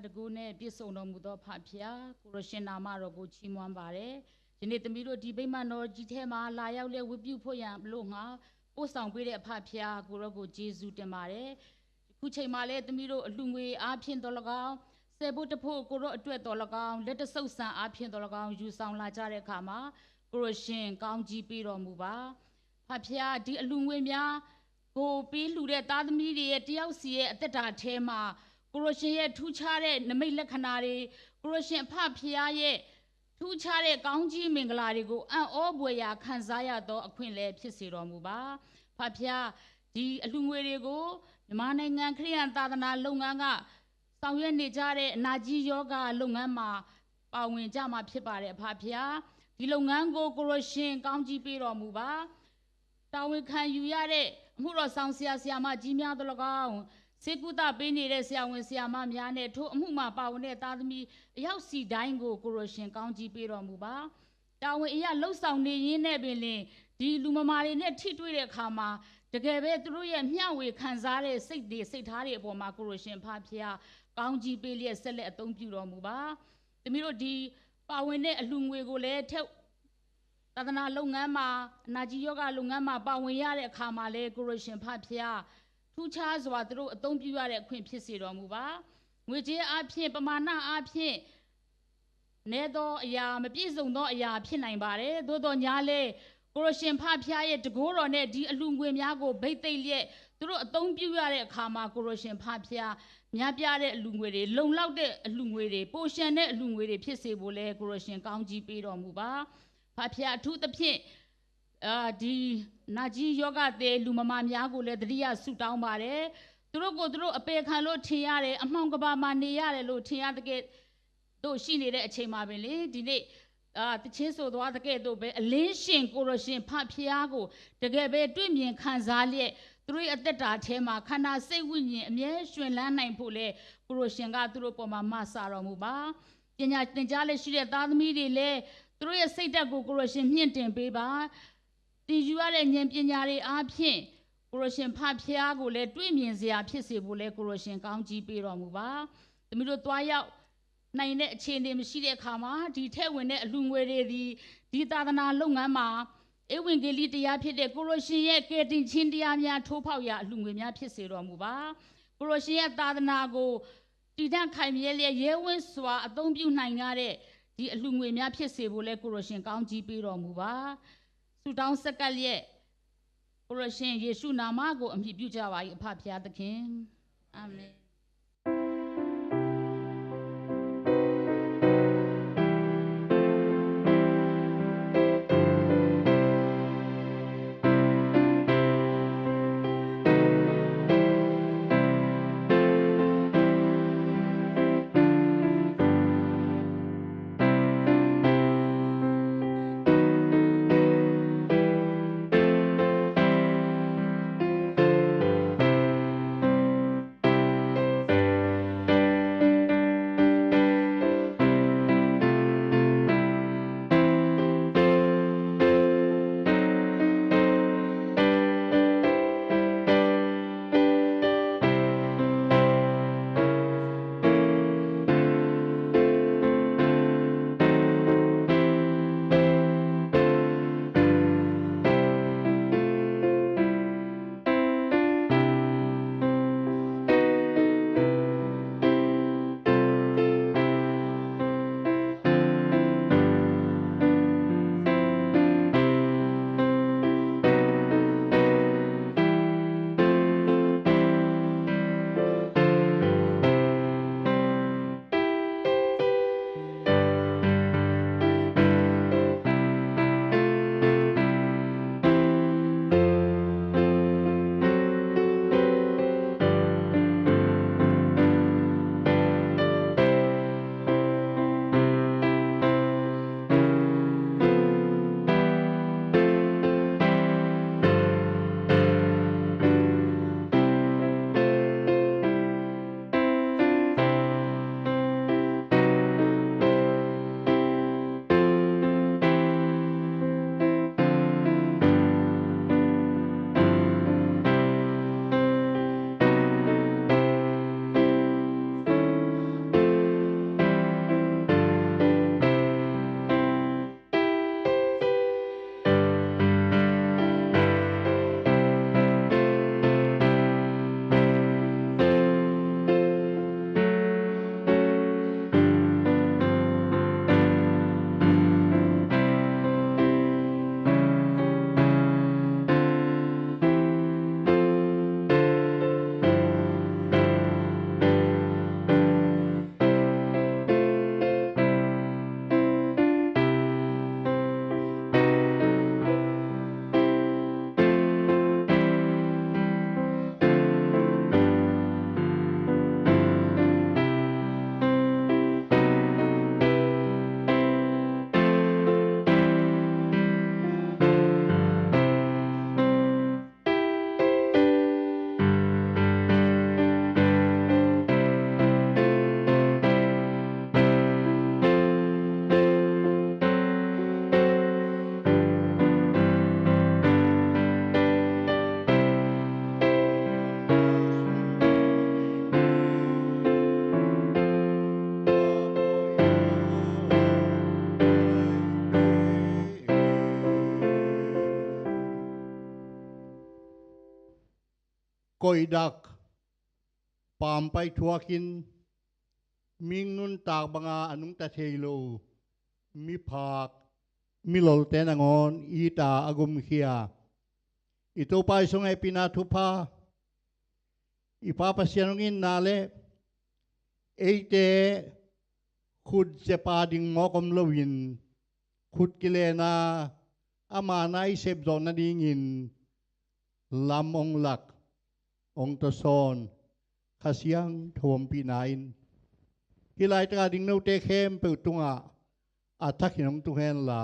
တကူနဲ့ပြည့်စုံတော်မူသောဖဖျားကိုရရှင်နာမတော်ကိုချီးမွမ်းပါတယ်ဒီနေ့သမီးတို့ဒီဗိမာန်တော်ကြီးထဲမှာလာရောက်လဲဝတ်ပြုဖို့ရန်လို့ငါပို့ဆောင်ပေးတဲ့ဖဖျားကိုရောကိုယေရှုတင်ပါတယ်ခုချိန်မှာလဲသမီးတို့အလှငွေအားဖြင့်တော်၎င်းဆယ်ဖို့တဖို့ကိုရောအတွက်တော်၎င်းလက်တဆုပ်ဆန်အားဖြင့်တော်၎င်းယူဆောင်လာကြတဲ့အခါမှာကိုရရှင်ကောင်းကြီးပေးတော်မူပါဖဖျားဒီအလှငွေများကိုပေးလှူတဲ့သားသမီးတွေရဲ့တယောက်စီရဲ့အသက်တာထဲမှာကိုရရှင်ရဲ့ထူးခြားတဲ့နမိတ်လက္ခဏာတွေကိုရရှင်ဖဖျားရဲ့ထူးခြားတဲ့ကောင်းကြီးမင်္ဂလာတွေကိုအံ့ဩဖွယ်ရာခံစားရသောအခွင့်အရေးဖြစ်စေတော်မူပါဖဖျားဒီအလှငွေတွေကိုမြန်မာနိုင်ငံခရစ်ယာန်သာသနာလုပ်ငန်းကဆောင်ရွက်နေကြတဲ့အနာကြီးယောဂလုပ်ငန်းမှာပါဝင်ကြမှာဖြစ်ပါတယ်ဖဖျားဒီလုပ်ငန်းကိုကိုရရှင်ကောင်းကြီးပေးတော်မူပါတာဝန်ခံယူရတဲ့အမှုတော်ဆောင်ဆရာမကြီးများတို့၎င်းစေကုသပေးနေတဲ့ဆရာဝန်ဆရာမများနဲ့ထို့အမှုမှာပါဝင်တဲ့သားသမီးအယောက်စီတိုင်းကိုကိုရရှင်ကောင်းကြီးပေးတော်မူပါတာဝန်အရာလှုပ်ဆောင်နေရင်းနဲ့ပင်လင်ဒီလူမမာတွေနဲ့ထိတွေ့တဲ့အခါမှာတကယ်ပဲသူတို့ရဲ့မျှဝေခံစားတဲ့စိတ်ထားတွေအပေါ်မှာကိုရရှင်ဖဖျားကောင်းကြီးပေးလျက်ဆက်လက်အသုံးပြုတော်မူပါသမီးတို့ဒီပါဝင်တဲ့အလှငွေကိုလည်းထက်သာသနာလုပ်ငန်းမှာအနာကြီးယောဂလုပ်ငန်းမှာပါဝင်ရတဲ့အခါမှာလဲကိုရရှင်ဖဖျားထူးခြားစွာသူတို့အသုံးပြုရတဲ့အခွင့်ဖြစ်စေတော်မူပါငွေကြေးအဖြစ်ပမာဏအဖြစ်နဲသောအရာမပြည့်စုံသောအရာဖြစ်နိုင်ပါတယ်သို့တော်ညာလဲကိုရရှင်ဖဖျားရဲ့တကိုးတော်နဲ့ဒီအလှငွေများကိုဗိတ်သိက်လျက်သူတို့အသုံးပြုရတဲ့အခါမှာကိုရရှင်ဖဖျားများပြားတဲ့အလှငွေတွေလုံလောက်တဲ့အလှငွေတွေပိုရှန်တဲ့အလှငွေတွေဖြစ်စေဖို့လဲကိုရရှင်ကောင်းကြီးပေးတော်မူပါဖဖျားအထူးသဖြင့်ဒီနာကြီးယောဂတဲ့လူမမာများကိုလည်းတတိယဆုတောင်းပါတယ်သူတို့ကိုသူတို့အပေခံလို့ထင်ရတယ်အမှောင်ကဘာမှာနေရတယ်လို့ထင်ရတဲ့ကဲ့တို့ရှိနေတဲ့အချိန်မှာပဲလေဒီနေ့တချင်းဆိုသွားတဲ့ကဲ့သို့ပဲအလင်းရှင်ကိုရရှင်ဖဖျားကိုတကယ်ပဲတွေ့မြင်ခံစားလျက်သူတို့ရဲ့အသက်တာထဲမှာခန္ဓာစိတ်ဝိညာဉ်အမြဲရှင်လန်းနိုင်ဖို့လေကိုရရှင်ကသူတို့ပေါ်မှာမဆာတော်မူပါပညာသင်ကြားလက်ရှိတဲ့သားသမီးတွေလည်းသူတို့ရဲ့စိတ်ဓာတ်ကိုကိုရရှင်မြင့်တင်ပေးပါတည်ယူရတဲ့ဉာဏ်ပညာတွေအားဖြင့်ကိုရရှင်ဖဖျားကိုလည်းတွေ့မြင်စရာဖြစ်စေဖို့လဲကိုရရှင်ကောင်းကြီးပေးတော်မူပါသမီးတို့သွားရောက်နိုင်တဲ့အခြေအနေမရှိတဲ့အခါမှာဒီထက်ဝင်တဲ့အလှငွေတွေဒီသာသနာလုပ်ငန်းမှာဧဝံဂေလိတရားဖြစ်တဲ့ကိုရရှင်ရဲ့ကယ်တင်ခြင်းတရားများထိုးဖောက်ရာအလှငွေများဖြစ်စေတော်မူပါကိုရရှင်ရဲ့သာသနာကိုတည်တံ့ခိုင်မြဲလျက်ရဲဝင့်စွာအသုံးပြုနိုင်ရတဲ့ဒီအလှငွေများဖြစ်စေဖို့လဲကိုရရှင်ကောင်းကြီးပေးတော်မူပါဆုတောင်းဆက်ကပ်လျက်ကိုရရှင်ယေရှုနာမကိုအမည်ပြုကြပါ၏အဖဖျားသခင်အာမင် koi dak pam pai thuakin ming nun tak banga anung ta theilo mi phak mi lol ten angon i ta agum khia ito pai songai pina thupa ipa pasianungin nale eite khud chepa ding mokom lowin khud kilena ama nai sep zon na dingin lam ong lak ong to son khasiang thom pi nain hilai tra ding no te khem pe tunga athakhinong tu hen la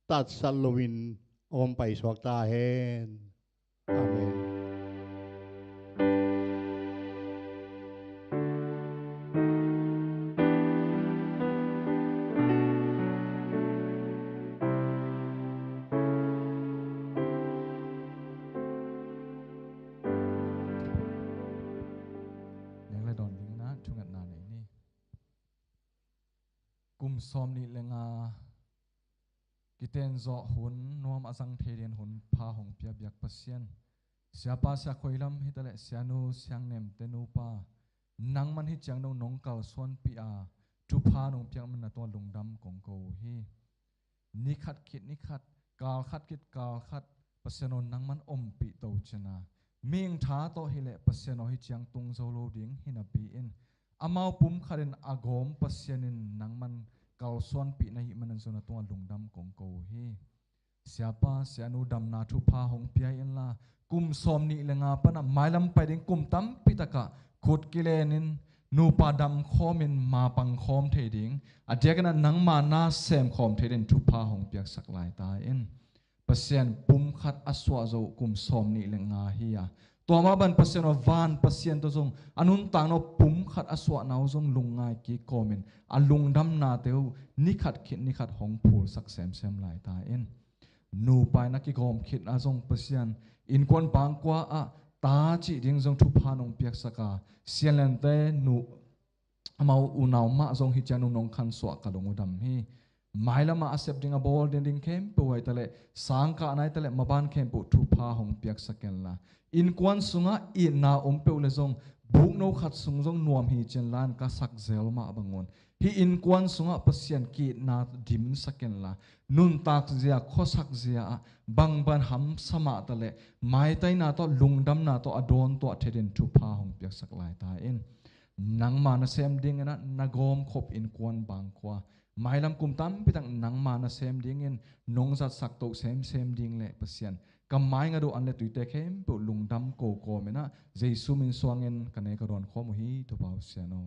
tat salowin om pai swak ta hen amen som ni lenga kiten zo hun nuam asang therian hun pha hong pia biak pasien siapa sia khoilam hitale sianu siang nem tenu pa nangman hi chang no nongkal son pi a tu pha nong piang man na to lungdam kong ko hi ni khat kit ni khat kal khat kit kal khat paseno nangman om pi to chana ming tha to hile paseno hi chang tung zo lo ding hina pi in amau pum kharen agom pasienin nangman kal son pi na hi manan zona to lungdam kong ko hi siapa sianu dam na thu pha hong pia in la kum som ni lenga pana mailam pai ding kum tam pitaka khut kilenin nu padam khomin ma pang khom theding adekana nangma na sem khom thedin thu pha hong piak saklai ta in pasien pum khat aswa zo kum som ni lenga hi ya to ma ban pasien o van pasien to zong anun tang no pum khat aswa naw zong lungai ki komen alung dam na teu ni khat khit ni khat hong phul sak sem sem lai ta in nu pai na ki gom khit a zong pasien in kon pang kwa a ta chi ding zong thu pha nong piak saka sialan te nu amau unaw ma zong hi chanu nong khan swa ka dong dam hi mailama accept ding a ball ding kem po wai tale sangka anai tale maban kem po thu pha hong piak saken la in kwan sunga i na pe le zong buk no khat sung zong nuam hi chen lan ka sak zel ma bangon hi in kwan sunga pasien ki na dim saken la nun tak zia khosak zia bang ban ham sama tale mai tai na to lungdam na to adon to thedin thu pha hong piak sak lai ta in nang ma na sem ding na nagom khop in kwan bang kwa mailam kum tam pitang nang ma na sem ding in nongzat sak to sem ding le pasien kamai nga do anle tuite khem po lungdam ko mena jesu min swangin kanai ka ron khom hi to pau siano